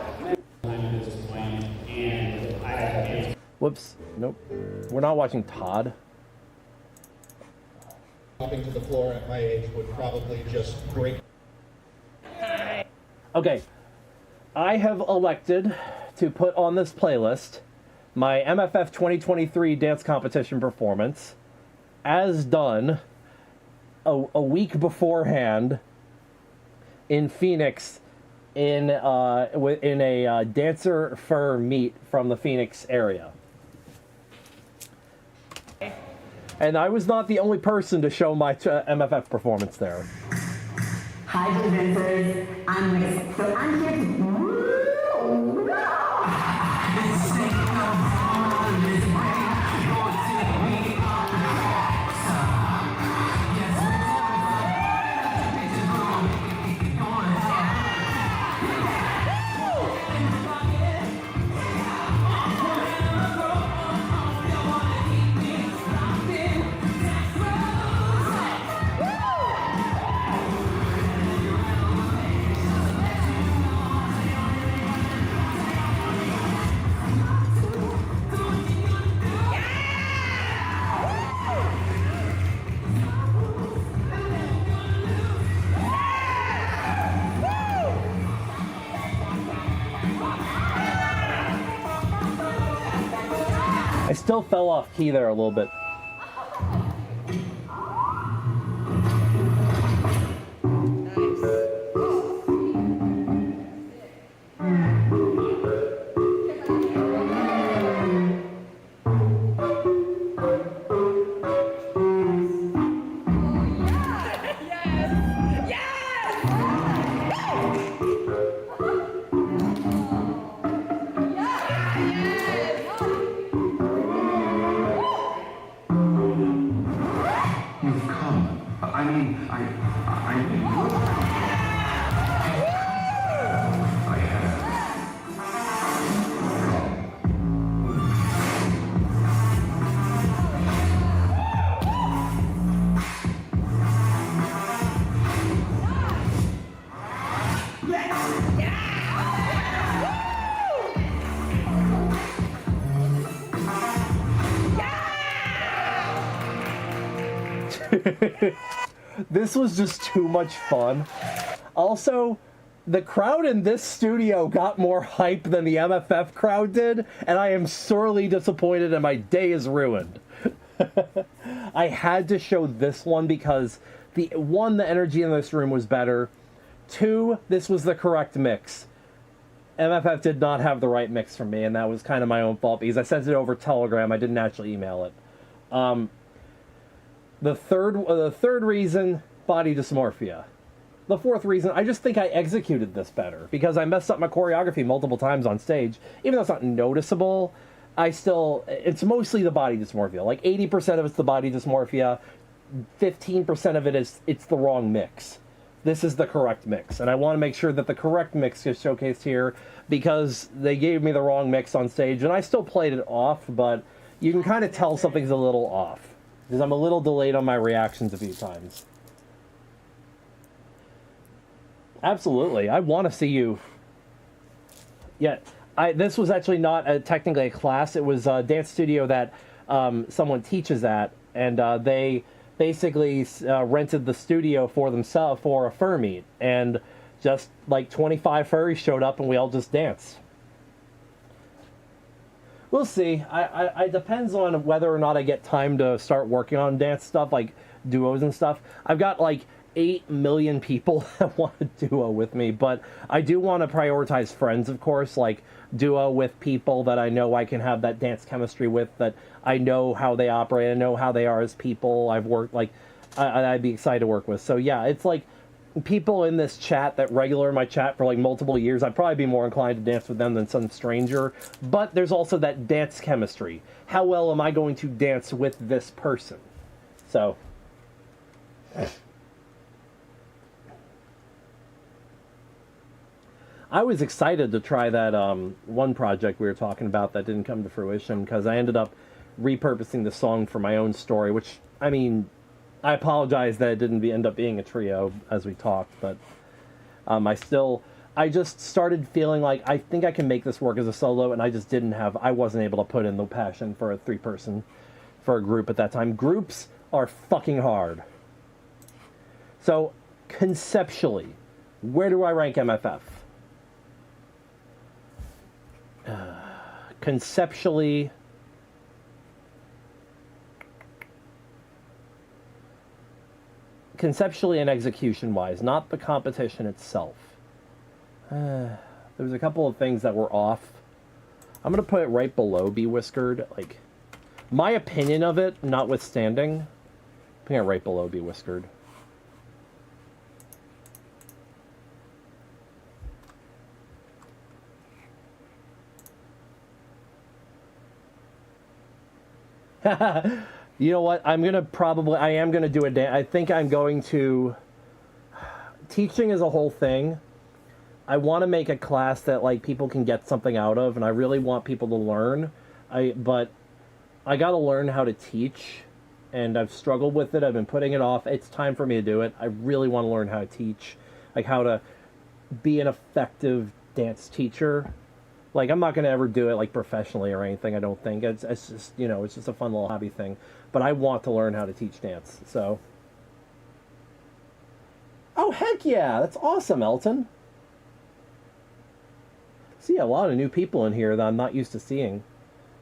[SPEAKER 6] Whoops, nope. We're not watching Todd.
[SPEAKER 18] Dropping to the floor at my age would probably just break.
[SPEAKER 6] Okay, I have elected to put on this playlist my MFF 2023 dance competition performance as done a week beforehand in Phoenix in a dancer fur meet from the Phoenix area. And I was not the only person to show my MFF performance there.
[SPEAKER 19] Hi, presenters. I'm Miss. So I'm here to.
[SPEAKER 6] still fell off key there a little bit.
[SPEAKER 11] You've come. I mean, I knew you would. I have.
[SPEAKER 6] This was just too much fun. Also, the crowd in this studio got more hype than the MFF crowd did, and I am sorely disappointed and my day is ruined. I had to show this one because the energy in this room was better. 2, this was the correct mix. MFF did not have the right mix for me, and that was kind of my own fault because I sent it over Telegram. I didn't actually email it. The third reason, body dysmorphia. The 4th reason, I just think I executed this better because I messed up my choreography multiple times on stage. Even though it's not noticeable, it's mostly the body dysmorphia. Like 80% of it's the body dysmorphia, 15% of it's the wrong mix. This is the correct mix, and I want to make sure that the correct mix is showcased here because they gave me the wrong mix on stage, and I still played it off, but you can kind of tell something's a little off because I'm a little delayed on my reactions a few times. Absolutely, I want to see you. Yeah, this was actually not technically a class. It was a dance studio that someone teaches at, and they basically rented the studio for themselves for a fur meet, and just like 25 furries showed up and we all just danced. We'll see. I depends on whether or not I get time to start working on dance stuff like duos and stuff. I've got like 8 million people that want to duo with me, but I do want to prioritize friends, of course, like duo with people that I know I can have that dance chemistry with, that I know how they operate, I know how they are as people. I've worked, like, I'd be excited to work with. So yeah, it's like people in this chat that regular in my chat for like multiple years, I'd probably be more inclined to dance with them than some stranger, but there's also that dance chemistry. How well am I going to dance with this person? So I was excited to try that one project we were talking about that didn't come to fruition because I ended up repurposing the song for my own story, which, I mean, I apologize that it didn't end up being a trio as we talked, but I just started feeling like I think I can make this work as a solo, and I wasn't able to put in the passion for a 3-person, for a group at that time. Groups are fucking hard. So, conceptually, where do I rank MFF? Conceptually, and execution-wise, not the competition itself. There was a couple of things that were off. I'm going to put it right below B-Whiskered. Like, my opinion of it, notwithstanding, putting it right below B-Whiskered. You know what? I am going to do a dance. I think I'm going to... Teaching is a whole thing. I want to make a class that, like, people can get something out of, and I really want people to learn. But I got to learn how to teach, and I've struggled with it. I've been putting it off. It's time for me to do it. I really want to learn how to teach, like, how to be an effective dance teacher. Like, I'm not going to ever do it, like, professionally or anything, I don't think. It's just, you know, it's just a fun little hobby thing. But I want to learn how to teach dance, so. Oh, heck yeah! That's awesome, Elton. See a lot of new people in here that I'm not used to seeing.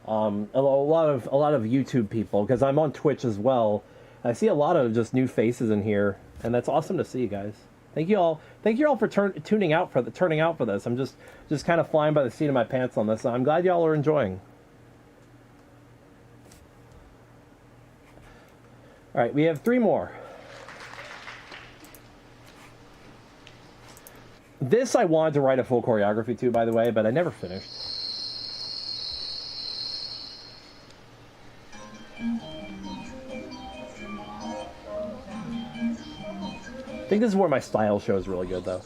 [SPEAKER 6] A lot of YouTube people, because I'm on Twitch as well. I see a lot of just new faces in here, and that's awesome to see, guys. Thank you all for turning out for this. I'm just kind of flying by the seat of my pants on this. I'm glad y'all are enjoying. All right, we have 3 more. This I wanted to write a full choreography to, by the way, but I never finished. I think this is where my style shows really good, though.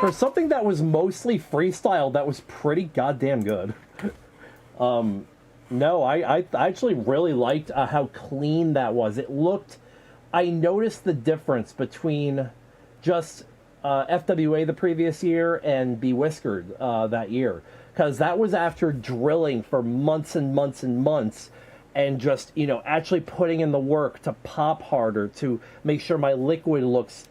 [SPEAKER 6] For something that was mostly freestyle, that was pretty goddamn good. No, I actually really liked how clean that was. It looked... I noticed the difference between just FWA the previous year and B-Whisker that year. Because that was after drilling for months and months and months, and just, you know, actually putting in the work to pop harder, to make sure my liquid looks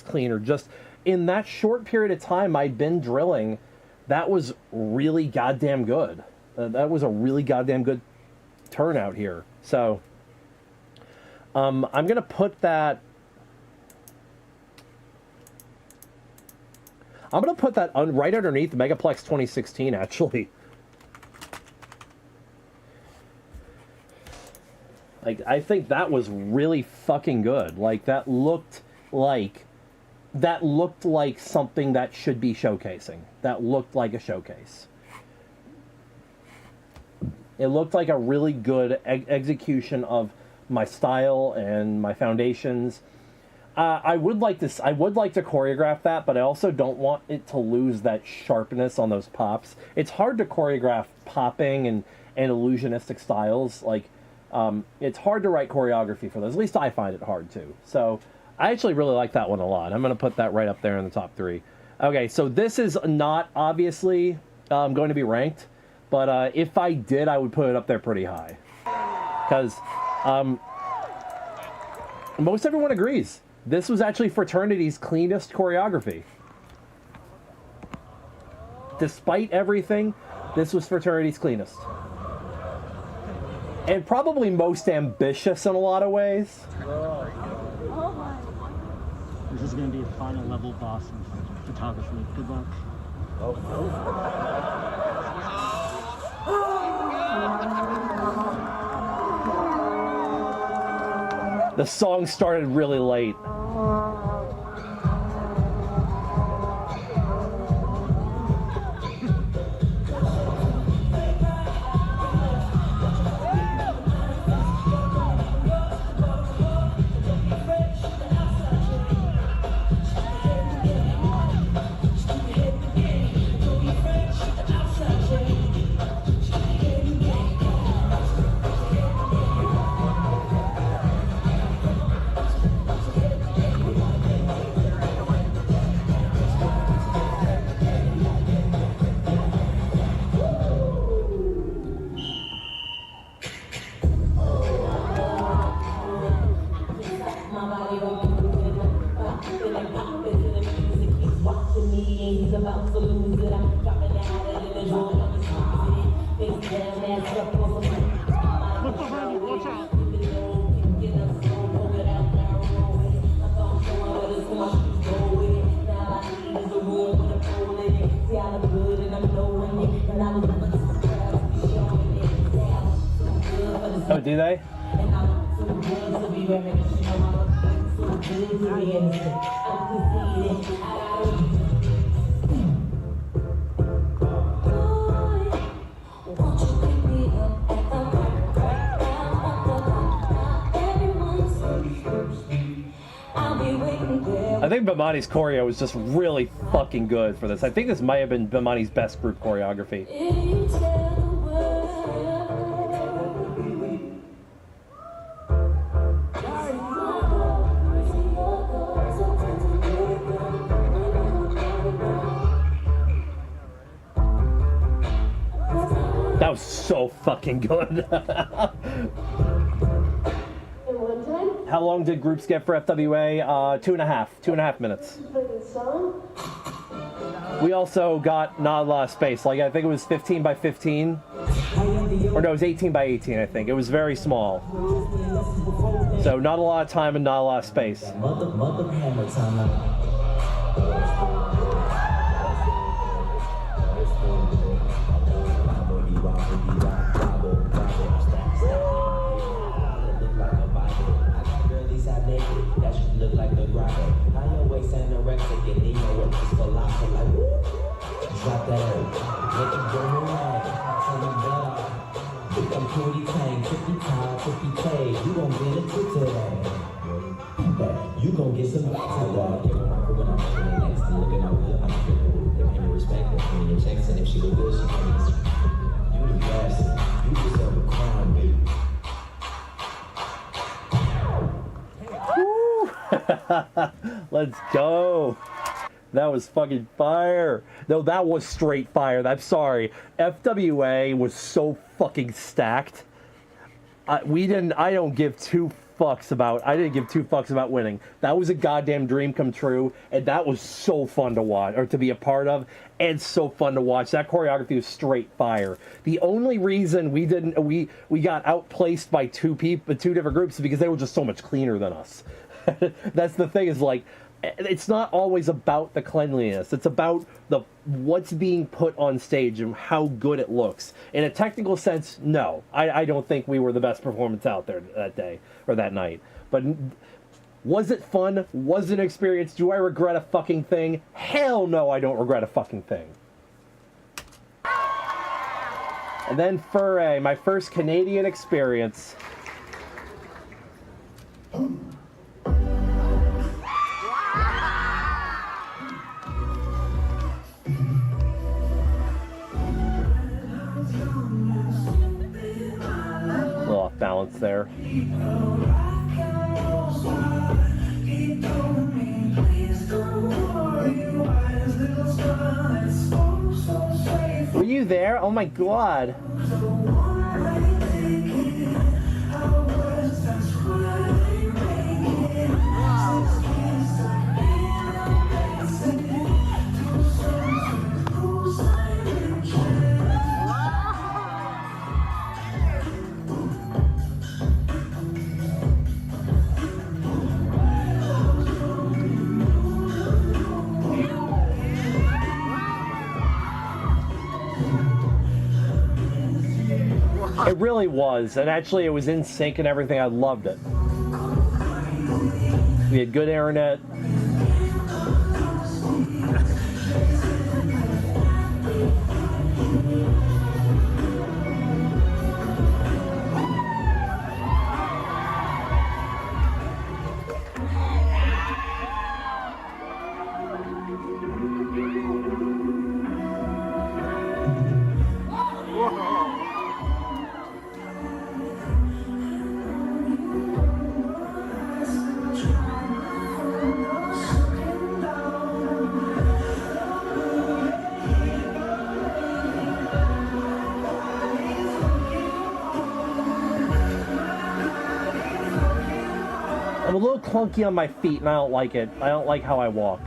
[SPEAKER 6] cleaner. Just in that short period of time I'd been drilling, that was really goddamn good. That was a really goddamn good turnout here. So I'm gonna put that. I'm gonna put that right underneath Megaplex 2016. Actually, like, I think that was really fucking good. Like, that looked like something that should be showcasing. That looked like a showcase. It looked like a really good execution of my style and my foundations. I would like to choreograph that, but I also don't want it to lose that sharpness on those pops. It's hard to choreograph popping and illusionistic styles. Like, it's hard to write choreography for those. At least I find it hard to. So I actually really like that one a lot. I'm going to put that right up there in the top 3. Okay, so this is not obviously going to be ranked, but if I did, I would put it up there pretty high. Because most everyone agrees. This was actually Fraternity's cleanest choreography. Despite everything, this was Fraternity's cleanest. And probably most ambitious in a lot of ways.
[SPEAKER 20] This is going to be a final level boss in photography. Good luck.
[SPEAKER 6] The song started really late. Oh, do they? I think Bimani's choreo was just really fucking good for this. I think this might have been Bimani's best group choreography. That was so fucking good. How long did groups get for FWA? 2.5 minutes. We also got not a lot of space. Like, I think it was 15 by 15. Or no, it was 18 by 18, I think. It was very small. So not a lot of time and not a lot of space.
[SPEAKER 21] You gon' get some when I'm next to look at my good, I'm they pay me respect, they pay me your checks, and if she look good, she pay me. You the best, you deserve a crown, baby.
[SPEAKER 6] Let's go. That was fucking fire. No, that was straight fire. I'm sorry. FWA was so fucking stacked. I didn't give two fucks about winning. That was a goddamn dream come true, and that was so fun to watch, or to be a part of, and so fun to watch. That choreography was straight fire. The only reason we got outplaced by two different groups is because they were just so much cleaner than us. That's the thing, is like, it's not always about the cleanliness. It's about what's being put on stage and how good it looks. In a technical sense, no. I don't think we were the best performance out there that day or that night. But was it fun? Was it an experience? Do I regret a fucking thing? Hell no, I don't regret a fucking thing. And then Furray, my first Canadian experience. Balance there. Were you there? Oh my god. It really was, and actually it was in sync and everything. I loved it. We had good internet. I'm a little clunky on my feet, and I don't like it. I don't like how I walk.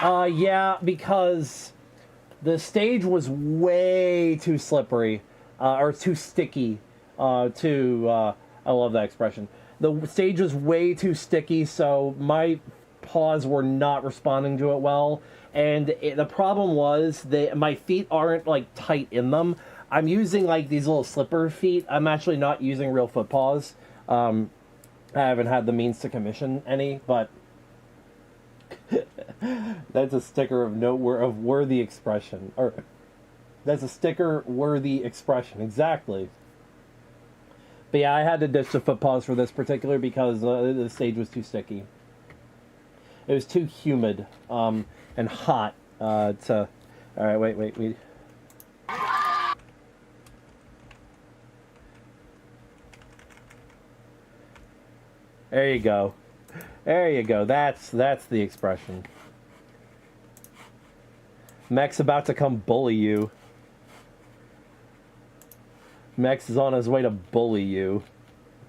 [SPEAKER 6] Yeah, because the stage was way too slippery, or too sticky, I love that expression. The stage was way too sticky, so my paws were not responding to it well. And the problem was my feet aren't like tight in them. I'm using like these little slipper feet. I'm actually not using real foot paws. I haven't had the means to commission any, but that's a sticker of worthy expression. Or that's a sticker worthy expression, exactly. But yeah, I had to ditch the foot paws for this particular because the stage was too sticky. It was too humid and hot to... Alright, wait. There you go. There you go. That's the expression. Mech's about to come bully you. Mex is on his way to bully you.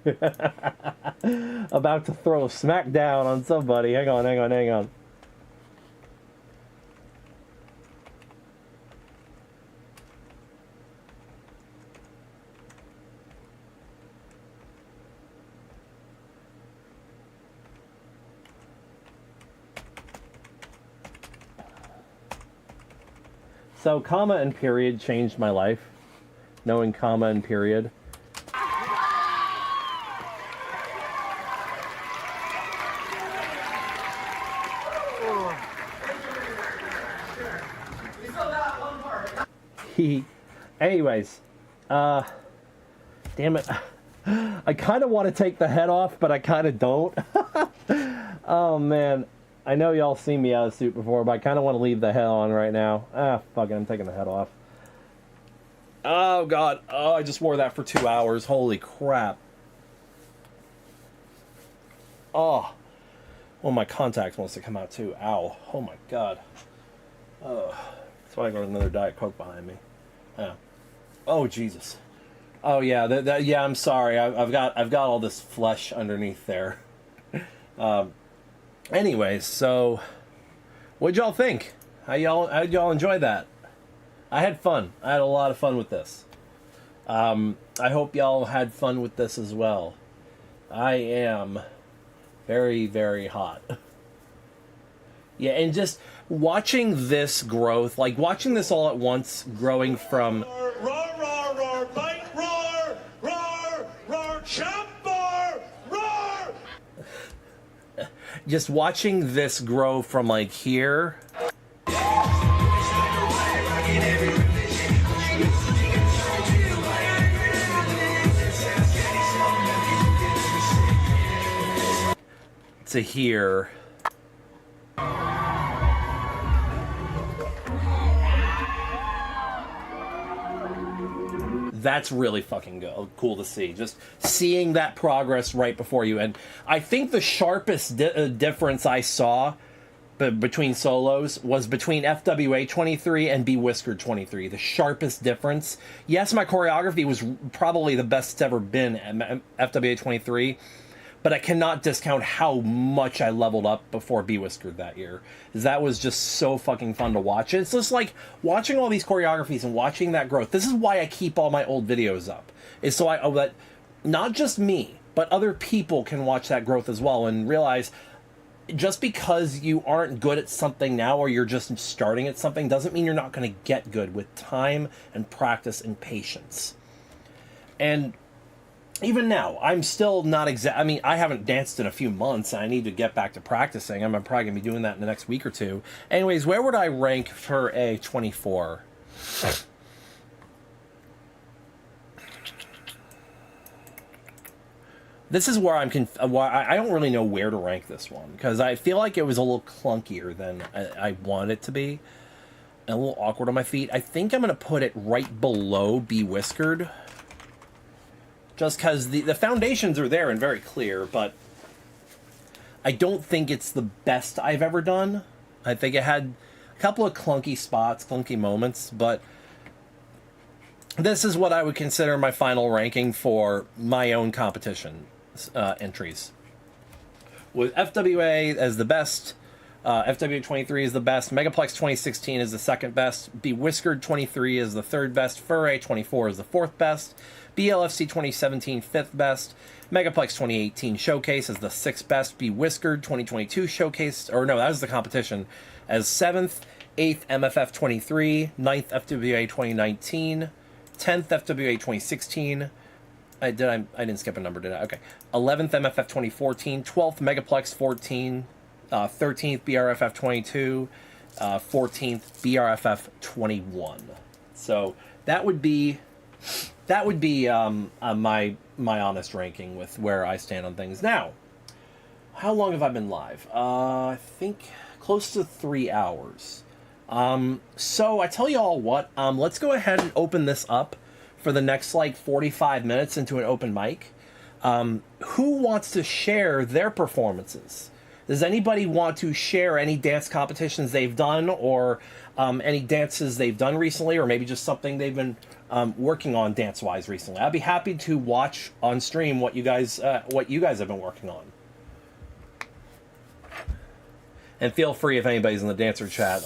[SPEAKER 6] About to throw a smackdown on somebody. Hang on. So, comma and period changed my life. Knowing comma and period. Anyways, damn it. I kind of want to take the head off, but I kind of don't. Oh, man. I know y'all seen me out of suit before, but I kind of want to leave the head on right now. Fuck it, I'm taking the head off. Oh, God. Oh, I just wore that for 2 hours. Holy crap. Oh. Well, my contacts wants to come out, too. Ow. Oh, my God. Oh. That's why I got another Diet Coke behind me. Yeah. Oh, Jesus. Oh, yeah. Yeah, I'm sorry. I've got all this flesh underneath there. Anyways, so what'd y'all think? How'd y'all enjoy that? I had fun. I had a lot of fun with this. I hope y'all had fun with this as well. I am very, very hot. Yeah, and just watching this growth, like watching this all at once, growing from...
[SPEAKER 18] Roar, bite, roar, chop, roar!
[SPEAKER 6] Just watching this grow from like here... to here. That's really fucking cool to see. Just seeing that progress right before you. And I think the sharpest difference I saw between solos was between FWA 23 and B-Whisker 23. The sharpest difference. Yes, my choreography was probably the best it's ever been at FWA 23. But I cannot discount how much I leveled up before B-Whisker that year. That was just so fucking fun to watch. It's just like watching all these choreographies and watching that growth. This is why I keep all my old videos up. Is so that not just me, but other people can watch that growth as well and realize just because you aren't good at something now or you're just starting at something doesn't mean you're not going to get good with time and practice and patience. And even now, I'm still not I mean, I haven't danced in a few months. And I need to get back to practicing. I'm probably going to be doing that in the next week or two. Anyways, where would I rank for a 24? This is where I don't really know where to rank this one. Because I feel like it was a little clunkier than I wanted it to be. And a little awkward on my feet. I think I'm going to put it right below B-Whiskered. Just because the foundations are there and very clear, but I don't think it's the best I've ever done. I think it had a couple of clunky spots, clunky moments, but this is what I would consider my final ranking for my own competition entries. With FWA as the best, FW23 is the best. Megaplex 2016 is the second best. B-Whisker 23 is the third best. Furray 24 is the fourth best. BLFC 2017 fifth best. Megaplex 2018 Showcase is the sixth best. B-Whisker 2022 Showcase, or no, that was the competition, as seventh. 8th MFF 23, 9th FWA 2019, 10th FWA 2016. I didn't skip a number, did I? Okay. 11th MFF 2014, 12th Megaplex 14, 13th BRFF 22, 14th BRFF 21. So that would be my honest ranking with where I stand on things. Now, how long have I been live? I think close to 3 hours. So I tell you all what, let's go ahead and open this up for the next like 45 minutes into an open mic. Who wants to share their performances? Does anybody want to share any dance competitions they've done, or any dances they've done recently, or maybe just something they've been working on dance-wise recently? I'd be happy to watch on stream what you guys have been working on. And feel free, if anybody's in the dancer chat,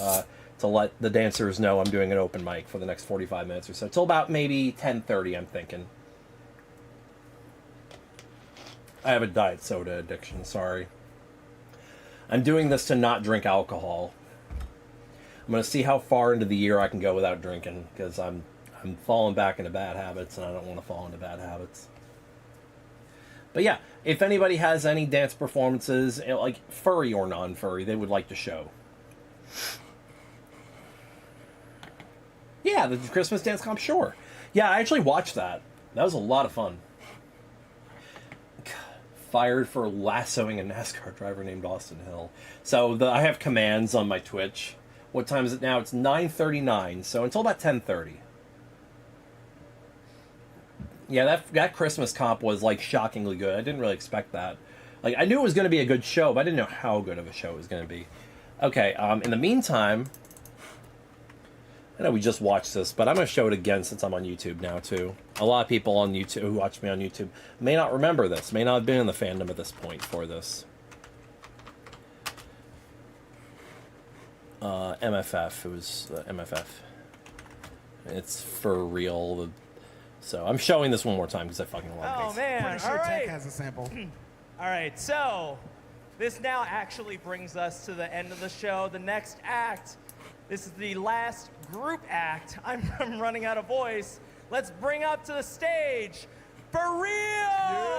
[SPEAKER 6] to let the dancers know I'm doing an open mic for the next 45 minutes or so. Till about maybe 10:30, I'm thinking. I have a diet soda addiction, sorry. I'm doing this to not drink alcohol. I'm going to see how far into the year I can go without drinking, because I'm falling back into bad habits, and I don't want to fall into bad habits. But yeah, if anybody has any dance performances, like furry or non-furry, they would like to show. Yeah, the Christmas dance comp, sure. Yeah, I actually watched that. That was a lot of fun. Fired for lassoing a NASCAR driver named Austin Hill. So I have commands on my Twitch. What time is it now? It's 9:39, so until about 10:30. Yeah, that Christmas comp was like shockingly good. I didn't really expect that. Like, I knew it was going to be a good show, but I didn't know how good of a show it was going to be. Okay, in the meantime, I know we just watched this, but I'm going to show it again since I'm on YouTube now, too. A lot of people on YouTube who watch me on YouTube may not remember this, may not have been in the fandom at this point for this. MFF, it was MFF. It's for real. So I'm showing this one more time because I fucking love it.
[SPEAKER 1] Oh, man.
[SPEAKER 17] Pretty sure
[SPEAKER 1] All right.
[SPEAKER 17] Tech has a sample.
[SPEAKER 1] All right, so this now actually brings us to the end of the show. The next act, this is the last group act. I'm running out of voice. Let's bring up to the stage, For Real!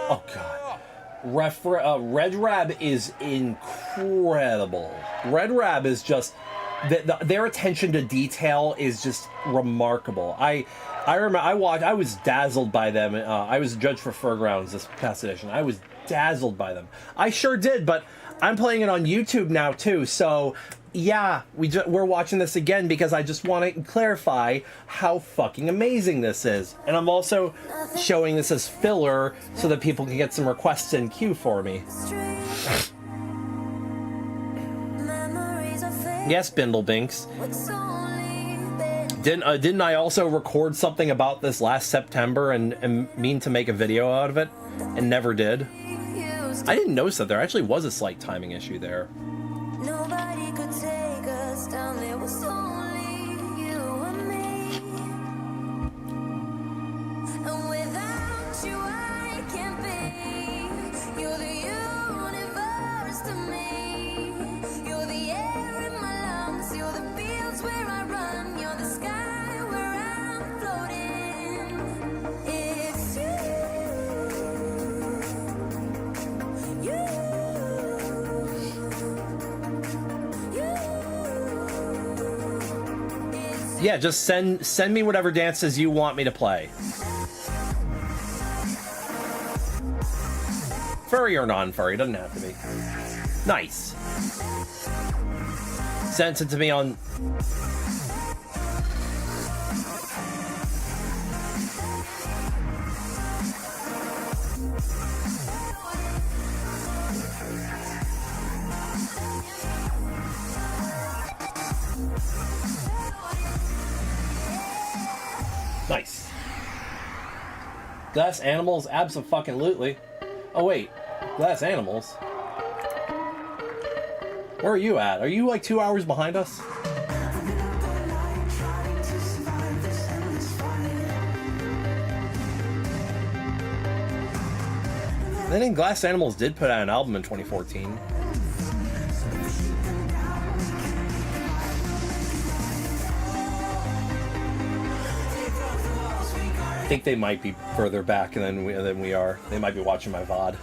[SPEAKER 6] Oh, God. Red Rab is incredible. Red Rab is just... their attention to detail is just remarkable. I remember I was dazzled by them. I was a judge for Fairgrounds this past edition. I was dazzled by them. I sure did, but I'm playing it on YouTube now too. So yeah, we're watching this again because I just want to clarify how fucking amazing this is. And I'm also showing this as filler so that people can get some requests in queue for me. Yes, Bindlebinks. Didn't I also record something about this last September and mean to make a video out of it and never did? I didn't notice that there actually was a slight timing issue there.
[SPEAKER 4] Nobody could take us down, there was only you and me. And without you I can't be. You're the universe to me. You're the air in my lungs, you're the fields where I run, you're the sky where I'm floating. It's
[SPEAKER 6] Yeah, just send me whatever dances you want me to play. Furry or non-furry, doesn't have to be. Nice. Send it to me on... Nice. Glass animals, abso-fucking-lutely. Oh wait, glass animals. Where are you at? Are you like 2 hours behind us? I think Glass Animals did put out an album in 2014. I think they might be further back than we are. They might be watching my VOD.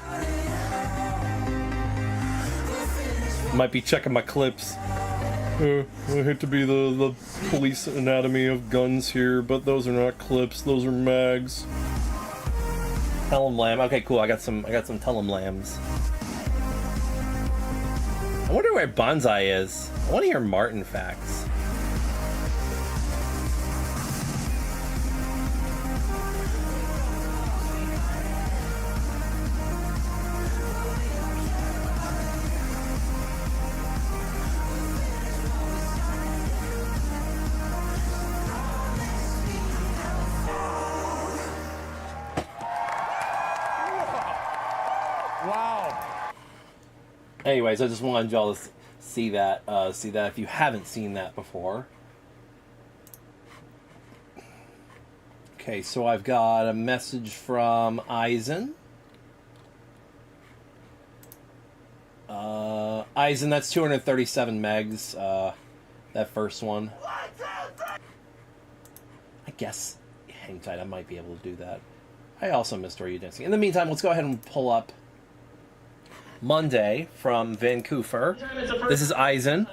[SPEAKER 6] Might be checking my clips. I hate to be the police anatomy of guns here, but those are not clips. Those are mags. Tell 'em lamb. Okay, cool. I got some tell 'em lambs. I wonder where Bonsai is. I want to hear Martin facts. Anyways, I just wanted y'all to see that if you haven't seen that before. Okay, so I've got a message from Eisen. Eisen, that's 237 megs, that first one. I guess, hang tight, I might be able to do that. I also missed Are You Dancing. In the meantime, let's go ahead and pull up Monday from Vancouver. This is Eisen.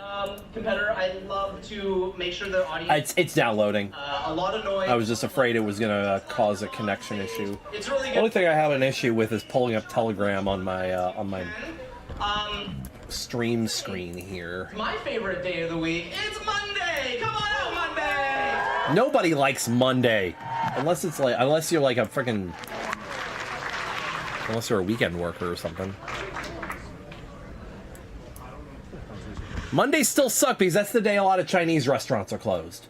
[SPEAKER 10] Competitor, I love to make sure the audience.
[SPEAKER 6] It's downloading.
[SPEAKER 10] A lot of noise.
[SPEAKER 6] I was just afraid it was gonna cause a connection issue.
[SPEAKER 10] It's really good.
[SPEAKER 6] The only thing I have an issue with is pulling up Telegram on my stream screen here.
[SPEAKER 10] My favorite day of the week. It's Monday. Come on out, Monday.
[SPEAKER 6] Nobody likes Monday, unless you're like a freaking, unless you're a weekend worker or something. Mondays still suck because that's the day a lot of Chinese restaurants are closed.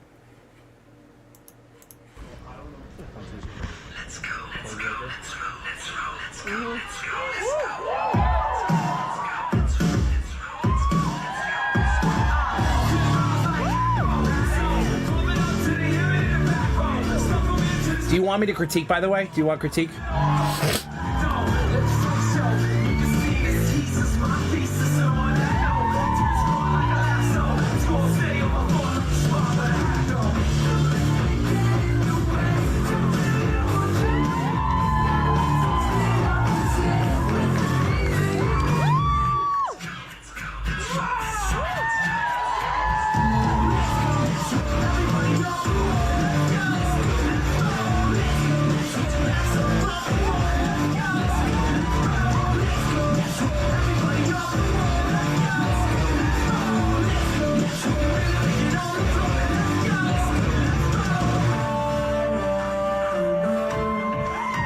[SPEAKER 2] Let's go, let's go, let's go, let's go, let's go, let's go.
[SPEAKER 6] Do you want me to critique, by the way? Do you want critique?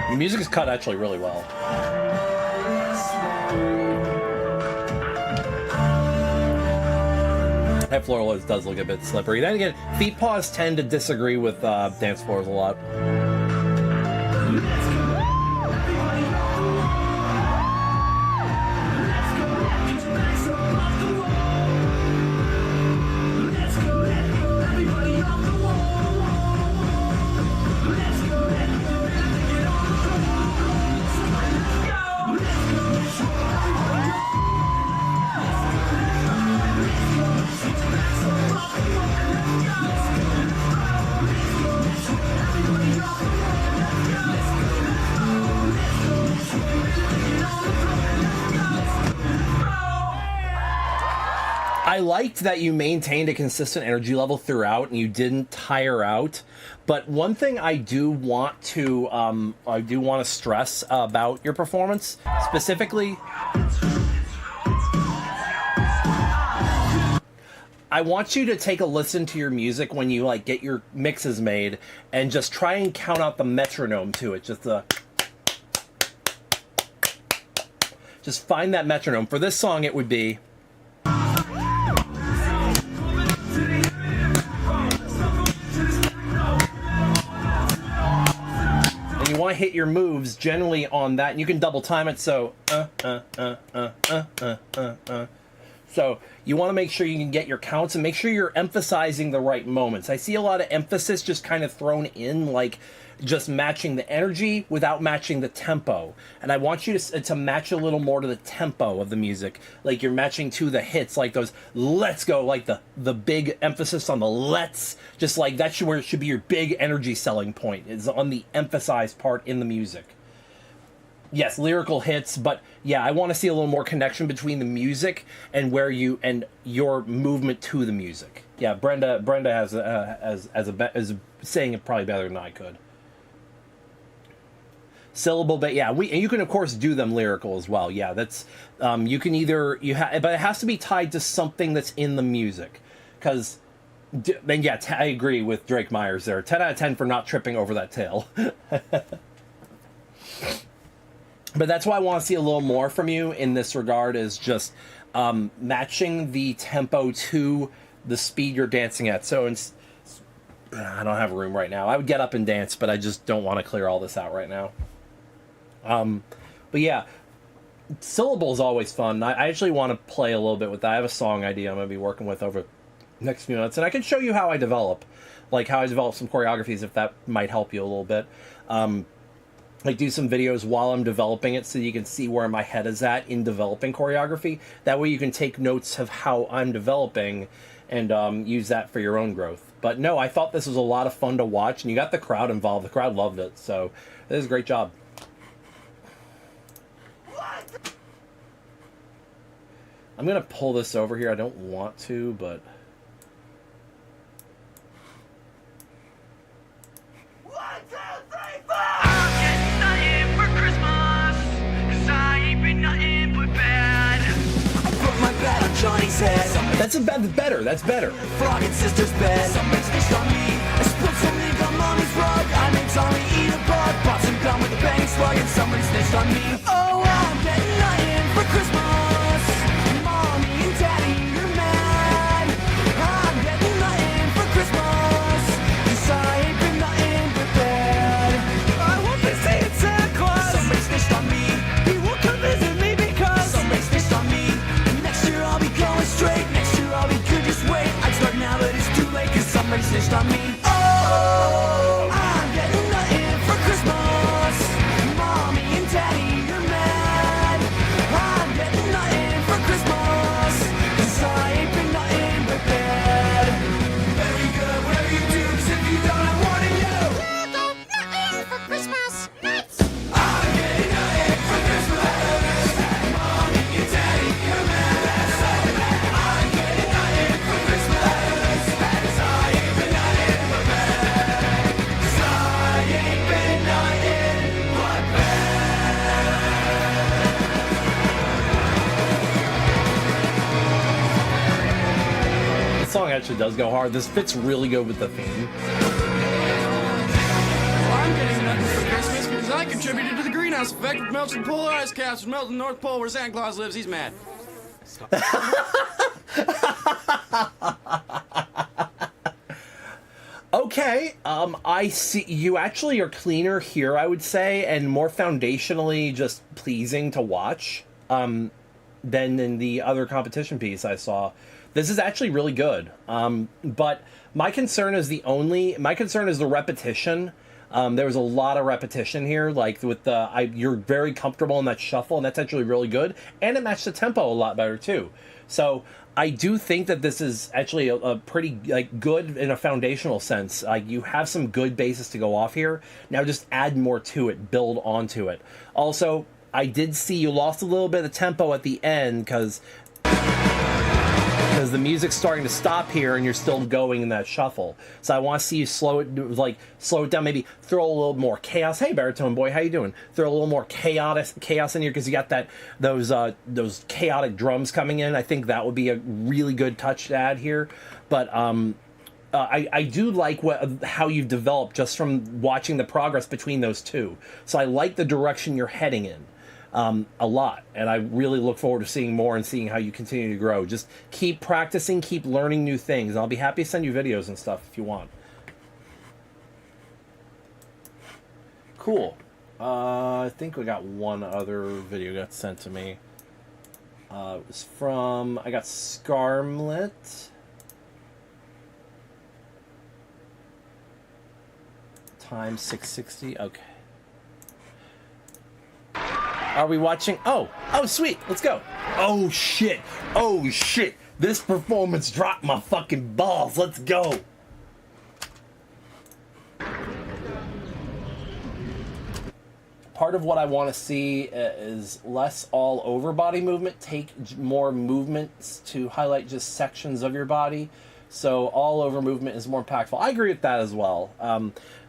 [SPEAKER 6] The music is cut actually really well. That floor does look a bit slippery. Then again, feet paws tend to disagree with dance floors a lot. I liked that you maintained a consistent energy level throughout and you didn't tire out. But one thing I do want to stress about your performance specifically, I want you to take a listen to your music when you like get your mixes made and just try and count out the metronome to it. Just find that metronome. For this song, it would be. You want to hit your moves generally on that, and you can double time it. So, So you want to make sure you can get your counts and make sure you're emphasizing the right moments. I see a lot of emphasis just kind of thrown in, like just matching the energy without matching the tempo. And I want you to match a little more to the tempo of the music. Like you're matching to the hits, like those let's go, like the big emphasis on the let's, just like that should where it should be your big energy selling point, is on the emphasized part in the music. Yes, lyrical hits, but yeah, I want to see a little more connection between the music and where you and your movement to the music. Yeah, Brenda has saying it probably better than I could. Syllable, but yeah, and you can of course do them lyrical as well. Yeah, that's you can either but it has to be tied to something that's in the music, because. And yeah, I agree with Drake Myers there. 10 out of 10 for not tripping over that tail. But that's why I want to see a little more from you in this regard, is just matching the tempo to the speed you're dancing at. So I don't have room right now. I would get up and dance, but I just don't want to clear all this out right now. But yeah, syllable is always fun. I actually want to play a little bit with that. I have a song idea I'm going to be working with over the next few minutes, and I can show you how I develop, like how I develop some choreographies, if that might help you a little bit. Like do some videos while I'm developing it so you can see where my head is at in developing choreography. That way you can take notes of how I'm developing and use that for your own growth. But no, I thought this was a lot of fun to watch, and you got the crowd involved. The crowd loved it, so this is a great job. I'm gonna pull this over here. I don't want to, but... That's better. That's better.
[SPEAKER 4] Flogging sister's bed. Somebody's fished on me. I spilled some ink on mommy's rug. I made Tommy eat a bug. Bought some gum with a bang slug, and somebody snitched on me. Oh, I'm getting nothing for Christmas. Mommy and Daddy, you're mad. I'm getting nothing for Christmas, 'cause I ain't been nothing but bad. I hope they say it's Santa Claus. Somebody snitched on me. He won't come visit me because somebody snitched on me. Next year I'll be going straight. Next year I'll be good, just wait. I'd start now, but it's too late, 'cause somebody snitched on me. Oh, I'm getting nothing for Christmas. Mommy and Daddy, you're mad. I'm getting nothing for Christmas, 'cause I ain't been nothing but bad. Very good, whatever you do, 'cause if you don't, I'm warning you. I got nothing for Christmas. Nuts. I'm getting nothing for Christmas. Mommy and Daddy, you're mad. I'm getting nothing for Christmas, 'cause I ain't been nothing but bad. 'Cause I ain't been nothing but bad.
[SPEAKER 6] The song actually does go hard. This fits really good with the theme.
[SPEAKER 9] I'm getting nothing for Christmas because I contributed to the greenhouse effect, which melts the polar ice caps, which melt the North Pole where Santa Claus lives. He's mad.
[SPEAKER 6] Okay, I see you actually are cleaner here, I would say, and more foundationally just pleasing to watch than in the other competition piece I saw. This is actually really good, but my concern is the repetition. There was a lot of repetition here, like with you're very comfortable in that shuffle, and that's actually really good, and it matched the tempo a lot better too. So I do think that this is actually a pretty good in a foundational sense. You have some good basis to go off here. Now just add more to it, build onto it. Also, I did see you lost a little bit of tempo at the end because the music's starting to stop here and you're still going in that shuffle. So I want to see you slow it down, maybe throw a little more chaos. Hey, baritone boy, how you doing? Throw a little more chaos in here because you got those chaotic drums coming in. I think that would be a really good touch to add here. But I do like how you've developed just from watching the progress between those two. So I like the direction you're heading in. A lot, and I really look forward to seeing more and seeing how you continue to grow. Just keep practicing, keep learning new things. I'll be happy to send you videos and stuff if you want. Cool. I think we got one other video got sent to me. It was from, I got Scarlet. Time 660. Okay. Are we watching? Oh, sweet. Let's go. Oh shit. This performance dropped my fucking balls. Let's go. Part of what I want to see is less all over body movement. Take more movements to highlight just sections of your body. So all over movement is more impactful. I agree with that as well.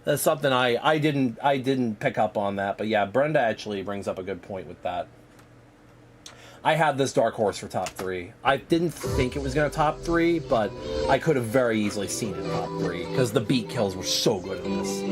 [SPEAKER 6] That's something I didn't pick up on that, but yeah, Brenda actually brings up a good point with that. I had this dark horse for top 3. I didn't think it was going to top 3, but I could have very easily seen it top 3 because the beat kills were so good in this.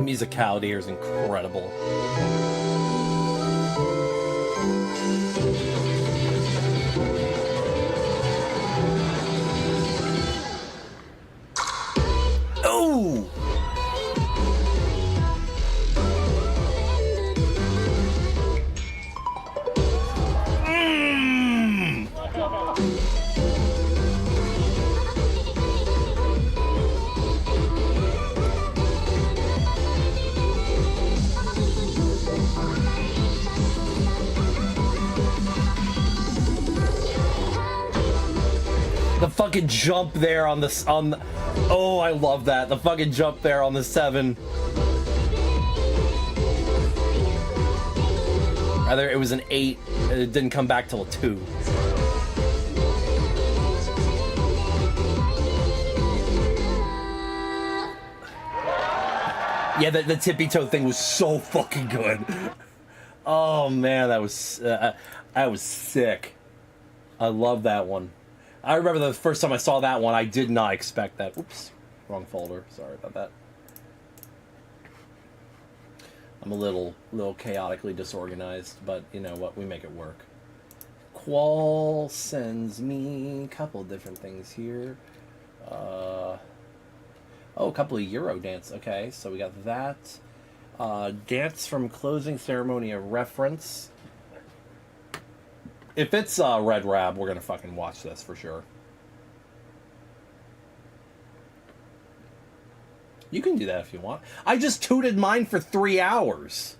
[SPEAKER 6] Musicality here is incredible. Oh! The fucking jump there on the oh, I love that. The fucking jump there on the 7. Rather, it was an 8. It didn't come back till a 2. Yeah, the tippy toe thing was so fucking good. Oh man, that was sick. I love that one. I remember the first time I saw that one, I did not expect that. Oops, wrong folder. Sorry about that. I'm a little chaotically disorganized, but you know what? We make it work. Qual sends me a couple different things here. Oh, a couple of Euro dance. Okay, so we got that. Dance from closing ceremony, a reference. If it's Red Rab, we're gonna fucking watch this for sure. You can do that if you want. I just tooted mine for 3 hours.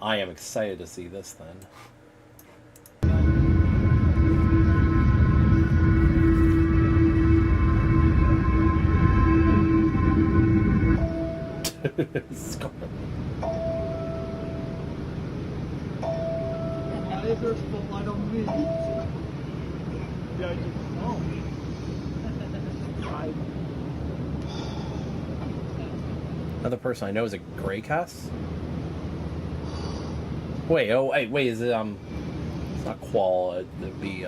[SPEAKER 6] I am excited to see this then. Another person I know is a Grey Cast. Wait, wait, is it it's not Qual, it'd be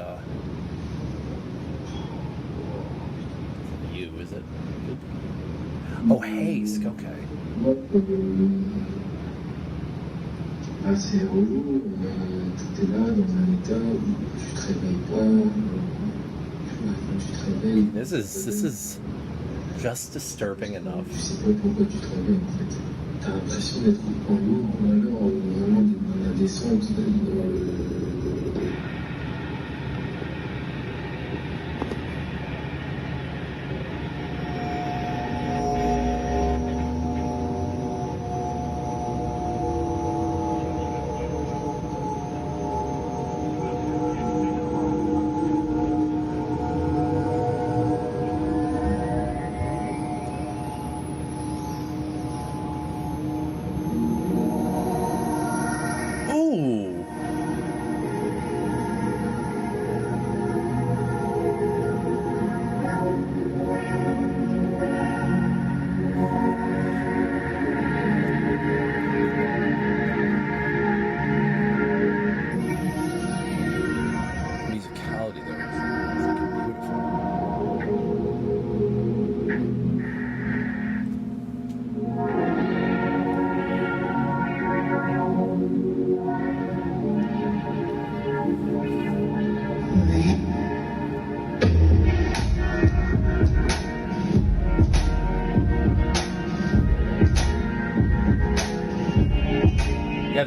[SPEAKER 6] you, is it? Oh, Haze, okay.
[SPEAKER 21] C'est relou, t'es là dans un état où tu te réveilles pas, quand tu te réveilles.
[SPEAKER 6] This is just disturbing enough.
[SPEAKER 21] Tu sais pas pourquoi tu te réveilles en fait. T'as l'impression d'être en haut ou alors vraiment dans la descente, dans le.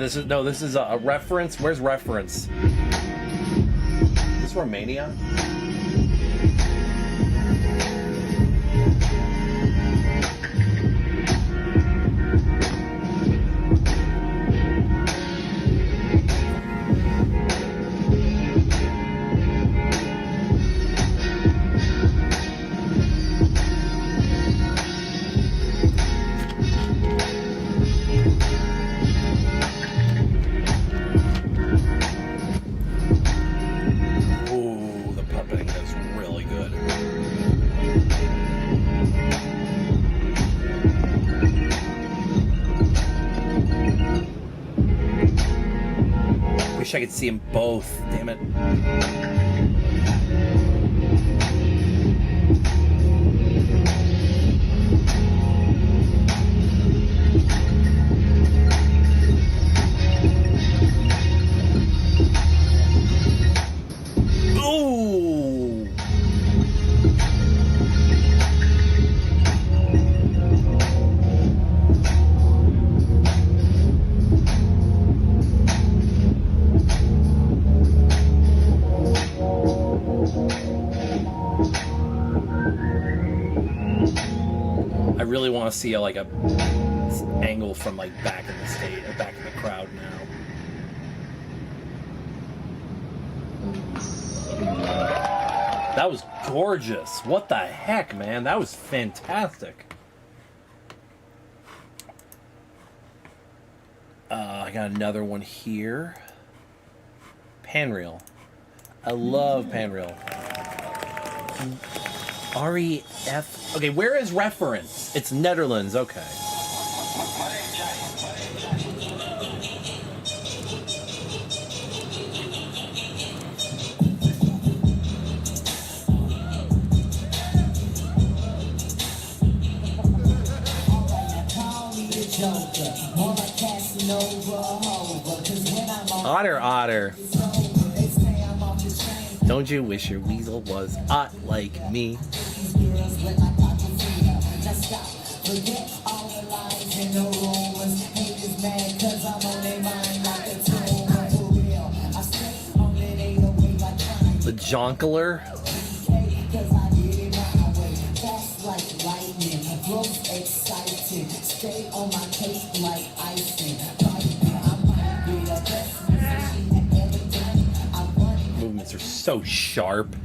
[SPEAKER 6] this is a reference. Where's reference? Is this Romania? Wish I could see them both. Damn it. Ooh. I really want to see like a angle from like back in the state or back in the crowd now. That was gorgeous. What the heck, man? That was fantastic. I got another one here. Panreel. I love Panreel. REF. Okay, where is reference? It's Netherlands. Okay. Otter. Don't you wish your weasel was hot like me? The Jonkler. Movements are so sharp.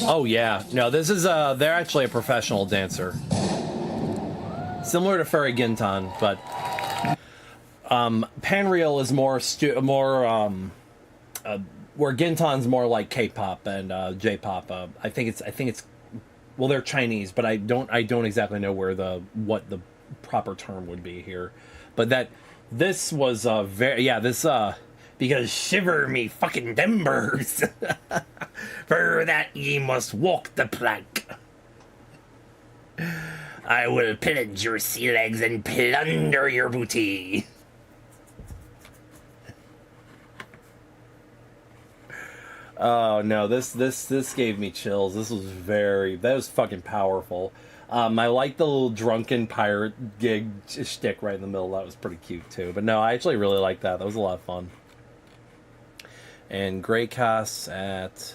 [SPEAKER 6] Oh yeah, no, this is they're actually a professional dancer, similar to Furry Gintan, but Panreel is more where Gintan's more like K-pop and J-pop. I think it's well, they're Chinese, but I don't exactly know what the proper term would be here, but this was because shiver me fucking timbers. For that ye must walk the plank. I will pillage your sea legs and plunder your booty. Oh no, this gave me chills. That was fucking powerful. I like the little drunken pirate gig shtick right in the middle. That was pretty cute too. But no, I actually really like that. That was a lot of fun. And Grey Cass at...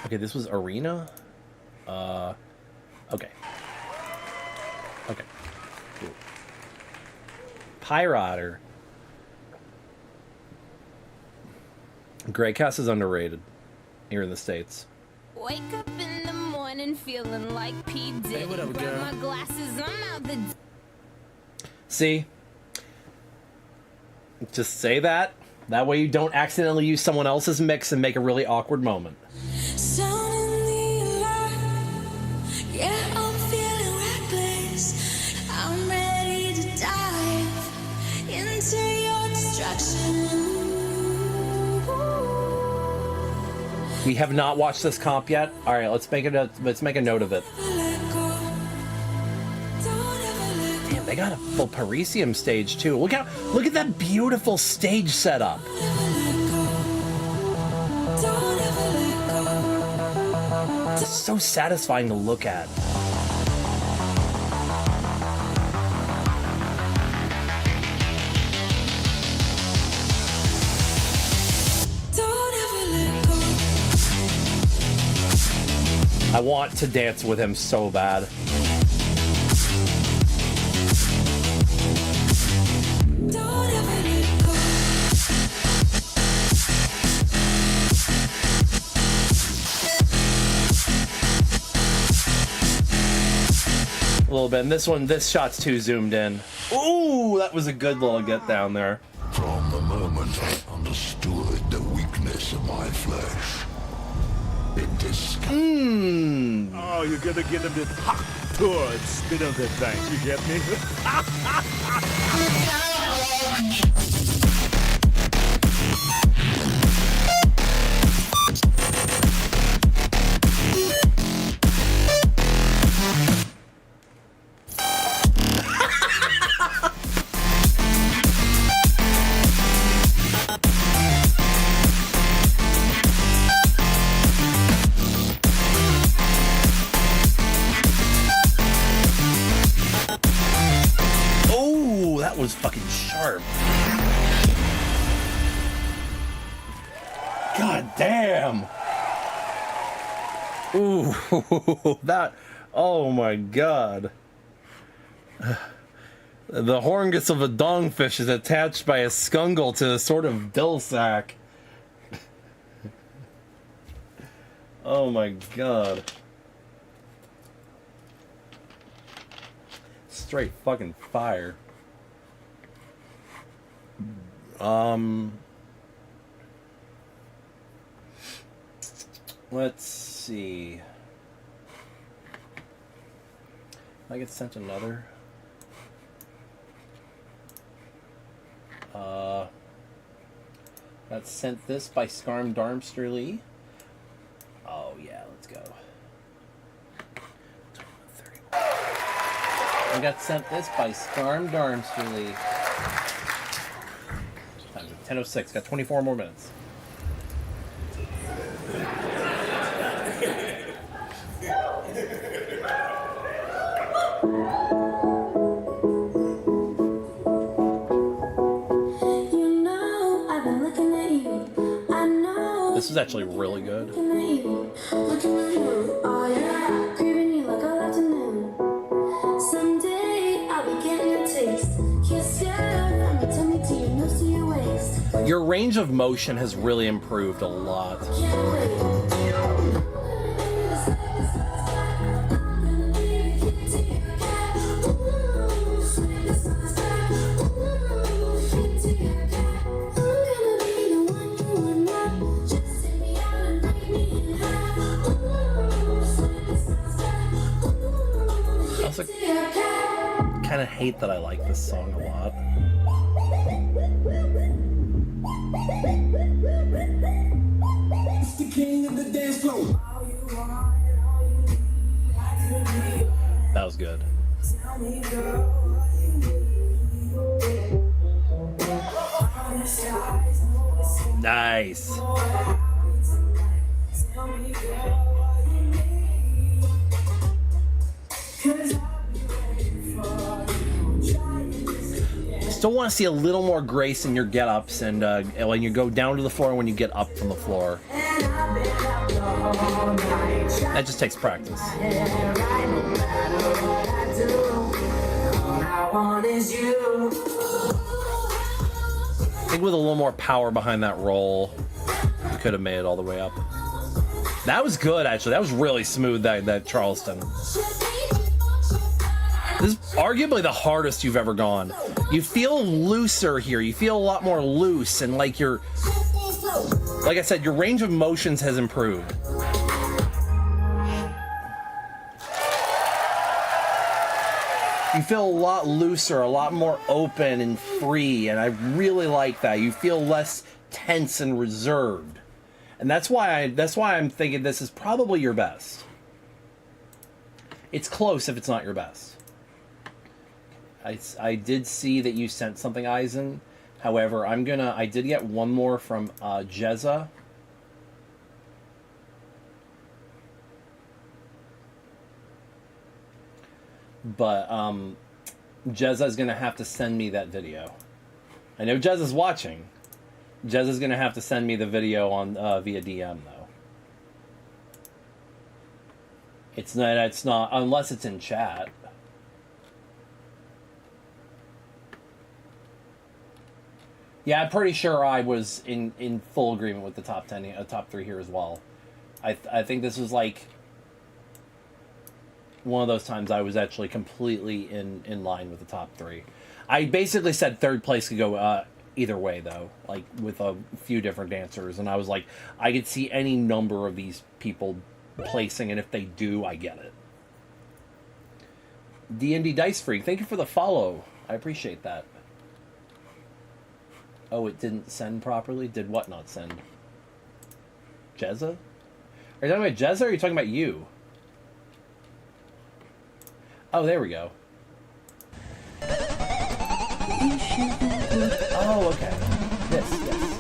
[SPEAKER 6] Okay, this was Arena? Okay. Okay. Cool. Pyrotter. Grey Cass is underrated here in the States.
[SPEAKER 8] Wake up in the morning feeling like P. Diddy.
[SPEAKER 6] Hey, what up, girl?
[SPEAKER 8] My glasses, I'm out the...
[SPEAKER 6] See? Just say that. That way you don't accidentally use someone else's mix and make a really awkward moment.
[SPEAKER 13] Yeah, I'm feeling reckless. I'm ready to dive into your destruction.
[SPEAKER 6] We have not watched this comp yet. All right, let's make a note of it. Damn, they got a full Parisium stage too. Look at that beautiful stage setup. It's so satisfying to look at. I want to dance with him so bad. A little bit. And this shot's too zoomed in. Ooh, that was a good little get down there.
[SPEAKER 8] From the moment I understood the weakness of my flesh, it disgusted.
[SPEAKER 3] Oh, you're gonna give him this hot tour and spit on the thing. You get me?
[SPEAKER 6] Was fucking sharp. God damn. Ooh, that. Oh my god. The horngus of a dongfish is attached by a scungle to a sort of dill sack. Oh my god. Straight fucking fire. Let's see. I get sent another. That's sent this by Scarm Darmsterly. Oh yeah, let's go. I got sent this by Scarm Darmsterly. 10:06, got 24 more minutes. This is actually really good. Your range of motion has really improved a lot. I also kind of hate that I like this song a lot.
[SPEAKER 8] It's the king of the dance floor.
[SPEAKER 6] That was good. Nice. Still want to see a little more grace in your get-ups and when you go down to the floor and when you get up from the floor. That just takes practice. I think with a little more power behind that roll, you could have made it all the way up. That was good, actually. That was really smooth, that Charleston. This is arguably the hardest you've ever gone. You feel looser here. You feel a lot more loose, and like you're, like I said, your range of motions has improved. You feel a lot looser, a lot more open and free, and I really like that. You feel less tense and reserved, and that's why I'm thinking this is probably your best. It's close if it's not your best. I did see that you sent something, Eisen. However, I did get one more from Jezza. But Jezza's gonna have to send me that video. I know Jezza's watching. Jezza's gonna have to send me the video on via DM though. It's not unless it's in chat. Yeah, I'm pretty sure I was in full agreement with the top 10, top 3 here as well. I think this was like one of those times I was actually completely in line with the top 3. I basically said third place could go either way though, like with a few different dancers, and I was like, I could see any number of these people placing, and if they do, I get it. D&D Dice Freak, thank you for the follow. I appreciate that. Oh, it didn't send properly? Did what not send? Jezza? Are you talking about Jezza or are you talking about you? Oh, there we go. Oh, okay. This, yes.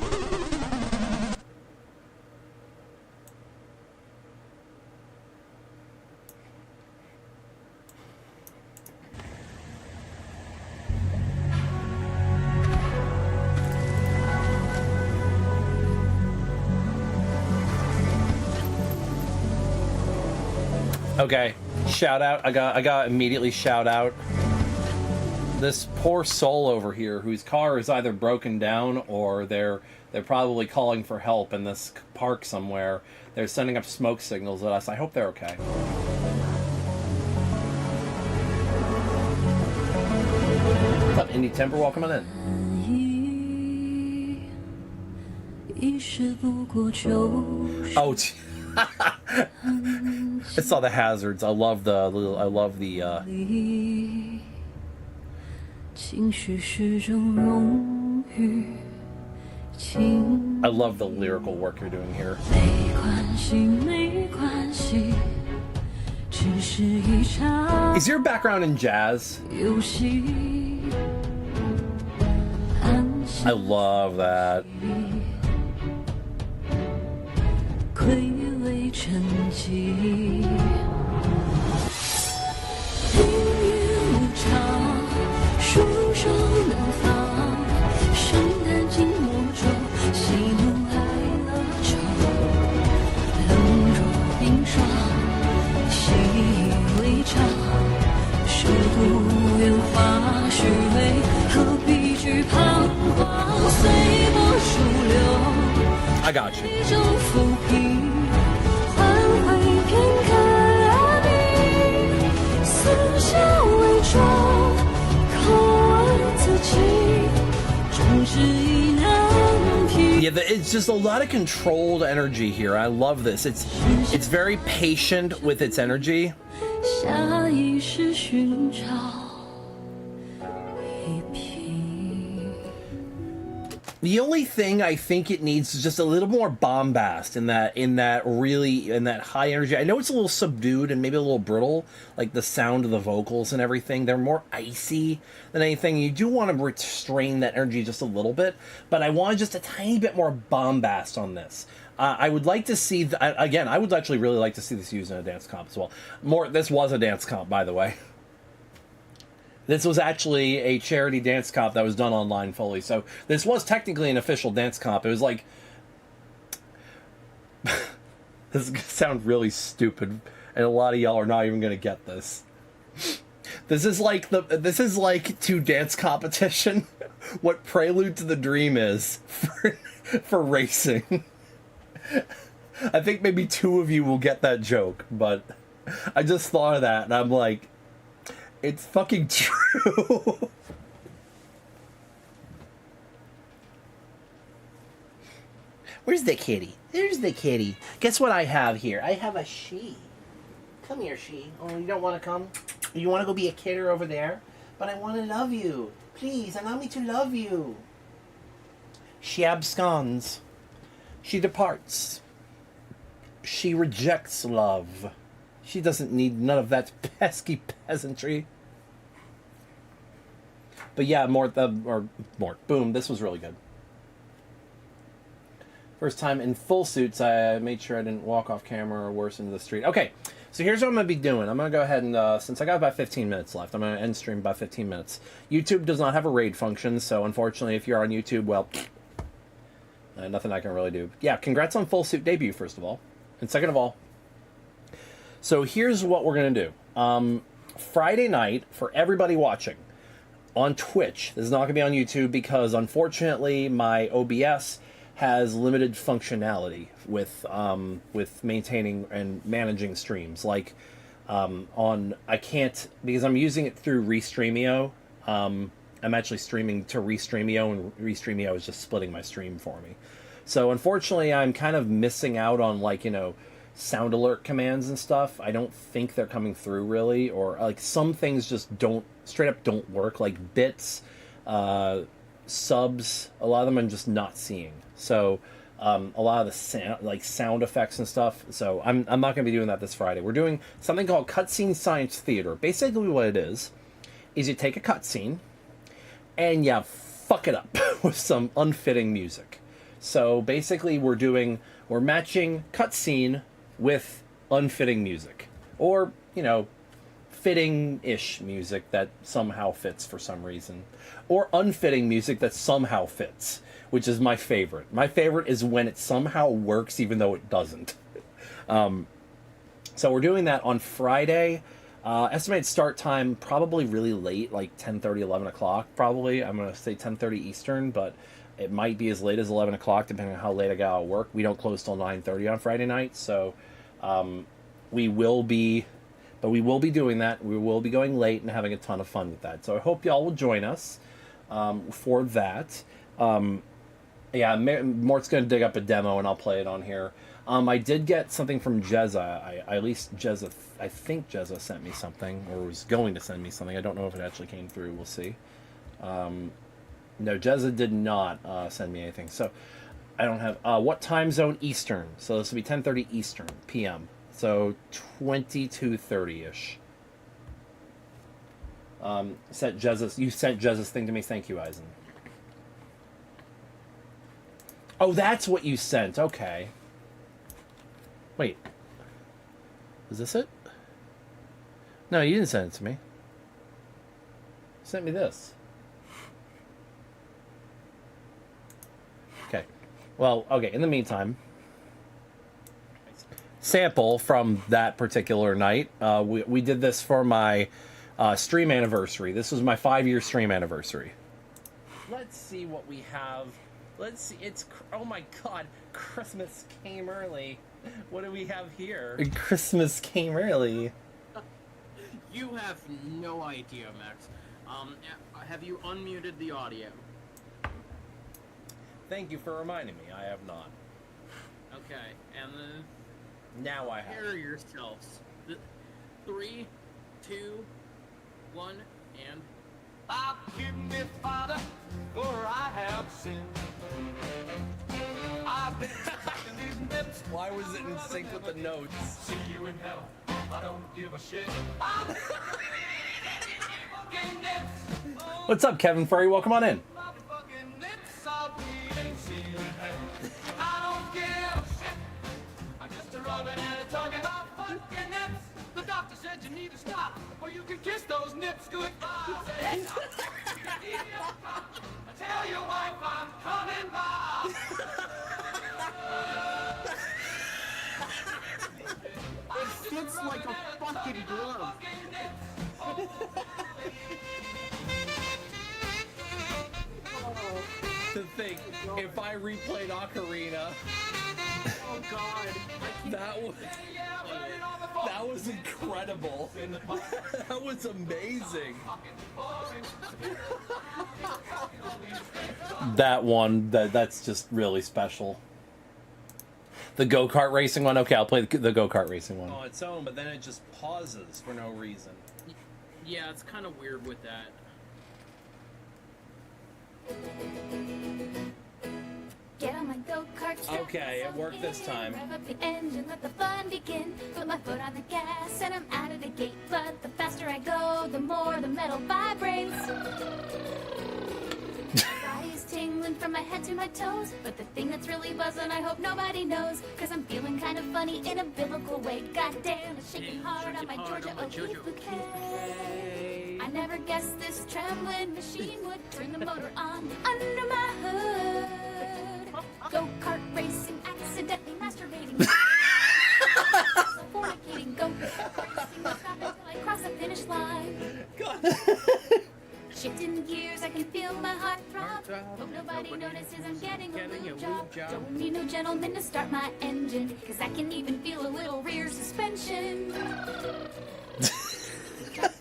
[SPEAKER 6] Okay, shout out. I got immediately shout out. This poor soul over here whose car is either broken down or they're probably calling for help in this park somewhere. They're sending up smoke signals at us. I hope they're okay. What's up, Indie Temper? Welcome on in. Oh, I saw the hazards. I love the I love the lyrical work you're doing here. Is your background in jazz? I love that. I got you. Yeah, it's just a lot of controlled energy here. I love this. It's very patient with its energy. The only thing I think it needs is just a little more bombast in that high energy. I know it's a little subdued and maybe a little brittle, like the sound of the vocals and everything. They're more icy than anything. You do want to restrain that energy just a little bit, but I want just a tiny bit more bombast on this. I would like to see, again, I would actually really like to see this used in a dance comp as well. This was a dance comp, by the way. This was actually a charity dance comp that was done online fully. So this was technically an official dance comp. It was like... This is going to sound really stupid, and a lot of y'all are not even going to get this. This is like to dance competition what Prelude to the Dream is for racing. I think maybe 2 of you will get that joke, but I just thought of that, and I'm like... It's fucking true. Where's the kitty? There's the kitty. Guess what I have here? I have a she. Come here, she. Oh, you don't want to come? You want to go be a kidder over there? But I want to love you. Please, allow me to love you. She absconds. She departs. She rejects love. She doesn't need none of that pesky peasantry. But yeah, Mort, boom, this was really good. First time in full suits, I made sure I didn't walk off camera or worse into the street. Okay, so here's what I'm going to be doing. I'm going to go ahead and, since I got about 15 minutes left, I'm going to end stream by 15 minutes. YouTube does not have a raid function, so unfortunately, if you're on YouTube, well, nothing I can really do. Yeah, congrats on full suit debut, first of all. And second of all, so here's what we're going to do. Friday night, for everybody watching, on Twitch, this is not going to be on YouTube because, unfortunately, my OBS has limited functionality with maintaining and managing streams. Like I can't, because I'm using it through Restreamio. I'm actually streaming to Restreamio, and Restreamio is just splitting my stream for me. So unfortunately, I'm kind of missing out on, like, you know, sound alert commands and stuff. I don't think they're coming through really, or like some things just straight up don't work, like bits, subs. A lot of them I'm just not seeing. So a lot of the sound effects and stuff. So I'm not going to be doing that this Friday. We're doing something called Cutscene Science Theater. Basically what it is you take a cutscene and you fuck it up with some unfitting music. So basically we're matching cutscene with unfitting music, or, you know, fitting-ish music that somehow fits for some reason, or unfitting music that somehow fits, which is my favorite. My favorite is when it somehow works even though it doesn't. So we're doing that on Friday. Estimated start time probably really late, like 10:30, 11 o'clock probably. I'm going to say 10:30 Eastern, but it might be as late as 11 o'clock depending on how late I got out of work. We don't close till 9:30 on Friday night, so we will be doing that. We will be going late and having a ton of fun with that. So I hope y'all will join us for that. Yeah, Mort's going to dig up a demo and I'll play it on here. I did get something from Jezza. I think Jezza sent me something, or was going to send me something. I don't know if it actually came through. We'll see. No, Jezza did not send me anything. So I don't have... what time zone? Eastern. So this will be 10:30 Eastern PM. So 22:30-ish. You sent Jezza's thing to me. Thank you, Eisen. Oh, that's what you sent. Okay. Wait. Is this it? No, you didn't send it to me. You sent me this. Okay. Well, okay, in the meantime, sample from that particular night. We did this for my stream anniversary. This was my 5-year stream anniversary. Let's see what we have. Let's see. Oh my god, Christmas came early. What do we have here? Christmas came early.
[SPEAKER 9] You have no idea, Max. Have you unmuted the audio?
[SPEAKER 6] Thank you for reminding me. I have not.
[SPEAKER 9] Okay, and then
[SPEAKER 6] now I have.
[SPEAKER 9] Prepare yourselves. 3, 2, 1, and...
[SPEAKER 12] Forgive me, Father, for I have sinned. I've been sucking these nips.
[SPEAKER 6] Why was it in sync with the notes?
[SPEAKER 12] See you in hell. I don't give a shit.
[SPEAKER 6] What's up, Kevin Furry? Welcome on in.
[SPEAKER 12] I don't give a shit. I'm just a rubbing and talking about fucking nips. The doctor said you need to stop, or you can kiss those nips goodbye. I tell your wife I'm coming by.
[SPEAKER 9] It fits like a fucking glove.
[SPEAKER 6] To think, if I replayed Ocarina,
[SPEAKER 9] oh god,
[SPEAKER 6] that would... That was incredible. That was amazing. That one, that's just really special. The go-kart racing one? Okay, I'll play the go-kart racing one. On its own, but then it just pauses for no reason.
[SPEAKER 16] Yeah, it's kind of weird with that.
[SPEAKER 13] Get on my go-kart.
[SPEAKER 6] Okay, it worked this time.
[SPEAKER 13] Rev up the engine, let the fun begin. Put my foot on the gas and I'm out of the gate. But the faster I go, the more the metal vibrates. My body is tingling from my head to my toes. But the thing that's really buzzing, I hope nobody knows. Cause I'm feeling kind of funny in a biblical way. Goddamn, it's shaking hard on my Georgia O'Keeffe bouquet. I never guessed this trembling machine would turn the motor on under my hood. Go-kart racing, accidentally masturbating. So fornicating, go-kart racing, stop until I cross the finish line. Shifting gears, I can feel my heart throb. Hope nobody notices I'm getting a lube job. Don't need no gentleman to start my engine, cause I can even feel a little rear suspension.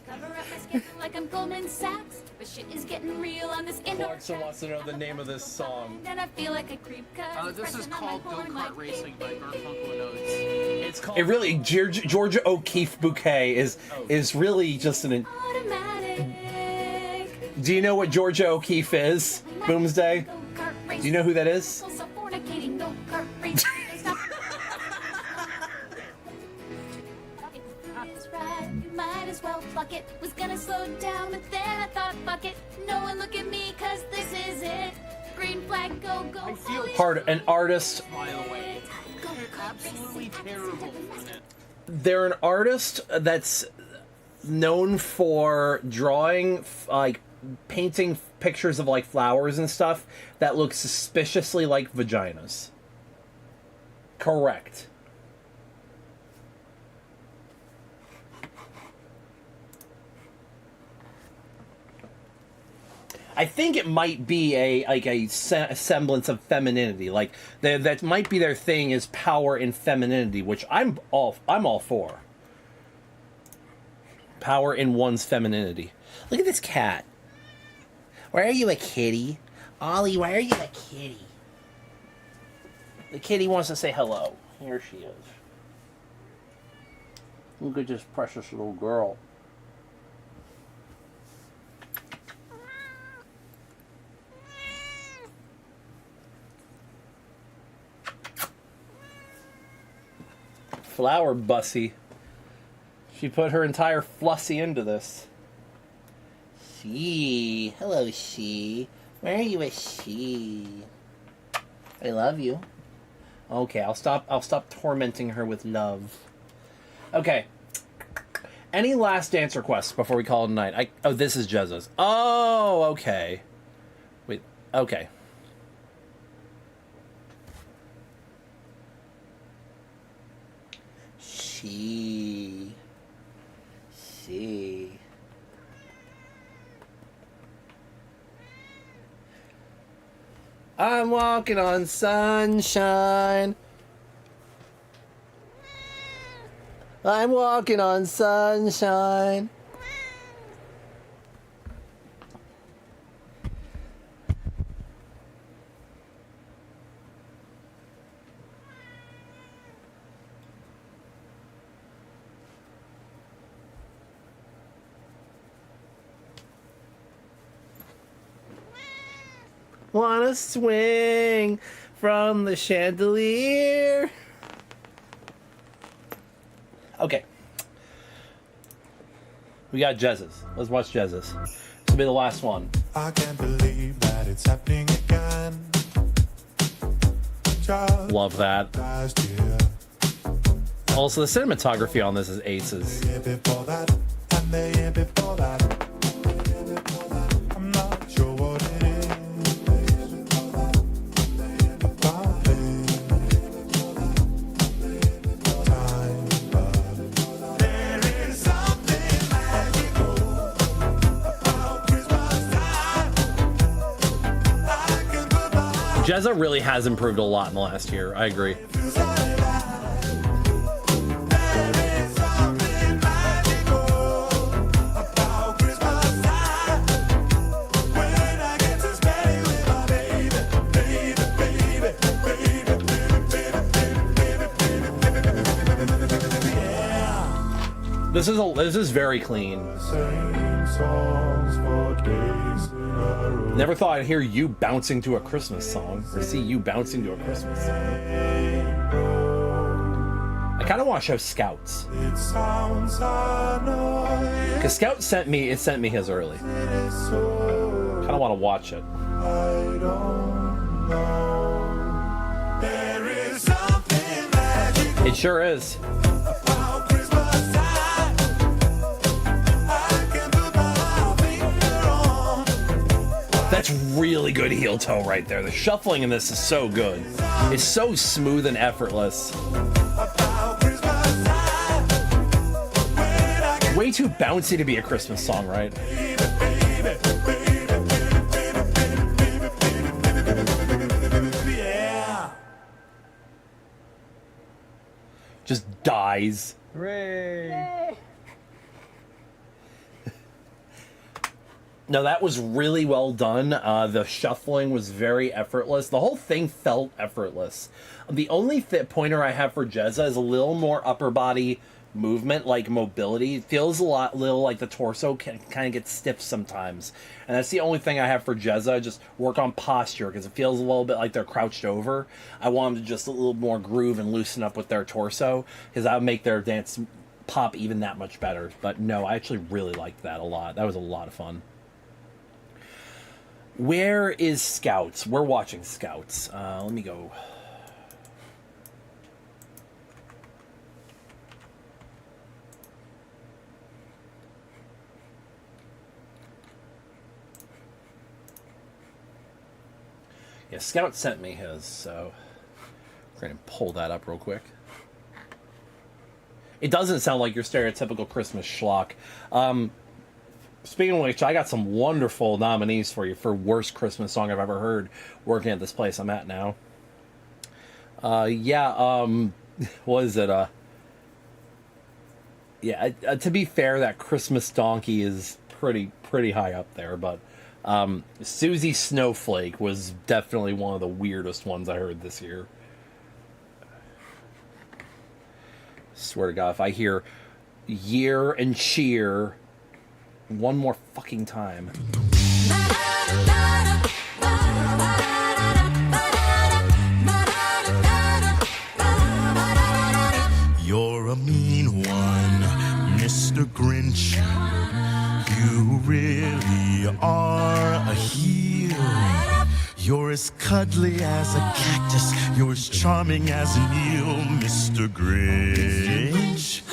[SPEAKER 13] Cover up my schedule like I'm Goldman Sachs, but shit is getting real on this indoor
[SPEAKER 6] Clarkson wants to know the name of this song.
[SPEAKER 13] and I feel like a creep cause
[SPEAKER 16] This is called Go-Kart Racing by Garfunkel and Oates.
[SPEAKER 6] It's called. It really Georgia O'Keeffe bouquet is really just an. Do you know what Georgia O'Keeffe is? Boomsday. Do you know who that is?
[SPEAKER 13] Might as well fuck it. Was gonna slow down, but then I thought, fuck it. No one look at me, cause this is it. Green flag, go, go.
[SPEAKER 6] An artist.
[SPEAKER 16] By the way, absolutely terrible in it.
[SPEAKER 6] They're an artist that's known for drawing, like, painting pictures of, like, flowers and stuff that look suspiciously like vaginas. Correct. I think it might be a semblance of femininity. Like that might be their thing is power and femininity, which I'm all for. Power in one's femininity. Look at this cat. Why are you a kitty? Ollie, why are you a kitty? The kitty wants to say hello. Here she is. Look at this precious little girl. Flower bussy. She put her entire flussy into this. She. Hello, she. Where are you a she? I love you. Okay, I'll stop tormenting her with love. Okay. Any last dance requests before we call it a night? Oh, this is Jezza's. Oh, okay. Wait, okay. She. I'm walking on sunshine. I'm walking on sunshine. Wanna swing from the chandelier. Okay. We got Jezza's. Let's watch Jezza's. This will be the last one.
[SPEAKER 22] I can't believe that it's happening again.
[SPEAKER 6] Love that. Also, the cinematography on this is aces.
[SPEAKER 22] The year before that, and the year before that. I'm not sure what it is.
[SPEAKER 6] Jezza really has improved a lot in the last year. I agree. This is very clean. Never thought I'd hear you bouncing to a Christmas song, or see you bouncing to a Christmas song. I kind of want to show Scouts, because Scout sent me his early. Kind of want to watch it.
[SPEAKER 22] I don't know. There is something magic.
[SPEAKER 6] It sure is.
[SPEAKER 22] About Christmas time. I can put my finger on.
[SPEAKER 6] That's really good heel toe right there. The shuffling in this is so good. It's so smooth and effortless. Way too bouncy to be a Christmas song, right?
[SPEAKER 22] Yeah.
[SPEAKER 6] Just dies.
[SPEAKER 1] Hooray!
[SPEAKER 6] No, that was really well done. The shuffling was very effortless. The whole thing felt effortless. The only pointer I have for Jezza is a little more upper body movement, like mobility. It feels little like the torso can kind of get stiff sometimes, and that's the only thing I have for Jezza. Just work on posture, because it feels a little bit like they're crouched over. I want them to just a little more groove and loosen up with their torso, because that would make their dance pop even that much better. But no, I actually really liked that a lot. That was a lot of fun. Where is Scouts? We're watching Scouts. Let me go. Yeah, Scout sent me his, so we're going to pull that up real quick. It doesn't sound like your stereotypical Christmas schlock. Speaking of which, I got some wonderful nominees for you for worst Christmas song I've ever heard working at this place I'm at now. What is it? To be fair, that Christmas Donkey is pretty high up there, but Susie Snowflake was definitely one of the weirdest ones I heard this year. Swear to God, if I hear Year and Cheer one more fucking time.
[SPEAKER 22] You're a mean one, Mr. Grinch. You really are a heel. You're as cuddly as a cactus. You're as charming as an eel, Mr. Grinch.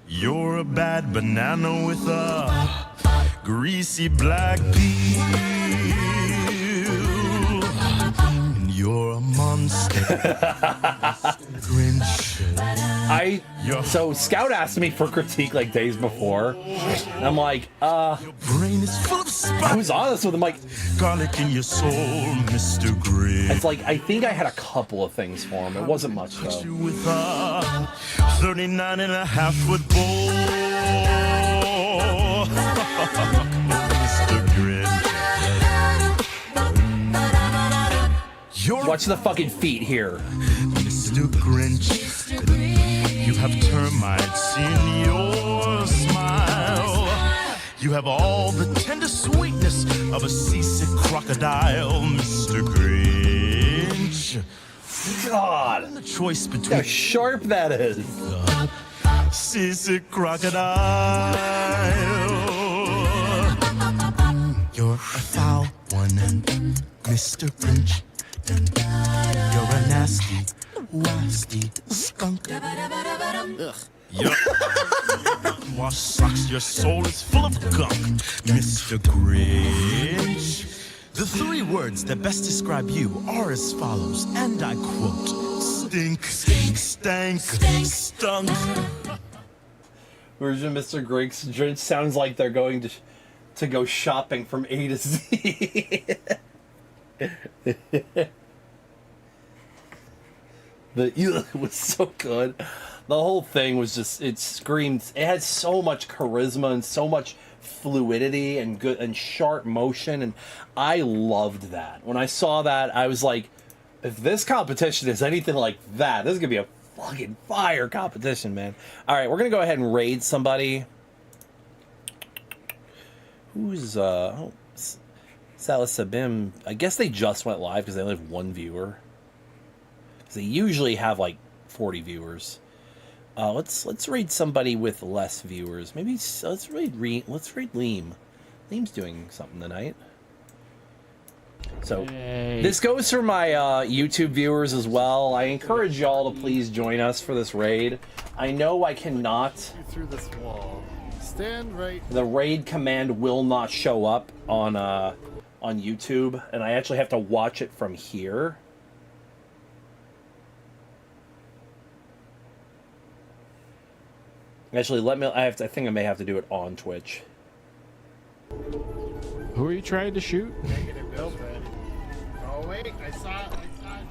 [SPEAKER 22] You're a bad banana with a greasy black peel. And you're a monster, Grinch.
[SPEAKER 6] So Scout asked me for critique like days before, and I'm like,
[SPEAKER 22] brain is full of spice.
[SPEAKER 6] I was honest with him, like,
[SPEAKER 22] garlic in your soul, Mr. Grinch.
[SPEAKER 6] It's like, I think I had a couple of things for him. It wasn't much though.
[SPEAKER 22] You with a 39.5-foot bowl, Mr. Grinch.
[SPEAKER 6] Watch the fucking feet here.
[SPEAKER 22] Mr. Grinch. You have termites in your smile. You have all the tender sweetness of a seasick crocodile, Mr. Grinch.
[SPEAKER 6] God,
[SPEAKER 22] the choice between
[SPEAKER 6] how sharp that is.
[SPEAKER 22] Seasick crocodile. You're a foul one, Mr. Grinch. You're a nasty, wasty skunk. Ugh. Wash socks, your soul is full of gunk, Mr. Grinch. The three words that best describe you are as follows, and I quote: stink, stank, stunk.
[SPEAKER 6] Version of Mr. Grinch sounds like they're going to go shopping from A to Z. It was so good. The whole thing was just, it screamed. It had so much charisma and so much fluidity and good and sharp motion, and I loved that. When I saw that, I was like, if this competition is anything like that, this is gonna be a fucking fire competition, man. All right, we're gonna go ahead and raid somebody. Who's Salasabim? I guess they just went live because they only have one viewer. They usually have like 40 viewers. Let's raid somebody with less viewers. Maybe let's raid Liam. Liam's doing something tonight. So this goes for my YouTube viewers as well. I encourage y'all to please join us for this raid. I know I cannot.
[SPEAKER 17] Through this wall. Stand right.
[SPEAKER 6] The raid command will not show up on YouTube, and I actually have to watch it from here. Actually, I think I may have to do it on Twitch.
[SPEAKER 14] Who are you trying to shoot?
[SPEAKER 17] Negative, nope. Oh wait, I saw a shot.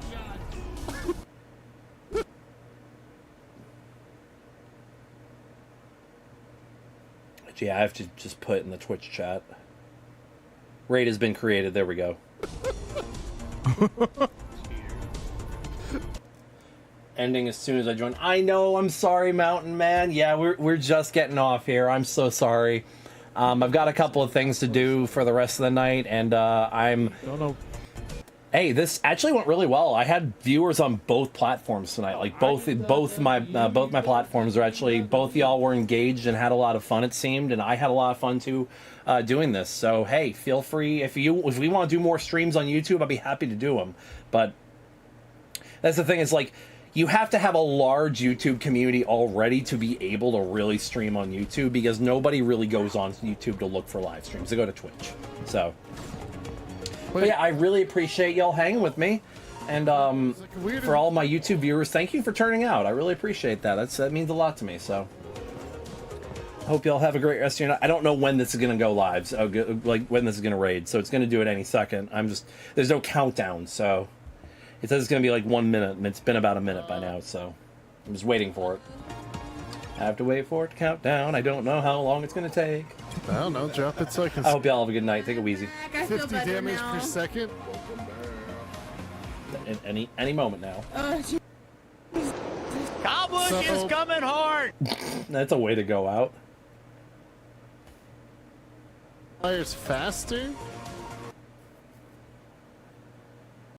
[SPEAKER 6] Yeah, I have to just put in the Twitch chat. Raid has been created. There we go. Ending as soon as I join. I know. I'm sorry, Mountain Man. Yeah, we're just getting off here. I'm so sorry. I've got a couple of things to do for the rest of the night, and Hey, this actually went really well. I had viewers on both platforms tonight. Like both my platforms are actually, both y'all were engaged and had a lot of fun. It seemed, and I had a lot of fun too doing this. So hey, feel free if we want to do more streams on YouTube, I'd be happy to do them. But that's the thing, is like, you have to have a large YouTube community already to be able to really stream on YouTube, because nobody really goes on YouTube to look for live streams. They go to Twitch. So, but yeah, I really appreciate y'all hanging with me. And for all my YouTube viewers, thank you for turning out. I really appreciate that. That means a lot to me. So, I hope y'all have a great rest of your night. I don't know when this is going to go live, so, like when this is going to raid. So it's going to do it any second. There's no countdown, so... It says it's going to be like 1 minute, and it's been about a minute by now, so I'm just waiting for it. I have to wait for it to count down. I don't know how long it's going to take.
[SPEAKER 17] I don't know, drop it so I can...
[SPEAKER 6] I hope y'all have a good night. Take it easy.
[SPEAKER 17] 50 damage per second.
[SPEAKER 6] Any moment now.
[SPEAKER 3] Cowbush is coming hard!
[SPEAKER 6] That's a way to go out.
[SPEAKER 17] Fires faster?